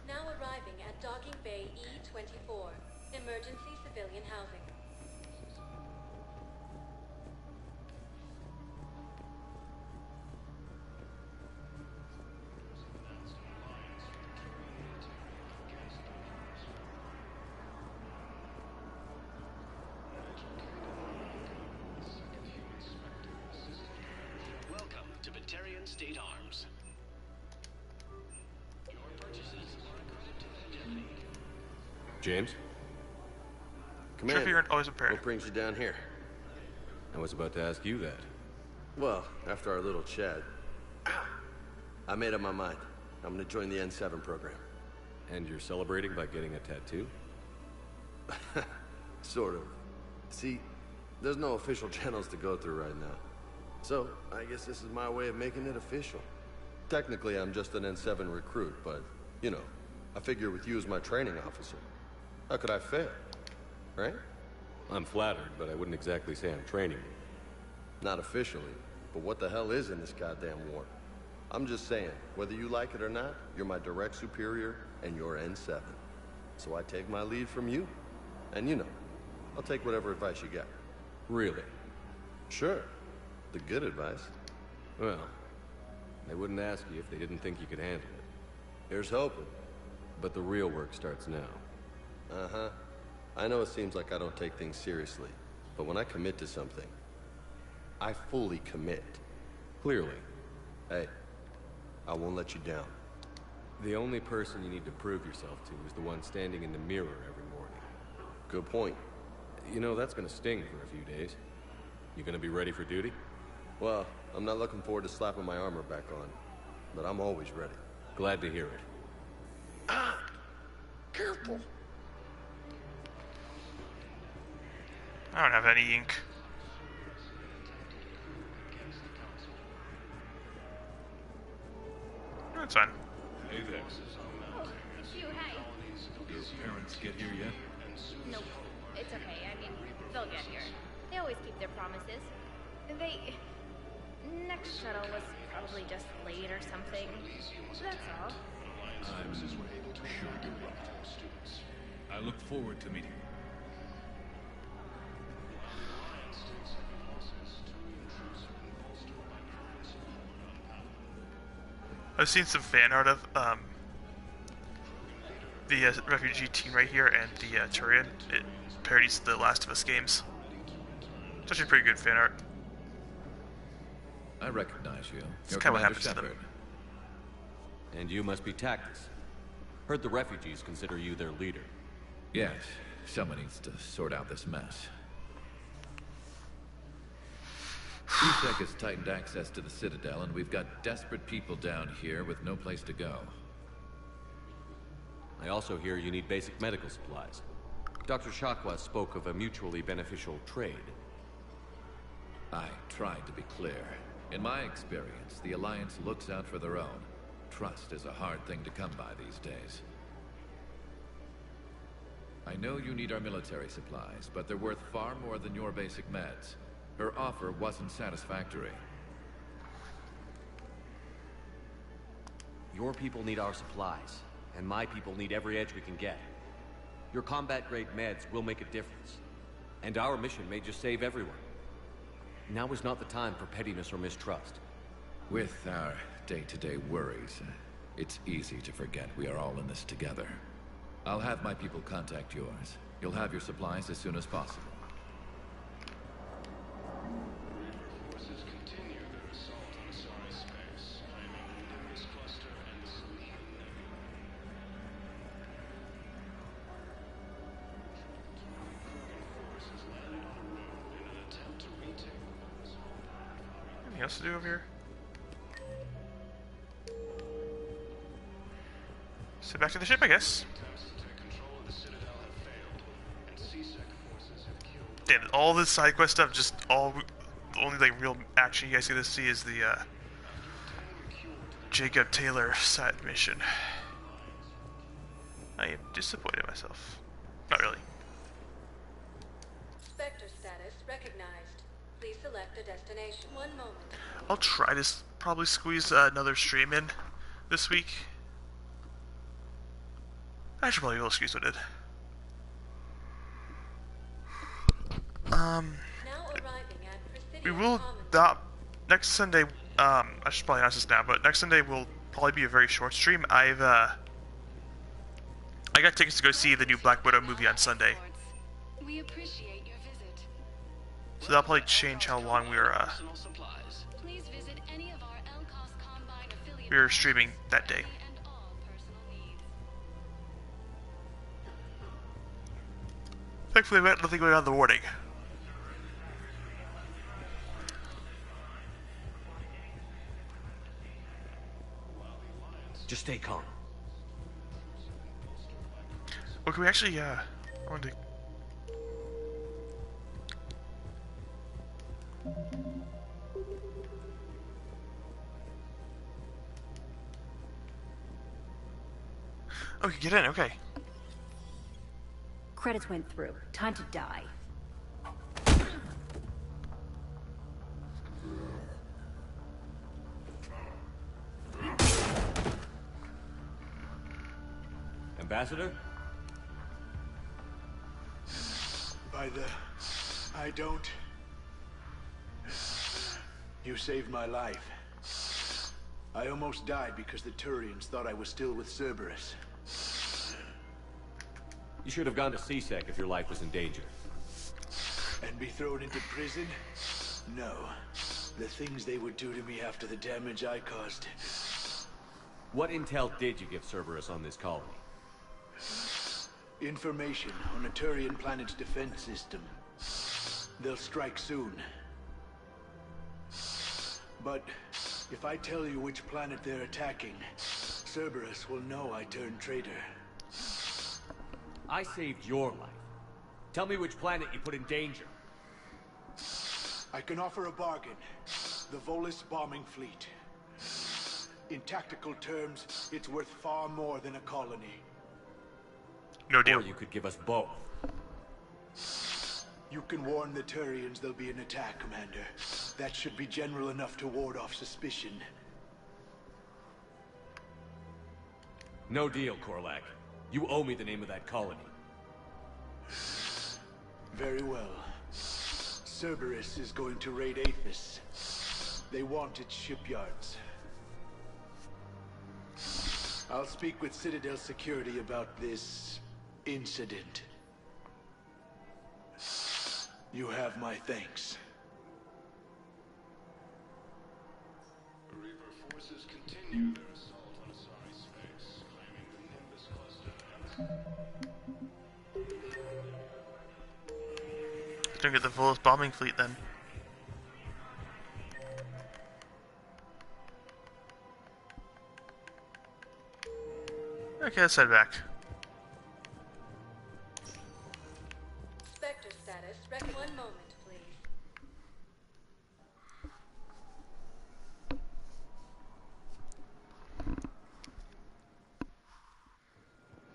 Speaker 18: Now arriving at docking bay E24. Emergency civilian housing.
Speaker 6: Welcome to Batarian State Arms. Your purchases are
Speaker 4: James?
Speaker 1: Sure, if you aren't always prepared.
Speaker 2: What brings you down here?
Speaker 4: I was about to ask you that.
Speaker 2: Well, after our little chat, I made up my mind. I'm gonna join the N7 program.
Speaker 4: And you're celebrating by getting a tattoo?
Speaker 2: Sort of. See, there's no official channels to go through right now. So, I guess this is my way of making it official. Technically, I'm just an N7 recruit, but, you know, I figure with you as my training officer, how could I fail? Right?
Speaker 4: I'm flattered, but I wouldn't exactly say I'm training you.
Speaker 2: Not officially, but what the hell is in this goddamn war? I'm just saying, whether you like it or not, you're my direct superior, and you're N7. So I take my lead from you. And you know, I'll take whatever advice you got.
Speaker 4: Really?
Speaker 2: Sure. The good advice.
Speaker 4: Well, they wouldn't ask you if they didn't think you could handle it.
Speaker 2: Here's hoping.
Speaker 4: But the real work starts now.
Speaker 2: Uh-huh. I know it seems like I don't take things seriously, but when I commit to something, I fully commit.
Speaker 4: Clearly.
Speaker 2: Hey, I won't let you down.
Speaker 4: The only person you need to prove yourself to is the one standing in the mirror every morning.
Speaker 2: Good point.
Speaker 4: You know, that's gonna sting for a few days. You gonna be ready for duty?
Speaker 2: Well, I'm not looking forward to slapping my armor back on, but I'm always ready.
Speaker 4: Glad to hear it.
Speaker 2: Ah! Careful!
Speaker 1: I don't have any ink. That's fine.
Speaker 21: Hey there.
Speaker 5: Phew, hey.
Speaker 21: Did your parents get here yet?
Speaker 5: Nope. It's okay. I mean, they'll get here. They always keep their promises. Next shuttle was probably just late or something. That's all.
Speaker 21: I'm sure you're right. I look forward to meeting you.
Speaker 1: I've seen some fan art of the refugee team right here and the Turian. It parodies the Last of Us games. It's actually pretty good fan art.
Speaker 11: I recognize you.
Speaker 1: It's kind of what happens to them.
Speaker 4: And you must be Tactus. Heard the refugees consider you their leader.
Speaker 11: Yes, someone needs to sort out this mess. CSEC has tightened access to the Citadel, and we've got desperate people down here with no place to go.
Speaker 4: I also hear you need basic medical supplies. Dr. Shakwa spoke of a mutually beneficial trade.
Speaker 11: I tried to be clear. In my experience, the Alliance looks out for their own. Trust is a hard thing to come by these days. I know you need our military supplies, but they're worth far more than your basic meds. Her offer wasn't satisfactory.
Speaker 4: Your people need our supplies, and my people need every edge we can get. Your combat-grade meds will make a difference, and our mission may just save everyone. Now is not the time for pettiness or mistrust.
Speaker 11: With our day-to-day worries, it's easy to forget we are all in this together. I'll have my people contact yours. You'll have your supplies as soon as possible.
Speaker 6: Forces continue their assault on Asari space, claiming the Debris Cluster and the Selenium Nebula. Forces landed en route in an attempt to retake the walls.
Speaker 1: Anything else to do over here? So back to the ship, I guess. Damn it, all this side quest stuff, just the only like real action you guys get to see is the Jacob Taylor side mission. I am disappointed in myself. Not really.
Speaker 18: Spectre status recognized. Please select a destination. 1 moment.
Speaker 1: I'll try to probably squeeze another stream in this week. I should probably go squeeze what I did. We will not next Sunday. I should probably announce this now, but next Sunday will probably be a very short stream. I got tickets to go see the new Black Widow movie on Sunday.
Speaker 20: We appreciate your visit.
Speaker 1: So that'll probably change how long we're streaming that day. Thankfully, we had nothing going on in the morning.
Speaker 4: Just stay calm.
Speaker 1: Well, can we actually, I want to... Okay, get in, okay.
Speaker 13: Credits went through. Time to die.
Speaker 4: Ambassador?
Speaker 6: I don't. You saved my life. I almost died because the Turians thought I was still with Cerberus.
Speaker 4: You should have gone to C-Sec if your life was in danger.
Speaker 6: And be thrown into prison? No. The things they would do to me after the damage I caused.
Speaker 4: What intel did you give Cerberus on this colony?
Speaker 6: Information on a Turian planet's defense system. They'll strike soon. But if I tell you which planet they're attacking, Cerberus will know I turned traitor.
Speaker 4: I saved your life. Tell me which planet you put in danger.
Speaker 6: I can offer a bargain. The Volus bombing fleet. In tactical terms, it's worth far more than a colony.
Speaker 1: No deal.
Speaker 4: Or you could give us both.
Speaker 6: You can warn the Turians there'll be an attack, Commander. That should be general enough to ward off suspicion.
Speaker 4: No deal, Korlak. You owe me the name of that colony.
Speaker 6: Very well. Cerberus is going to raid Aethys. They want its shipyards. I'll speak with Citadel Security about this incident. You have my thanks.
Speaker 15: Reaper forces continue their assault on Asari space, claiming the Nimbus cluster.
Speaker 1: Don't get the Volus bombing fleet then. Okay, let's head back.
Speaker 18: Spectre status. One moment, please.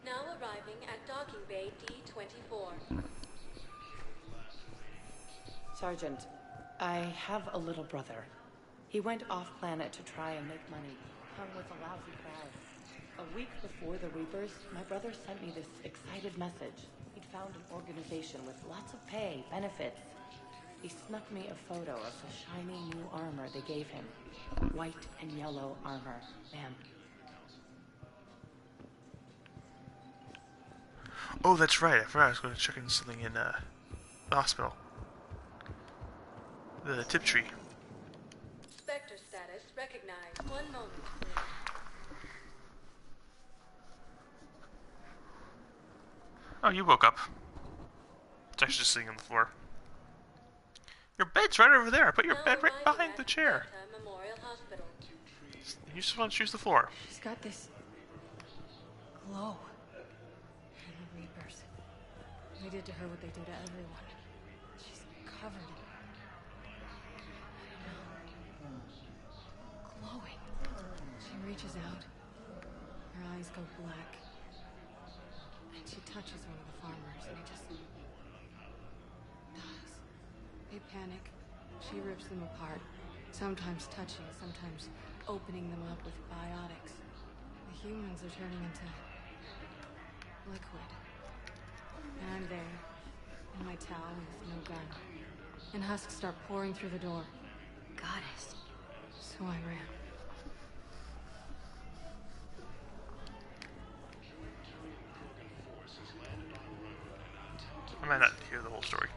Speaker 18: Now arriving at docking bay D-24.
Speaker 19: Sergeant, I have a little brother. He went off-planet to try and make money, hung with a lousy crowd. A week before the Reapers, my brother sent me this excited message. He'd found an organization with lots of pay, benefits. He snuck me a photo of the shiny new armor they gave him. White and yellow armor, ma'am.
Speaker 1: Oh, that's right. I forgot I was going to check in something in the hospital. The tip tree.
Speaker 18: Spectre status recognized. One moment, please.
Speaker 1: Oh, you woke up. It's actually just sitting on the floor. Your bed's right over there. Put your bed right behind the chair.
Speaker 18: Memorial Hospital.
Speaker 1: You just want to choose the floor.
Speaker 3: She's got this glow. And the Reapers. They did to her what they do to everyone. She's covered in glowing. She reaches out. Her eyes go black. And she touches one of the farmers, and he just dies. They panic. She rips them apart, sometimes touching, sometimes opening them up with biotics. The humans are turning into liquid. And I'm there, in my towel with no gun. And husks start pouring through the door. Goddess. So I ran.
Speaker 1: I might not hear the whole story.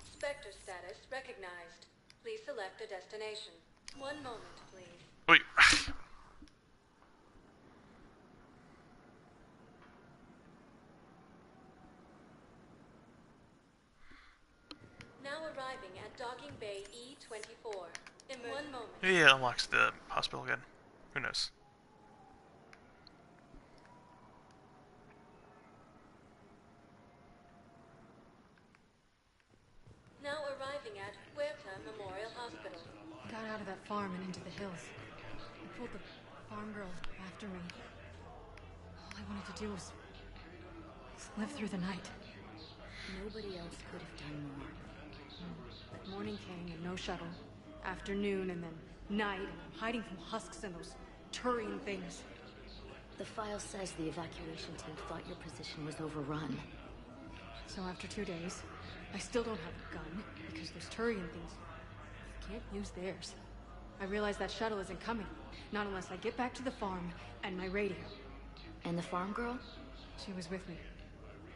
Speaker 18: Spectre status recognized. Please select a destination. One moment, please.
Speaker 1: Wait.
Speaker 18: arriving at docking bay E24. In 1 moment.
Speaker 1: Maybe it unlocks the hospital again. Who knows?
Speaker 18: Now arriving at Huerta Memorial Hospital.
Speaker 3: I got out of that farm and into the hills. I pulled the farm girl after me. All I wanted to do was live through the night.
Speaker 13: Nobody else could have done more.
Speaker 3: But morning came and no shuttle. Afternoon and then night, and I'm hiding from husks and those Turian things.
Speaker 13: The file says the evacuation team thought your position was overrun.
Speaker 3: So after 2 days, I still don't have a gun because those Turian things, you can't use theirs. I realize that shuttle isn't coming, not unless I get back to the farm and my radio.
Speaker 13: And the farm girl?
Speaker 3: She was with me.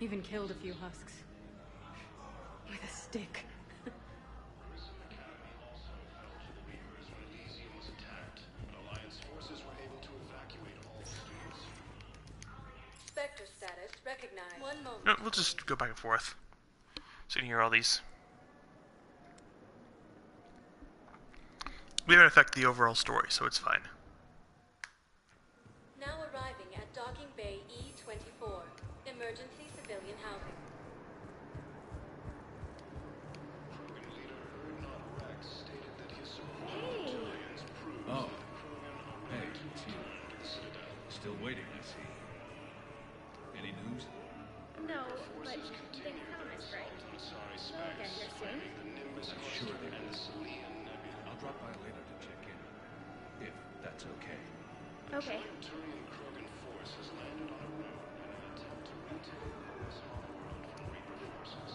Speaker 3: Even killed a few husks. With a stick.
Speaker 18: Spectre status recognized. 1 moment.
Speaker 1: No, we'll just go back and forth. So you can hear all these. We don't affect the overall story, so it's fine.
Speaker 18: Now arriving at docking bay E24. Emergency civilian housing.
Speaker 11: Oh. Hey, it's you. Still waiting, I see. Any news?
Speaker 5: No, but they promised, right? We'll get here soon.
Speaker 11: I'm sure they will. I'll drop by later to check in. If that's okay.
Speaker 5: Okay.
Speaker 15: Turian Krogan force has landed on a road in an attempt to retake the small world from Reaper forces.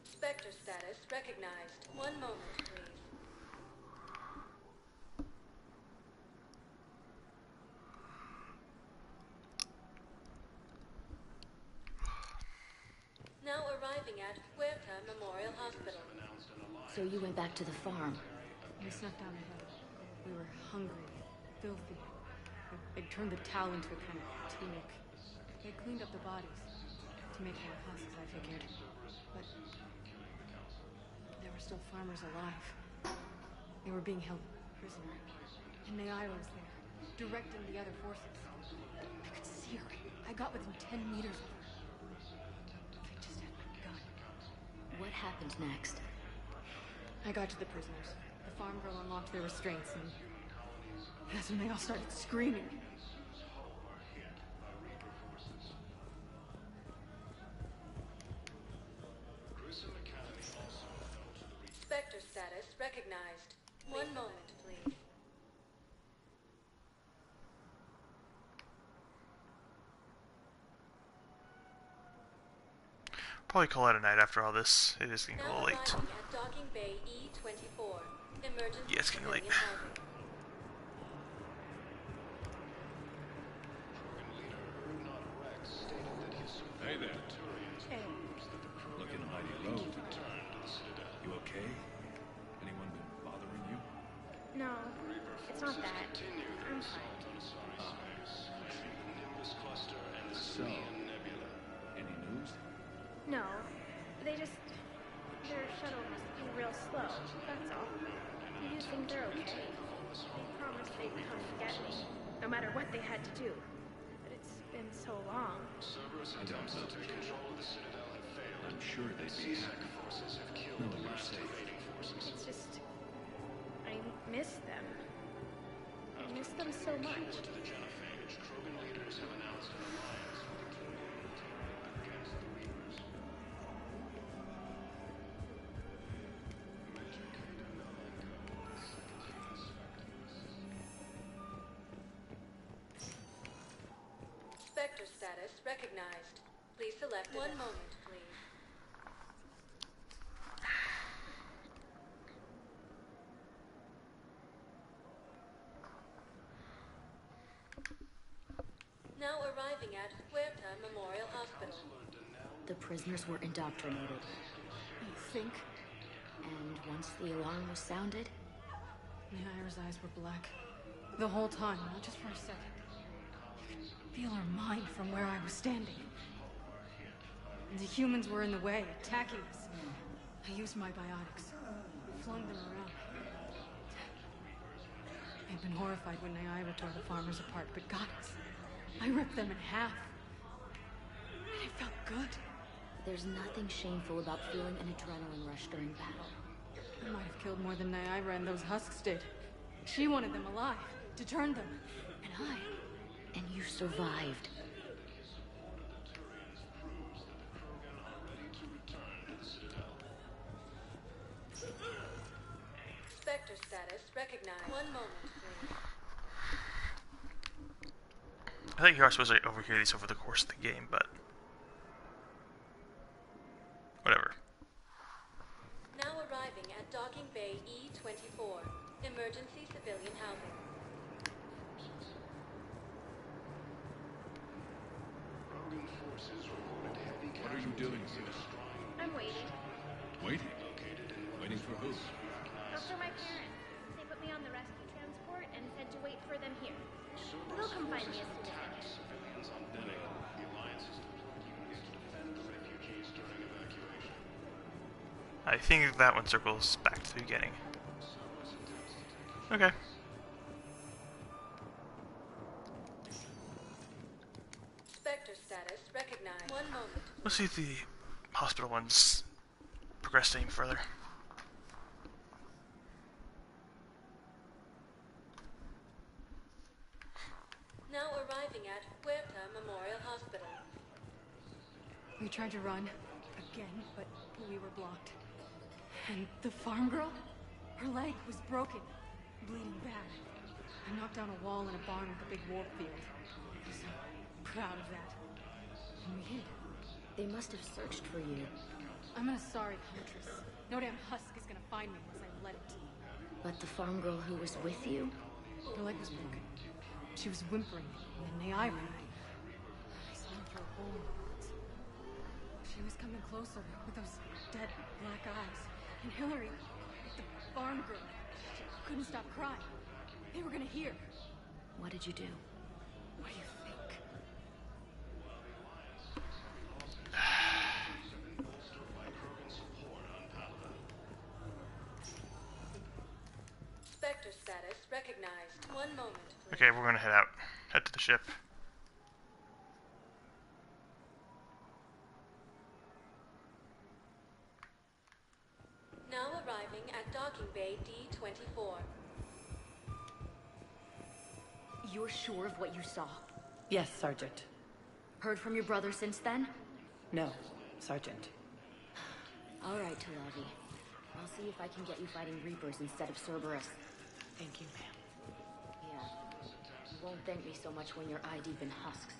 Speaker 18: Spectre status recognized. 1 moment, please. Now arriving at Huerta Memorial Hospital.
Speaker 13: So you went back to the farm.
Speaker 3: We snuck down the hill. We were hungry, filthy. They'd turned the towel into a kind of tunic. They cleaned up the bodies to make more husks, I figured. But there were still farmers alive. They were being held prisoner. And Naira was there, directing the other forces. I could see her. I got within 10 meters of her. I just had my gun.
Speaker 13: What happened next?
Speaker 3: I got to the prisoners. The farm girl unlocked their restraints, and that's when they all started screaming.
Speaker 18: Spectre status recognized. 1 moment, please.
Speaker 1: Probably call it a night after all this. It is getting a
Speaker 18: Now
Speaker 1: little late.
Speaker 18: arriving at docking bay E24. Emergency
Speaker 1: Yeah, it's getting late.
Speaker 18: civilian housing.
Speaker 11: Hey there. Looking mighty low. You okay? Anyone been bothering you?
Speaker 5: No, it's not that. I'm fine.
Speaker 11: So, any news?
Speaker 5: No, they just... Their shuttle must be real slow, that's all. Do you think they're okay? They promised they'd come and get me, no matter what they had to do. But it's been so long.
Speaker 11: I'm sure they'd be happy. No, you're safe.
Speaker 5: It's just... I miss them. I miss them so much.
Speaker 18: Spectre status recognized. Please select 1 moment, please. Now arriving at Huerta Memorial Hospital.
Speaker 13: The prisoners were indoctrinated.
Speaker 3: You think?
Speaker 13: And once the alarm was sounded,
Speaker 3: Naira's eyes were black.
Speaker 10: The whole time, not just for a second. I could feel her mind from where I was standing. And the humans were in the way, attacking us. I used my biotics, flung them around. I'd been horrified when Naira tore the farmers apart, but goddess, I ripped them in half. And it felt good.
Speaker 13: There's nothing shameful about feeling an adrenaline rush during battle.
Speaker 10: I might have killed more than Naira and those husks did. She wanted them alive, to turn them. And I...
Speaker 13: And you survived.
Speaker 18: Spectre status recognized. 1 moment, please.
Speaker 1: I think you are supposed to overhear these over the course of the game, but whatever.
Speaker 18: Now arriving at Docking Bay E-24, emergency civilian housing.
Speaker 21: What are you doing here?
Speaker 5: I'm waiting.
Speaker 21: Waiting? Waiting for who?
Speaker 5: Those are my parents. They put me on the rescue transport and said to wait for them here. They'll come find me as soon as they can.
Speaker 15: Civilians on board. The Alliance is deploying units to defend the refugees during evacuation.
Speaker 1: I think that one circles back to the beginning. Okay.
Speaker 18: Spectre status recognized. 1 moment.
Speaker 1: Let's see if the hospital ones progressed any further.
Speaker 18: Now arriving at Huerta Memorial Hospital.
Speaker 10: We tried to run, again, but we were blocked. And the farm girl? Her leg was broken, bleeding bad. I knocked down a wall in a barn with a big war field. I was so proud of that. And we hid.
Speaker 13: They must have searched for you.
Speaker 10: I'm an Asari huntress. No damn husk is gonna find me unless I let it.
Speaker 13: But the farm girl who was with you?
Speaker 10: Her leg was broken. She was whimpering, and then Naira. I saw her through a hole in the box. She was coming closer with those dead black eyes. And Hillary, the farm girl, she couldn't stop crying. They were gonna hear.
Speaker 13: What did you do?
Speaker 10: What do you think?
Speaker 18: Spectre status recognized. 1 moment, please.
Speaker 1: Okay, we're gonna head out. Head to the ship.
Speaker 18: Now arriving at Docking Bay D-24.
Speaker 13: You're sure of what you saw?
Speaker 19: Yes, Sergeant.
Speaker 13: Heard from your brother since then?
Speaker 19: No, Sergeant.
Speaker 13: All right, Talavi. I'll see if I can get you fighting Reapers instead of Cerberus.
Speaker 19: Thank you, ma'am.
Speaker 13: Yeah. You won't thank me so much when you're eye-deep in husks.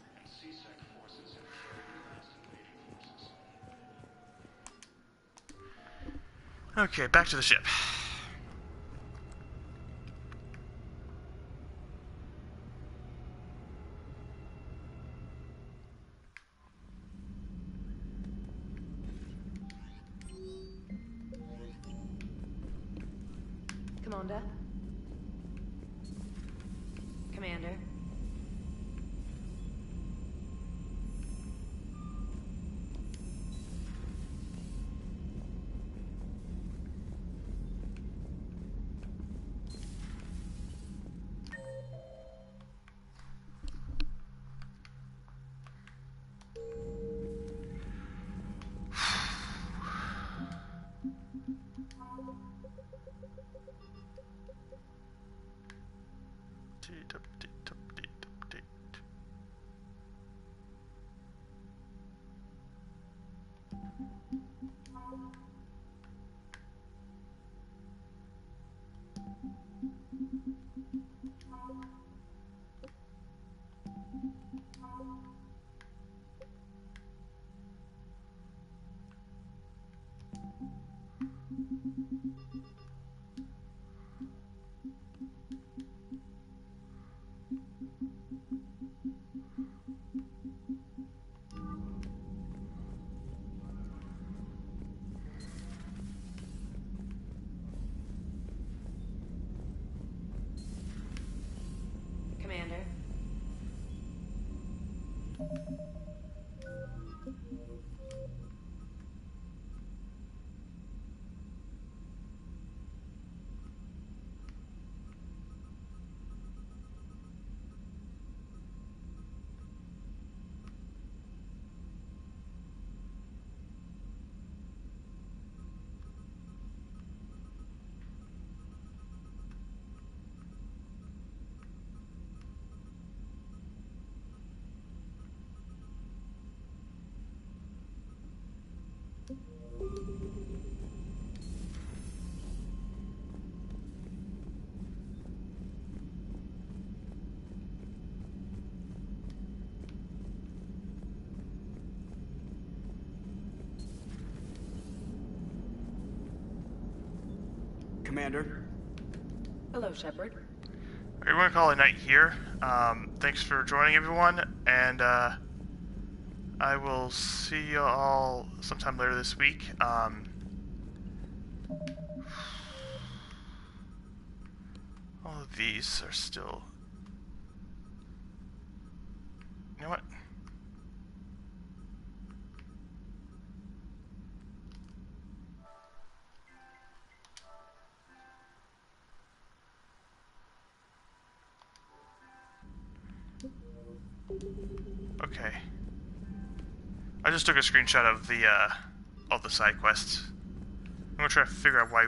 Speaker 1: Okay, back to the ship.
Speaker 19: Commander? Commander?
Speaker 7: Commander.
Speaker 9: Hello, Shepard.
Speaker 1: We're going to call it a night here. Thanks for joining, everyone, and I will see you all sometime later this week. All of these are still... You know what? Okay. I just took a screenshot of the all the side quests. I'm gonna try to figure out why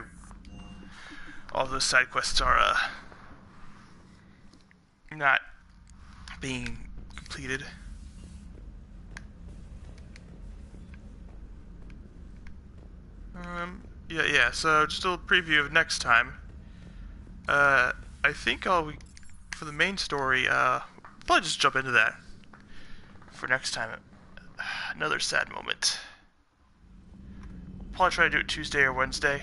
Speaker 1: all those side quests are not being completed. Yeah, so just a little preview of next time. I think for the main story, probably just jump into that for next time. Another sad moment. Probably try to do it Tuesday or Wednesday.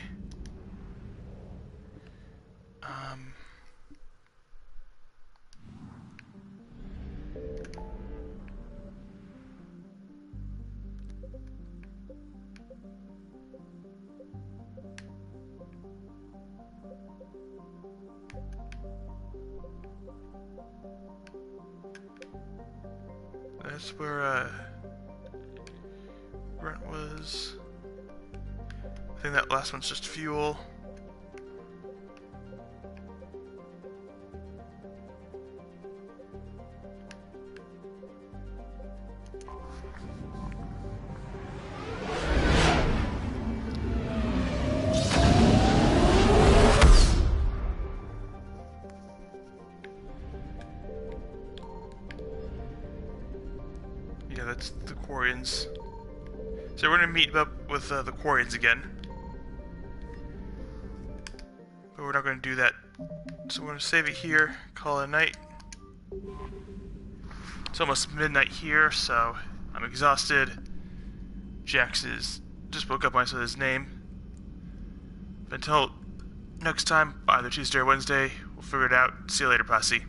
Speaker 1: That's where Brent was. I think that last one's just fuel. Yeah, that's the Quarians. So we're gonna meet up with the Quarians again. But we're not gonna do that. So we're gonna save it here, call it a night. It's almost midnight here, so I'm exhausted. Jax just woke up when I saw his name. But until next time, either Tuesday or Wednesday, we'll figure it out. See you later, posse.